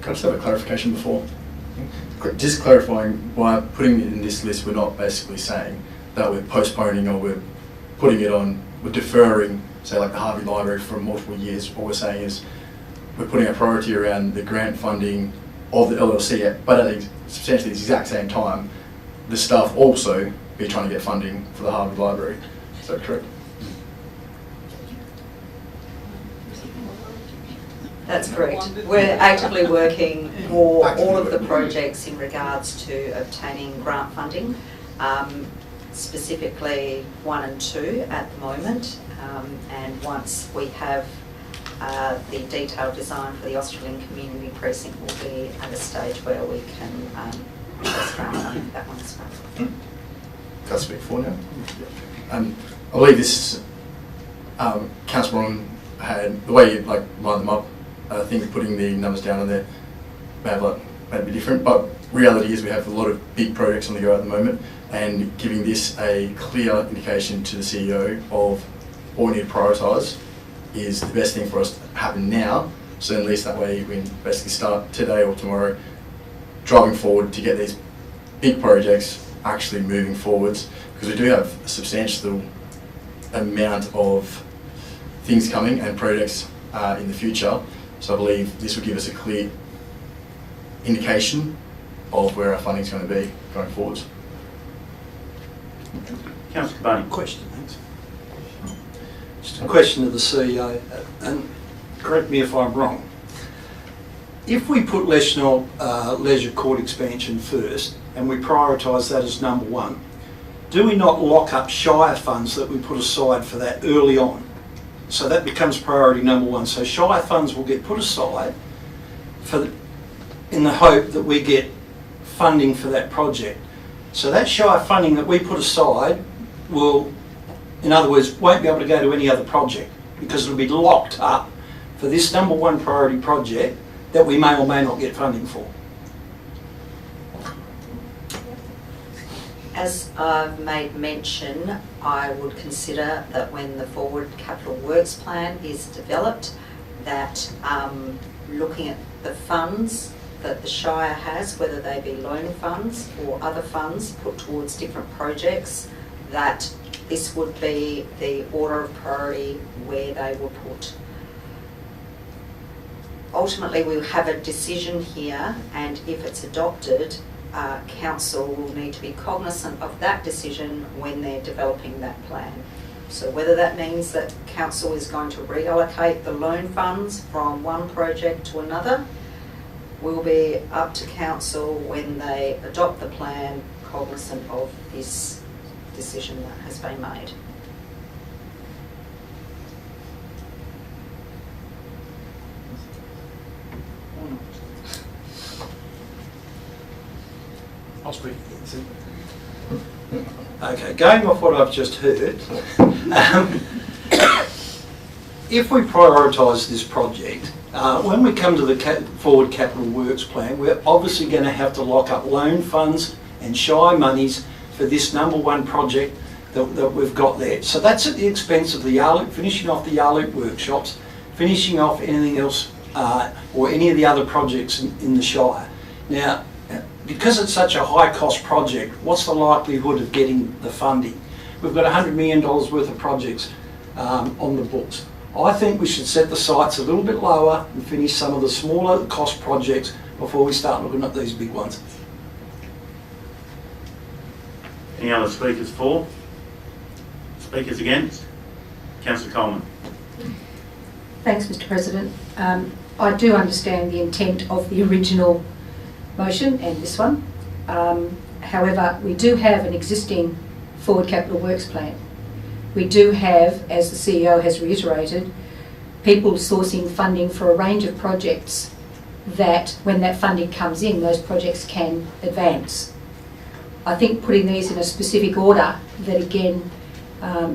Can I just have a clarification before? Just clarifying, by putting it in this list, we're not basically saying that we're postponing or we're putting it on, we're deferring, say like the Harvey Library for multiple years. What we're saying is we're putting a priority around the grant funding of the LLC, but at substantially the exact same time, the staff also be trying to get funding for the Harvey Library. Is that correct? That's correct. We're actively working for all of the projects in regards to obtaining grant funding, specifically 1 and 2 at the moment. And once we have the detailed design for the Australian Community Precinct, will be at a stage where we can request grant funding for that one as well. Can I speak for now? I believe this Councillor Ron had, the way you lined them up, I think putting the numbers down on there may be different, but reality is we have a lot of big projects on the go at the moment, and giving this a clear indication to the CEO of what we need to prioritise is the best thing for us to happen now, so at least that way we can basically start today or tomorrow driving forward to get these big projects actually moving forwards, because we do have a substantial amount of things coming and projects in the future. So I believe this will give us a clear indication of where our funding is going to be going forwards. Councillor Barney. Question, thanks. Just a question to the CEO, and correct me if I'm wrong. If we put leisure court expansion first, and we prioritise that as number 1, do we not lock up Shire funds that we put aside for that early on? So that becomes priority number 1. So Shire funds will get put aside in the hope that we get funding for that project. So that Shire funding that we put aside will, in other words, won't be able to go to any other project, because it'll be locked up for this number 1 priority project that we may or may not get funding for. As I've made mention, I would consider that when the forward capital works plan is developed, that looking at the funds that the Shire has, whether they be loan funds or other funds put towards different projects, that this would be the order of priority where they were put. Ultimately, we'll have a decision here, and if it's adopted, Council will need to be cognisant of that decision when they're developing that plan. So whether that means that Council is going to reallocate the loan funds from one project to another will be up to Council when they adopt the plan, cognisant of this decision that has been made. I'll speak. Okay, going off what I've just heard, if we prioritise this project, when we come to the forward capital works plan, we're obviously going to have to lock up loan funds and Shire monies for this #1 project that we've got there. So that's at the expense of the Yarloop, finishing off the Yarloop workshops, finishing off anything else or any of the other projects in the Shire. Now, because it's such a high cost project, what's the likelihood of getting the funding? We've got $100 million worth of projects on the books. I think we should set the sights a little bit lower and finish some of the smaller cost projects before we start looking at these big ones. Any other speakers for? Speakers against? Councillor Coleman. Thanks, Mr. President. I do understand the intent of the original motion and this one. However, we do have an existing forward capital works plan. We do have, as the CEO has reiterated, people sourcing funding for a range of projects that when that funding comes in, those projects can advance. I think putting these in a specific order that, again,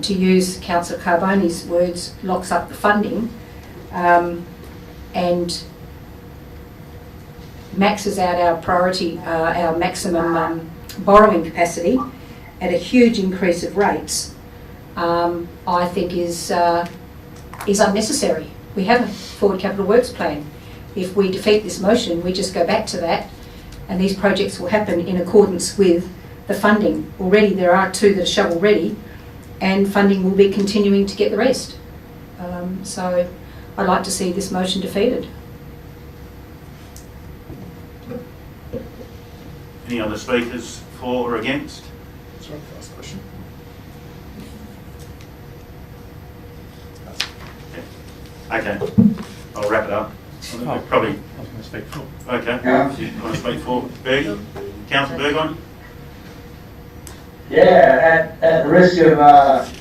to use Councillor Carboni's words, locks up the funding and maxes out our priority, our maximum borrowing capacity at a huge increase of rates, I think is unnecessary. We have a forward capital works plan. If we defeat this motion, we just go back to that and these projects will happen in accordance with the funding. Already there are 2 that are shovel ready and funding will be continuing to get the rest. So I'd like to see this motion defeated. Any other speakers for or against? Sorry, last question. Okay, I'll wrap it up. Probably. I was going to speak for. Okay. Yeah. You want to speak for Berg? Councillor Burgon? Yeah, at the risk of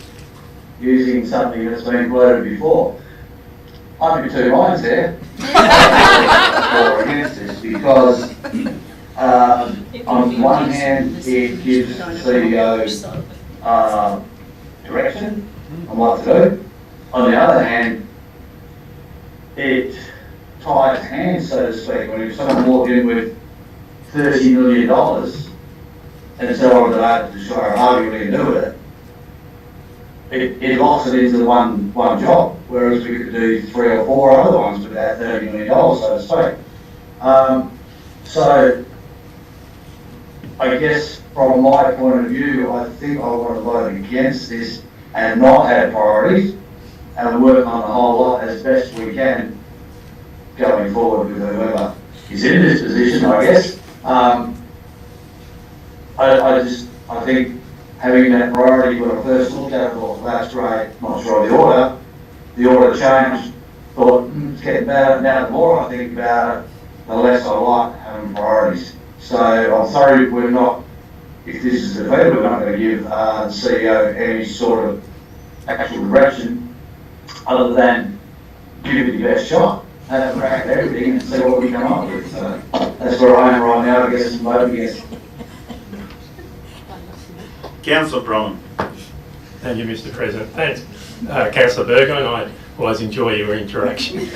using something that's been quoted before, I'm in 2 minds there. For or against this, because on one hand it gives the CEO direction on what to do. On the other hand, it ties hands, so to speak. When someone walked in with $30 million and said, "I was to show Harvey what he can do with it," it locks it into one job, whereas we could do 3 or 4 other ones with that $30 million, so to speak. So I guess from my point of view, I think I want to vote against this and not have priorities and work on the whole lot as best we can going forward with whoever is in this position, I guess. I think having that priority when I first looked at it, thought, that's great, not sure of the order changed, thought, it's getting better. Now the more I think about it, the less I like having priorities. So I'm sorry we're not, if this is defeated, we're not going to give the CEO any sort of actual direction other than give it the best shot, have a crack at everything and see what we come up with. So that's where I am right now, I guess, and vote against. Councillor Bronwyn. Thank you, Mr. President. Thanks, Councillor Burgon. I always enjoy your interaction.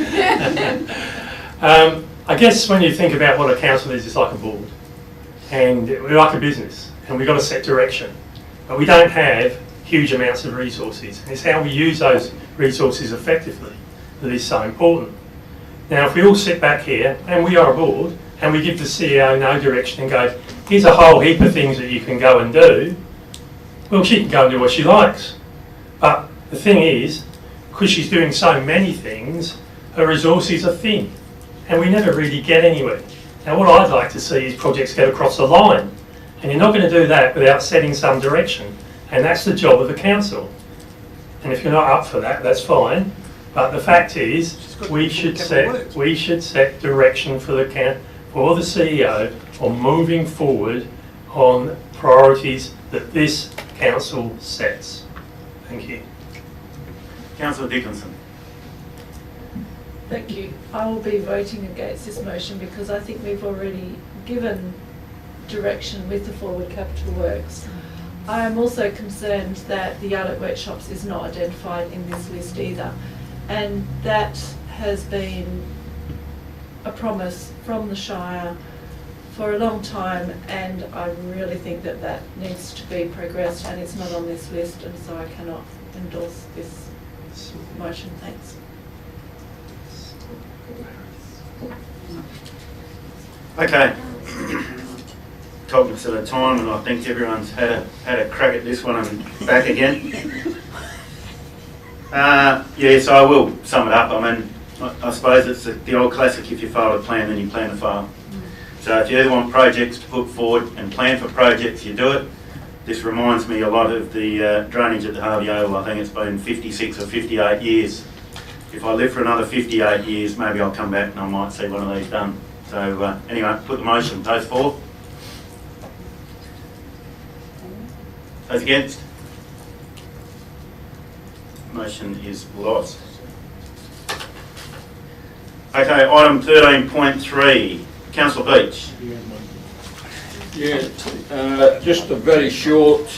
I guess when you think about what a council is, it's like a board. And we're like a business, and we've got to set direction. But we don't have huge amounts of resources. And it's how we use those resources effectively that is so important. Now, if we all sit back here, and we are a board, and we give the CEO no direction and go, here's a whole heap of things that you can go and do, well, she can go and do what she likes. But the thing is, because she's doing so many things, her resources are thin, and we never really get anywhere. Now, what I'd like to see is projects get across the line, and you're not going to do that without setting some direction, and that's the job of the council. And if you're not up for that, that's fine. But the fact is, we should set direction for the CEO on moving forward on priorities that this council sets. Thank you. Councillor Dickinson. Thank you. I will be voting against this motion because I think we've already given direction with the forward capital works. I am also concerned that the Yarloop workshops is not identified in this list either, and that has been a promise from the Shire for a long time, and I really think that that needs to be progressed, and it's not on this list, and so I cannot endorse this motion. Thanks. Okay. Cognizant of time, and I think everyone's had a crack at this one and back again. Yes, I will sum it up. I mean, I suppose it's the old classic: if you fail to plan, then you plan to fail. So if you ever want projects to put forward and plan for projects, you do it. This reminds me a lot of the drainage at the Harvey Oval. I think it's been 56 or 58 years. If I live for another 58 years, maybe I'll come back and I might see one of these done. So anyway, put the motion. Those for? Those against? Motion is lost. Okay, item 13.3. Councillor Beach. Yeah, just a very short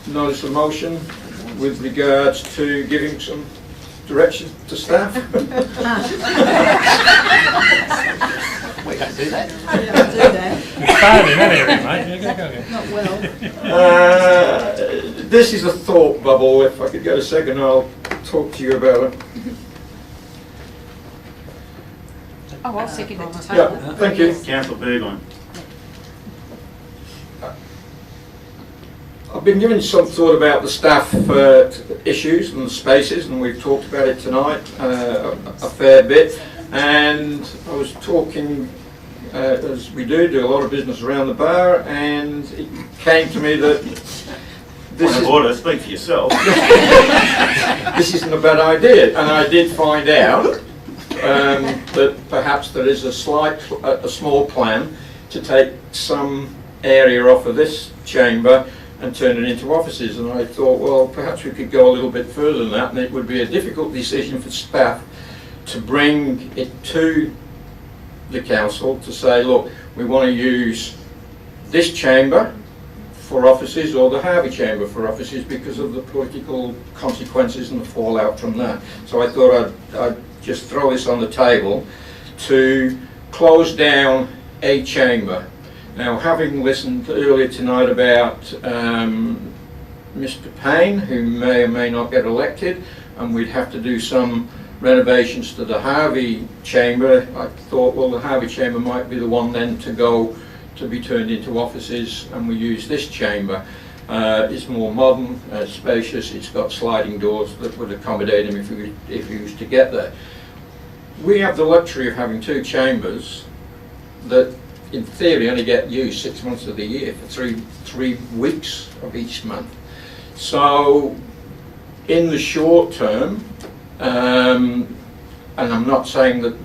notice of motion with regards to giving some direction to staff. We don't do that. We don't do that. You're failing in that area, mate. Not well. This is a thought bubble. If I could get a second, I'll talk to you about it. Oh, I'll second it to table. Yeah, thank you. Councillor Burgoyne. I've been given some thought about the staff issues and the spaces, and we've talked about it tonight a fair bit. And I was talking, as we do a lot of business around the bar, and it came to me that this is order, speak for yourself. This isn't a bad idea, and I did find out that perhaps there is a small plan to take some area off of this chamber and turn it into offices. And I thought, well, perhaps we could go a little bit further than that, and it would be a difficult decision for staff to bring it to the council to say, look, we want to use this chamber for offices or the Harvey chamber for offices because of the political consequences and the fallout from that. So I thought I'd just throw this on the table to close down a chamber. Now, having listened earlier tonight about Mr. Payne, who may or may not get elected, and we'd have to do some renovations to the Harvey chamber, I thought, well, the Harvey chamber might be the one then to go to be turned into offices, and we use this chamber. It's more modern, spacious, it's got sliding doors that would accommodate him if he was to get there. We have the luxury of having two chambers that in theory only get used 6 months of the year for three weeks of each month. So in the short term, and I'm not saying that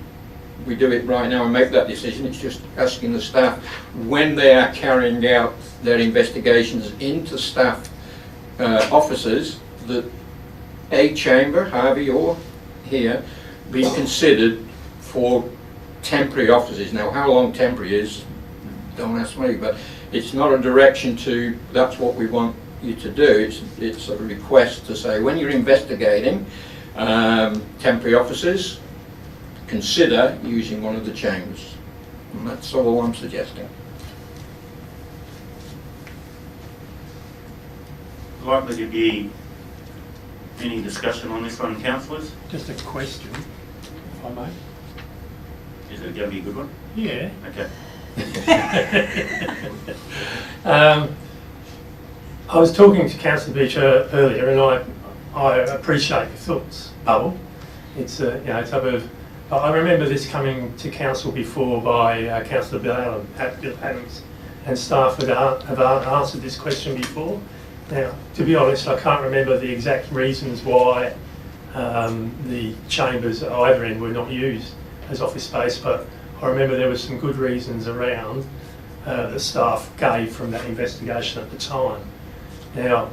we do it right now and make that decision, it's just asking the staff when they are carrying out their investigations into staff offices that a chamber, Harvey or here, be considered for temporary offices. Now, how long temporary is, don't ask me, but it's not a direction to, that's what we want you to do. It's a request to say, when you're investigating temporary offices, consider using one of the chambers. And that's all I'm suggesting. Likely to be any discussion on this one, councillors? Just a question, if I may. Is it going to be a good one? Yeah. Okay. I was talking to Councillor Beach earlier, and I appreciate your thoughts, Bubble. It's it's up of. I remember this coming to council before by Councillor Bill Adams, and staff have answered this question before. Now, to be honest, I can't remember the exact reasons why the chambers at either end were not used as office space, but I remember there were some good reasons around that staff gave from that investigation at the time. Now,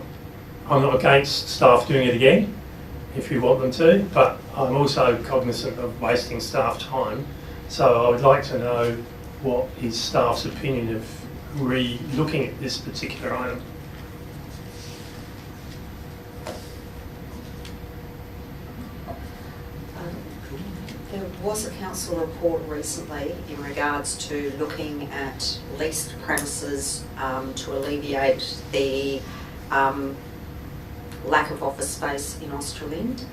I'm not against staff doing it again if you want them to, but I'm also cognizant of wasting staff time. So I would like to know what is staff's opinion of re-looking at this particular item. was a council report recently in regards to looking at leased premises to alleviate the lack of office space in Australind.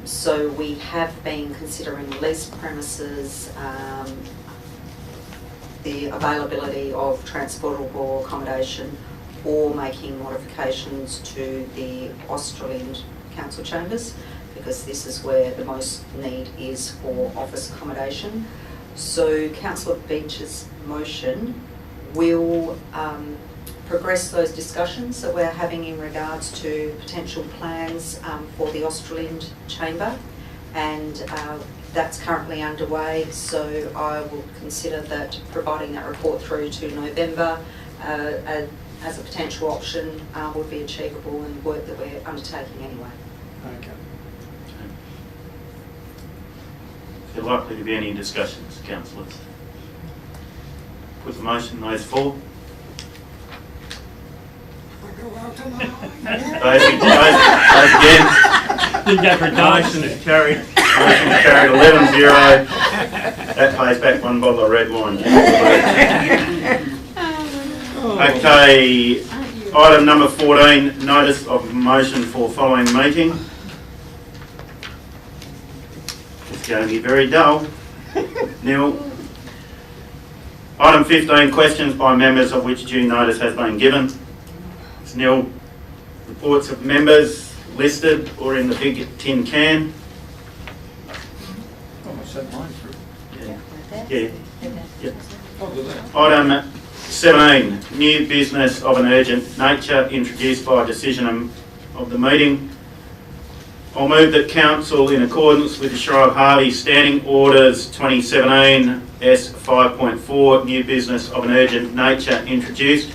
So we have been considering leased premises, the availability of transportable accommodation, or making modifications to the Australind council chambers, because this is where the most need is for office accommodation. So Councillor Beach's motion will progress those discussions that we're having in regards to potential plans for the Australind chamber, and that's currently underway. So I will consider that providing that report through to November as a potential option would be achievable and work that we're undertaking anyway. Okay. Is there likely to be any discussions, councillors? Put the motion, those for? Those against? Didn't go for a motion is carried. Motion is carried 11-0. That pays back one bottle of red wine. Okay, item number 14, notice of motion for following meeting. It's going to be very dull. Neil. Item 15, questions by members of which due notice has been given. It's Neil. Reports of members listed or in the big tin can. Oh, I sent mine through. Yeah. Yep. Item 17, new business of an urgent nature introduced by decision of the meeting. I'll move that Council, in accordance with the Shire of Harvey Standing Orders 2017 S 5.4, new business of an urgent nature introduced.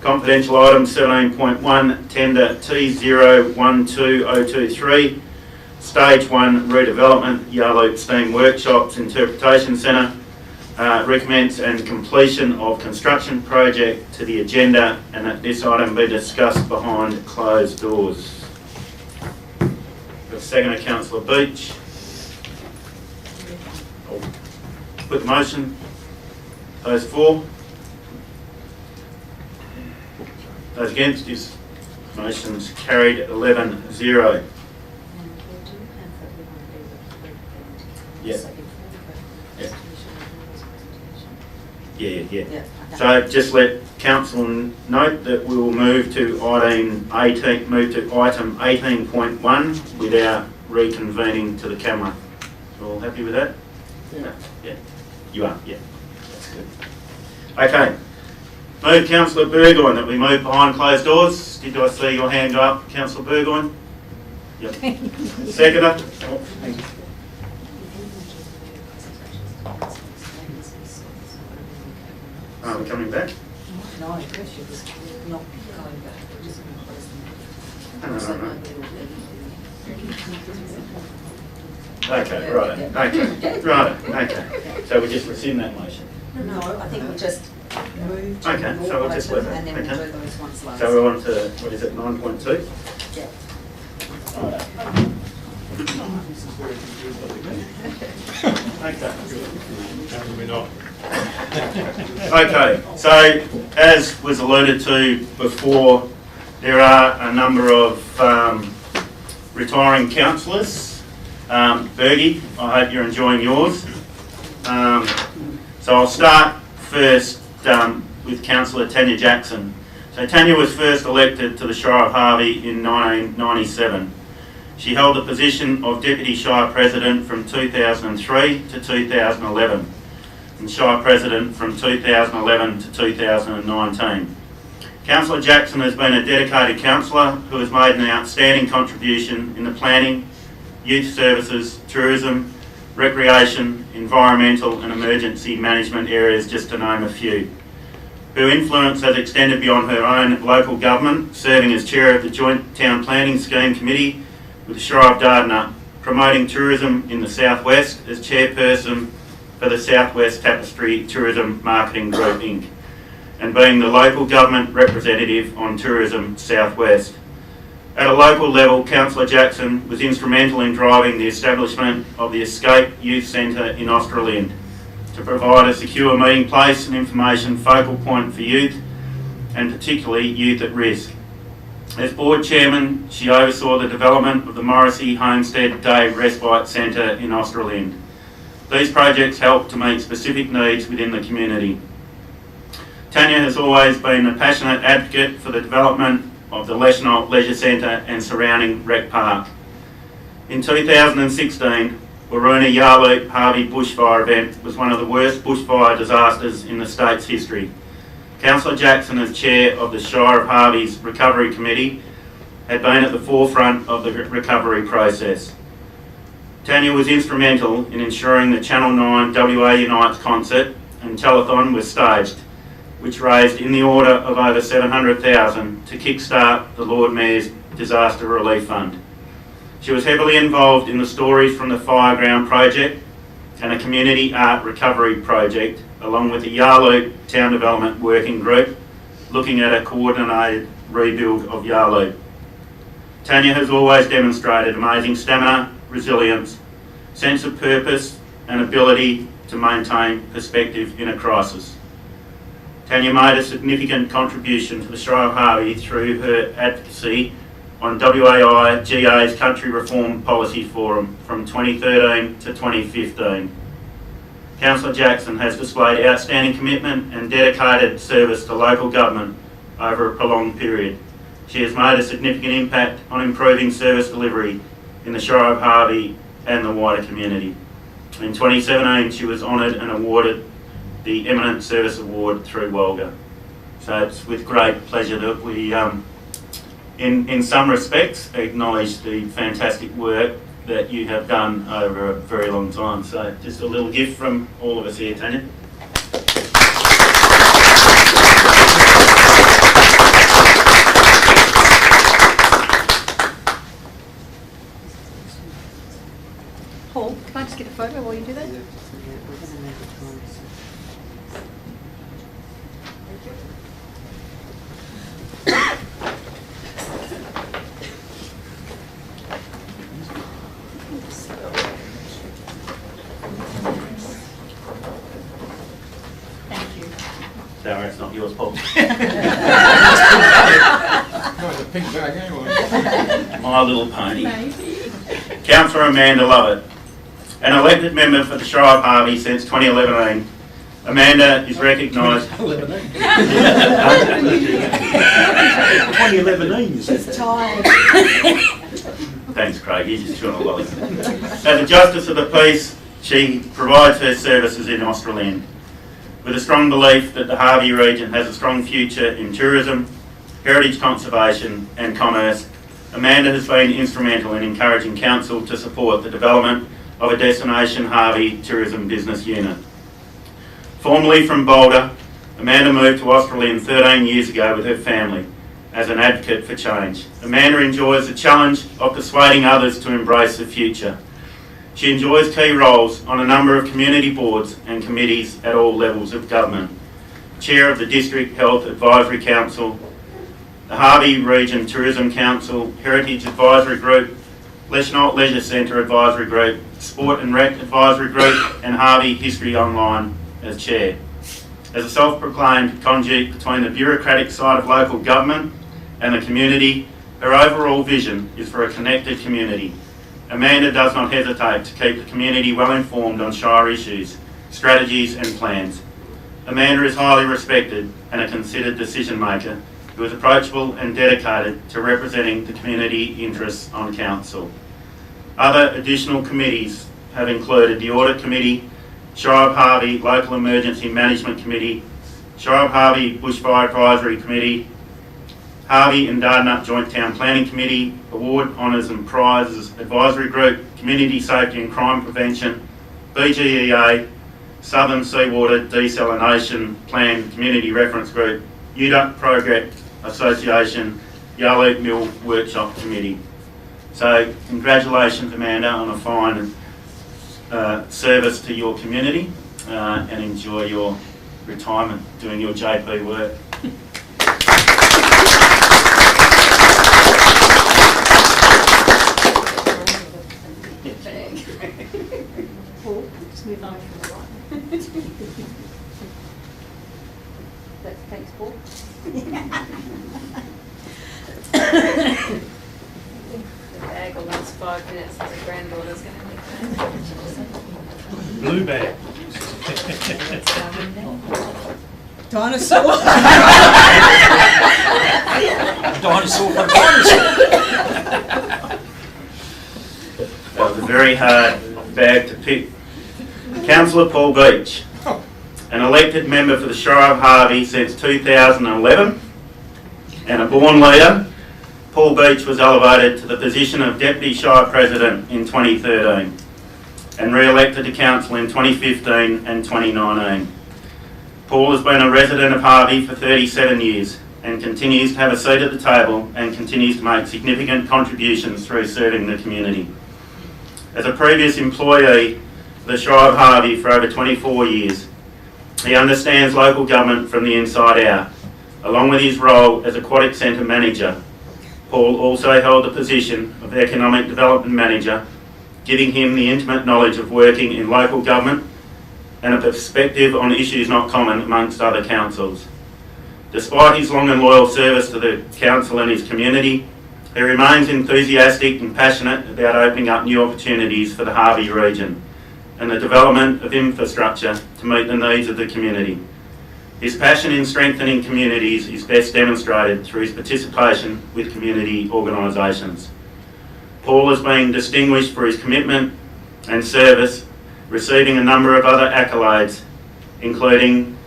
Confidential item 17.1, tender T012023, Stage 1 redevelopment, Yarloop Steam Workshops Interpretation Centre, recommends and completion of construction project to the agenda, and that this item be discussed behind closed doors. Second, Councillor Beach. I'll put the motion. Those for? Those against? Is motion's carried 11-0. Yeah. So just let Council note that we will move to item 18.1 without reconvening to the camera. All happy with that? Yeah. You are? Yeah. That's good. Okay. Move Councillor Burgoyne that we move behind closed doors. Did I see your hand go up, Councillor Burgoyne? Yep. Seconder? Oh, we're coming back? No, the question was not going back, we're just going to close them. Okay, right. Okay. So we just rescind that motion? No, I think we just move to okay, so we'll just leave it. and then okay. we'll do those ones last. So we're on to, what is it, 9.2? Yeah. Okay, so as was alluded to before, there are a number of retiring councillors. Bergie, I hope you're enjoying yours. So I'll start first with Councillor Tanya Jackson. So Tanya was first elected to the Shire of Harvey in 1997. She held the position of Deputy Shire President from 2003 to 2011 and Shire President from 2011 to 2019. Councillor Jackson has been a dedicated councillor who has made an outstanding contribution in the planning, youth services, tourism, recreation, environmental and emergency management areas, just to name a few. Her influence has extended beyond her own local government, serving as chair of the Joint Town Planning Scheme Committee with the Shire of Dardanup, promoting tourism in the southwest as chairperson for the Southwest Tapestry Tourism Marketing Group Inc, and being the local government representative on Tourism Southwest. At a local level, Councillor Jackson was instrumental in driving the establishment of the Escape Youth Centre in Australind to provide a secure meeting place and information focal point for youth, and particularly youth at risk. As board chairman, she oversaw the development of the Morrissey Homestead Day Respite Centre in Australind. These projects help to meet specific needs within the community. Tanya has always been a passionate advocate for the development of the Leschenault Leisure Centre and surrounding Rec Park. In 2016, Waroona Yarloop Harvey bushfire event was one of the worst bushfire disasters in the state's history. Councillor Jackson, as chair of the Shire of Harvey's Recovery Committee, had been at the forefront of the recovery process. Tanya was instrumental in ensuring the Channel 9 WA Unites concert and telethon was staged, which raised in the order of over $700,000 to kickstart the Lord Mayor's Disaster Relief Fund. She was heavily involved in the Stories from the Fireground project and a community art recovery project, along with the Yarloop Town Development Working Group, looking at a coordinated rebuild of Yarloop. Tanya has always demonstrated amazing stamina, resilience, sense of purpose and ability to maintain perspective in a crisis. Tanya made a significant contribution to the Shire of Harvey through her advocacy on WAI-GA's Country Reform Policy Forum from 2013 to 2015. Councillor Jackson has displayed outstanding commitment and dedicated service to local government over a prolonged period. She has made a significant impact on improving service delivery in the Shire of Harvey and the wider community. In 2017, she was honoured and awarded the Eminent Service Award through WOLGA. So it's with great pleasure that we, in some respects, acknowledge the fantastic work that you have done over a very long time. So just a little gift from all of us here, Tanya. Paul, can I just get a photo while you do that? Sarah, it's not yours, Paul. No, it's a pink bag anyway. My Little Pony. Councillor Amanda Lovett. An elected member for the Shire of Harvey since 2011, Amanda is recognised... 2011, you said. She's tired. Thanks, Craig. He's just chewing a lolly. As a Justice of the Peace, she provides her services in Australind, with a strong belief that the Harvey region has a strong future in tourism, heritage conservation and commerce. Amanda has been instrumental in encouraging Council to support the development of a Destination Harvey tourism business unit. Formerly from Boulder, Amanda moved to Australind 13 years ago with her family as an advocate for change. Amanda enjoys the challenge of persuading others to embrace the future. She enjoys key roles on a number of community boards and committees at all levels of government. Chair of the District Health Advisory Council, the Harvey Region Tourism Council, Heritage Advisory Group, Leschenault Leisure Centre Advisory Group, Sport and Rec Advisory Group and Harvey History Online as Chair. As a self-proclaimed conduit between the bureaucratic side of local government and the community, her overall vision is for a connected community. Amanda does not hesitate to keep the community well informed on Shire issues, strategies and plans. Amanda is highly respected and a considered decision maker who is approachable and dedicated to representing the community interests on Council. Other additional committees have included the Audit Committee, Shire of Harvey Local Emergency Management Committee, Shire of Harvey Bushfire Advisory Committee, Harvey and Dardanup Joint Town Planning Committee, Award, Honours and Prizes Advisory Group, Community Safety and Crime Prevention, BGEA, Southern Seawater Desalination Plan Community Reference Group, UDUC Project Association, Yarloop Mill Workshop Committee. So congratulations, Amanda, on a fine service to your community and enjoy your retirement doing your JP work. move on from the line. Thanks, Paul. The bag will last 5 minutes, so the granddaughter's going to need that. Blue bag. Dinosaur. Dinosaur for dinosaur. That was a very hard bag to pick. Councillor Paul Beach, an elected member for the Shire of Harvey since 2011 and a born leader. Paul Beach was elevated to the position of Deputy Shire President in 2013 and re-elected to Council in 2015 and 2019. Paul has been a resident of Harvey for 37 years and continues to have a seat at the table and continues to make significant contributions through serving the community. As a previous employee of the Shire of Harvey for over 24 years, he understands local government from the inside out. Along with his role as Aquatic Centre Manager, Paul also held the position of Economic Development Manager, giving him the intimate knowledge of working in local government and a perspective on issues not common amongst other councils. Despite his long and loyal service to the council and his community, he remains enthusiastic and passionate about opening up new opportunities for the Harvey region and the development of infrastructure to meet the needs of the community. His passion in strengthening communities is best demonstrated through his participation with community organisations. Paul has been distinguished for his commitment and service, receiving a number of other accolades, including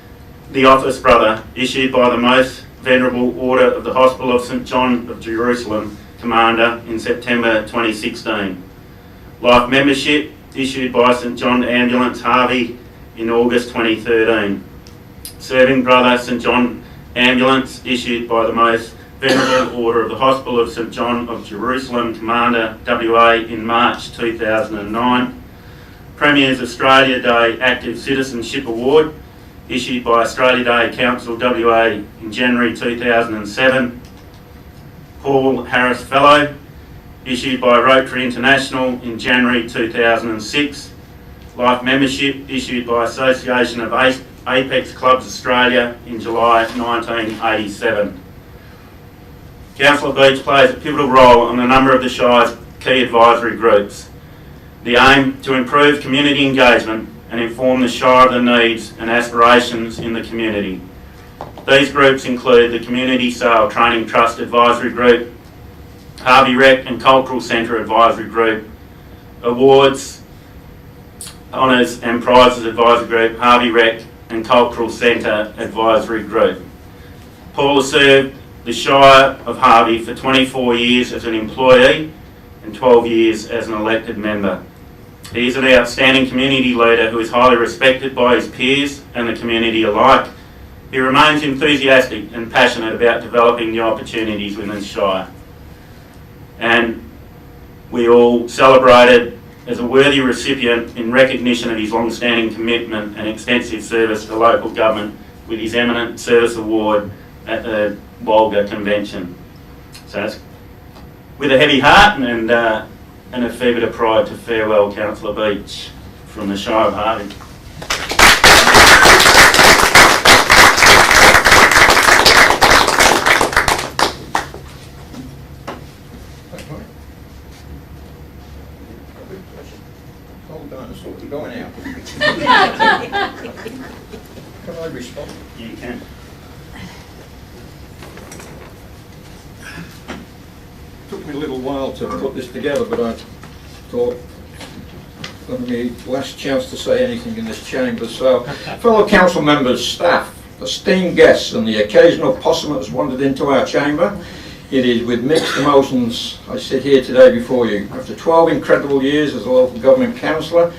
the Office Brother, issued by the Most Venerable Order of the Hospital of St John of Jerusalem Commander in September 2016. Life Membership, issued by St John Ambulance Harvey in August 2013. Serving Brother St John Ambulance, issued by the Most Venerable Order of the Hospital of St John of Jerusalem Commander WA in March 2009. Premier's Australia Day Active Citizenship Award, issued by Australia Day Council WA in January 2007. Paul Harris Fellow, issued by Rotary International in January 2006. Life Membership, issued by Association of Apex Clubs Australia in July 1987. Councillor Beach plays a pivotal role on a number of the Shire's key advisory groups. The aim to improve community engagement and inform the Shire of the needs and aspirations in the community. These groups include the Community Sale Training Trust Advisory Group, Harvey Rec and Cultural Centre Advisory Group, Awards, Honours and Prizes Advisory Group, Harvey Rec and Cultural Centre Advisory Group. Paul has served the Shire of Harvey for 24 years as an employee and 12 years as an elected member. He is an outstanding community leader who is highly respected by his peers and the community alike. He remains enthusiastic and passionate about developing new opportunities within the Shire. And we all celebrated as a worthy recipient in recognition of his long-standing commitment and extensive service to local government with his Eminent Service Award at the Wolga Convention. So it's with a heavy heart and a fair bit of pride to farewell Councillor Beach from the Shire of Harvey. Dinosaur, you're going out. Can I respond? You can. Took me a little while to put this together, but I thought it was my last chance to say anything in this chamber. So, fellow council members, staff, esteemed guests, and the occasional possum that has wandered into our chamber, it is with mixed emotions I sit here today before you. After 12 incredible years as a local government councillor,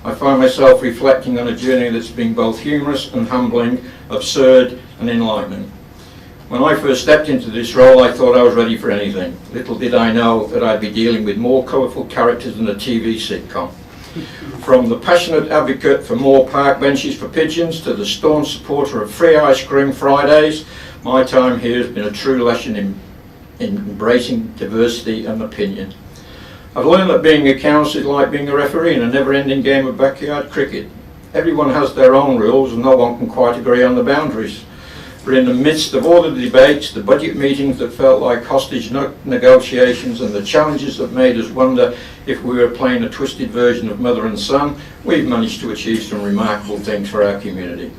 I find myself reflecting on a journey that's been both humorous and humbling, absurd and enlightening. When I first stepped into this role, I thought I was ready for anything. Little did I know that I'd be dealing with more colourful characters than a TV sitcom. From the passionate advocate for more park benches for pigeons to the staunch supporter of free ice cream Fridays, my time here has been a true lesson in embracing diversity and opinion. I've learned that being a councillor is like being a referee in a never-ending game of backyard cricket. Everyone has their own rules and no one can quite agree on the boundaries. We're in the midst of all the debates, the budget meetings that felt like hostage negotiations, and the challenges that made us wonder if we were playing a twisted version of mother and son. We've managed to achieve some remarkable things for our community.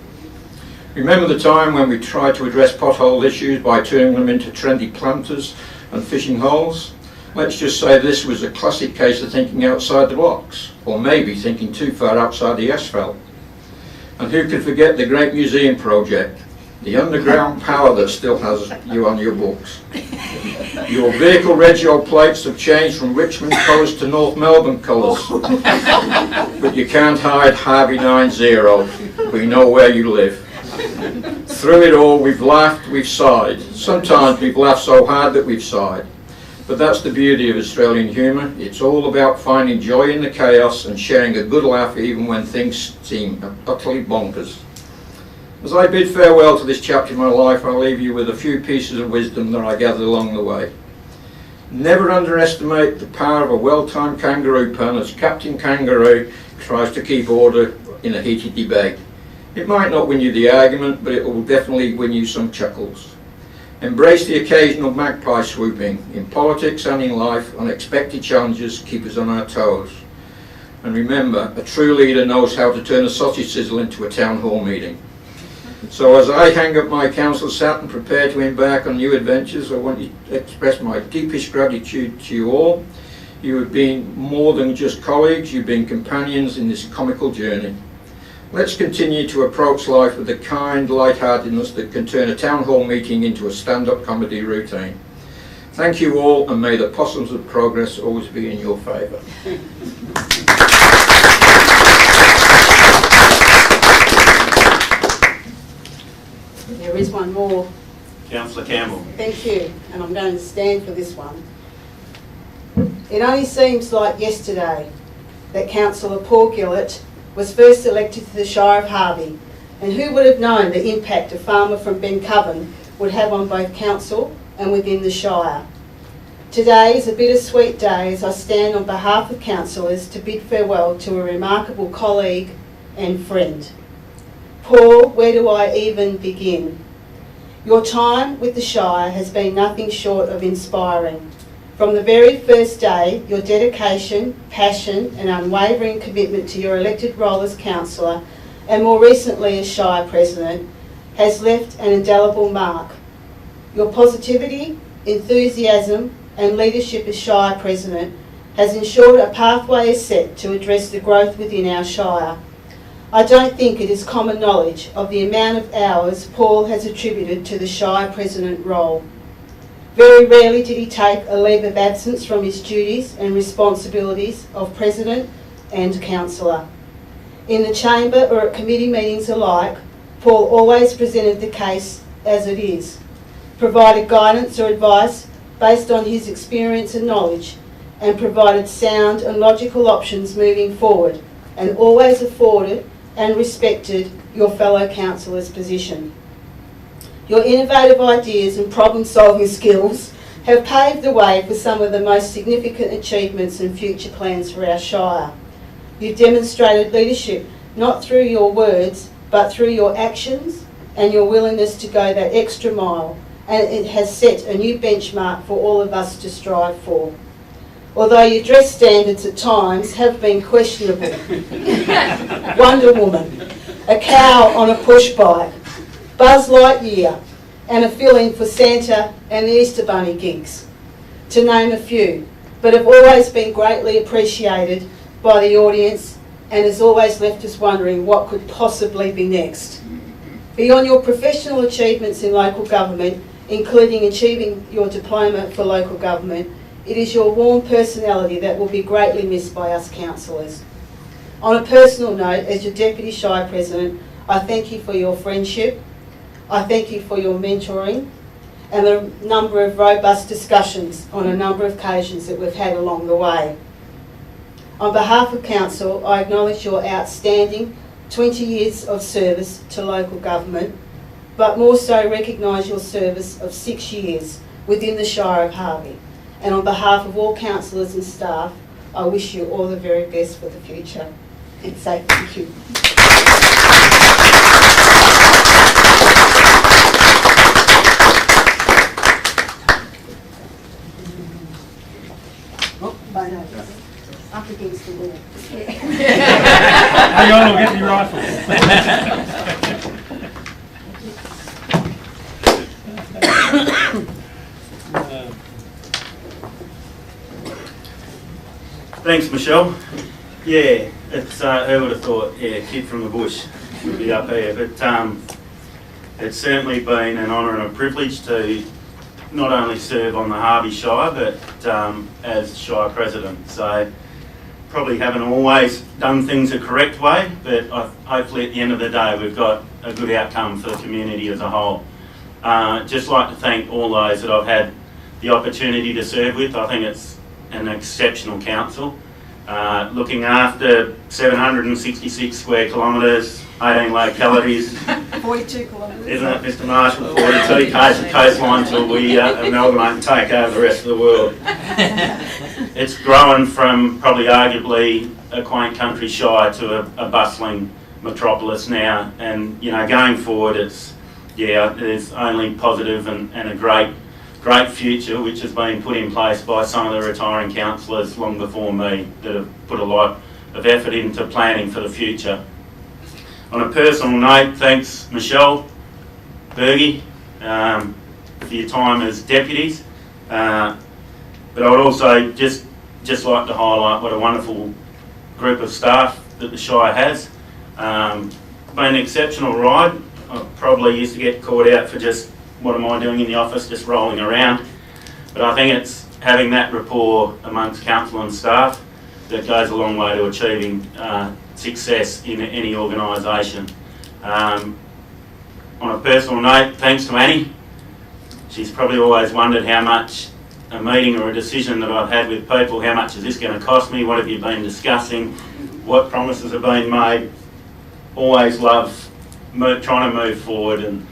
Remember the time when we tried to address pothole issues by turning them into trendy planters and fishing holes? Let's just say this was a classic case of thinking outside the box, or maybe thinking too far outside the asphalt. And who could forget the Great Museum project? The underground power that still has you on your books. Your vehicle regio plates have changed from Richmond colours to North Melbourne colours. But you can't hide Harvey 90. We know where you live. Through it all, we've laughed, we've sighed. Sometimes we've laughed so hard that we've sighed. But that's the beauty of Australian humour. It's all about finding joy in the chaos and sharing a good laugh even when things seem utterly bonkers. As I bid farewell to this chapter of my life, I'll leave you with a few pieces of wisdom that I gathered along the way. Never underestimate the power of a well-timed kangaroo pun as Captain Kangaroo tries to keep order in a heated debate. It might not win you the argument, but it will definitely win you some chuckles. Embrace the occasional magpie swooping. In politics and in life, unexpected challenges keep us on our toes. And remember, a true leader knows how to turn a sausage sizzle into a town hall meeting. So as I hang up my council's hat and prepare to embark on new adventures, I want to express my deepest gratitude to you all. You have been more than just colleagues, you've been companions in this comical journey. Let's continue to approach life with the kind lightheartedness that can turn a town hall meeting into a stand-up comedy routine. Thank you all, and may the possums of progress always be in your favour. There is one more. Councillor Campbell. Thank you, and I'm going to stand for this one. It only seems like yesterday that Councillor Paul Gillett was first elected to the Shire of Harvey, and who would have known the impact a farmer from Bencoven would have on both council and within the Shire. Today is a bittersweet day as I stand on behalf of councillors to bid farewell to a remarkable colleague and friend. Paul, where do I even begin? Your time with the Shire has been nothing short of inspiring. From the very first day, your dedication, passion and unwavering commitment to your elected role as councillor, and more recently as Shire President, has left an indelible mark. Your positivity, enthusiasm and leadership as Shire President has ensured a pathway is set to address the growth within our Shire. I don't think it is common knowledge of the amount of hours Paul has attributed to the Shire President role. Very rarely did he take a leave of absence from his duties and responsibilities of President and Councillor. In the Chamber or at committee meetings alike, Paul always presented the case as it is, provided guidance or advice based on his experience and knowledge, and provided sound and logical options moving forward, and always afforded and respected your fellow councillors' position. Your innovative ideas and problem-solving skills have paved the way for some of the most significant achievements and future plans for our Shire. You've demonstrated leadership not through your words, but through your actions and your willingness to go that extra mile, and it has set a new benchmark for all of us to strive for. Although your dress standards at times have been questionable. Wonder Woman, a cow on a push bike, Buzz Lightyear, and a fill-in for Santa and the Easter Bunny gigs, to name a few, but have always been greatly appreciated by the audience and has always left us wondering what could possibly be next. Beyond your professional achievements in local government, including achieving your diploma for local government, it is your warm personality that will be greatly missed by us councillors. On a personal note, as your Deputy Shire President, I thank you for your friendship, I thank you for your mentoring, and the number of robust discussions on a number of occasions that we've had along the way. On behalf of Council, I acknowledge your outstanding 20 years of service to local government, but more so recognise your service of 6 years within the Shire of Harvey. And on behalf of all councillors and staff, I wish you all the very best for the future. And say thank you. carry on or get me rifle. Thanks, Michelle. Yeah, it's who would have thought? Yeah, kid from the bush would be up here, but it's certainly been an honour and a privilege to not only serve on the Harvey Shire, but as Shire President. So probably haven't always done things the correct way, but hopefully at the end of the day we've got a good outcome for the community as a whole. Just like to thank all those that I've had the opportunity to serve with. I think it's an exceptional council. Looking after 766 square kilometres, 18 localities. 42 kilometres. Isn't it, Mr Marshall? 42 k's of coastline till we amalgamate and take over the rest of the world. It's grown from probably arguably a quaint country shire to a bustling metropolis now, and you know, going forward there's only positive and a great future which has been put in place by some of the retiring councillors long before me that have put a lot of effort into planning for the future. On a personal note, thanks Michelle, Bergie, for your time as deputies, but I would also just like to highlight what a wonderful group of staff that the Shire has. Been an exceptional ride. I probably used to get caught out for just what am I doing in the office, just rolling around. But I think it's having that rapport amongst council and staff that goes a long way to achieving success in any organisation. On a personal note, thanks to Annie. She's probably always wondered how much a meeting or a decision that I've had with people, how much is this going to cost me, what have you been discussing, what promises have been made. Always love trying to move forward and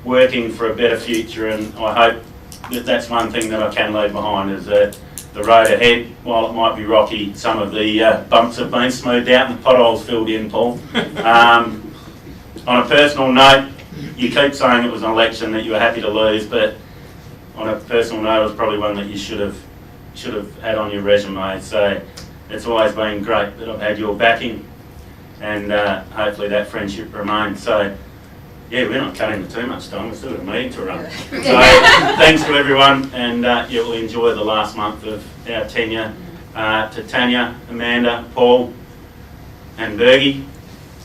working for a better future, and I hope that that's one thing that I can leave behind, is that the road ahead, while it might be rocky, some of the bumps have been smoothed out and the potholes filled in, Paul. On a personal note, you keep saying it was an election that you were happy to lose, but on a personal note, it was probably one that you should have had on your resume. So it's always been great that I've had your backing, and hopefully that friendship remains. So yeah, we're not cutting into too much time, we've still got a meeting to run. So thanks to everyone, and you'll enjoy the last month of our tenure. To Tanya, Amanda, Paul and Bergie,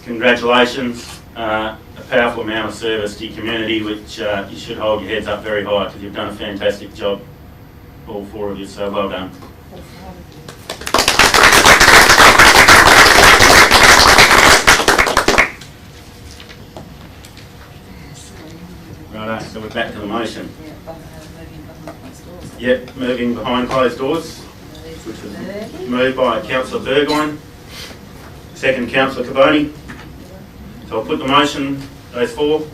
congratulations. A powerful amount of service to your community, which you should hold your heads up very high, because you've done a fantastic job, all four of you, so well done. Righto, so we're back to the motion. Yep, moving behind closed doors, which was moved by Councillor Burgoyne, second Councillor Caboni. So I'll put the motion, those four.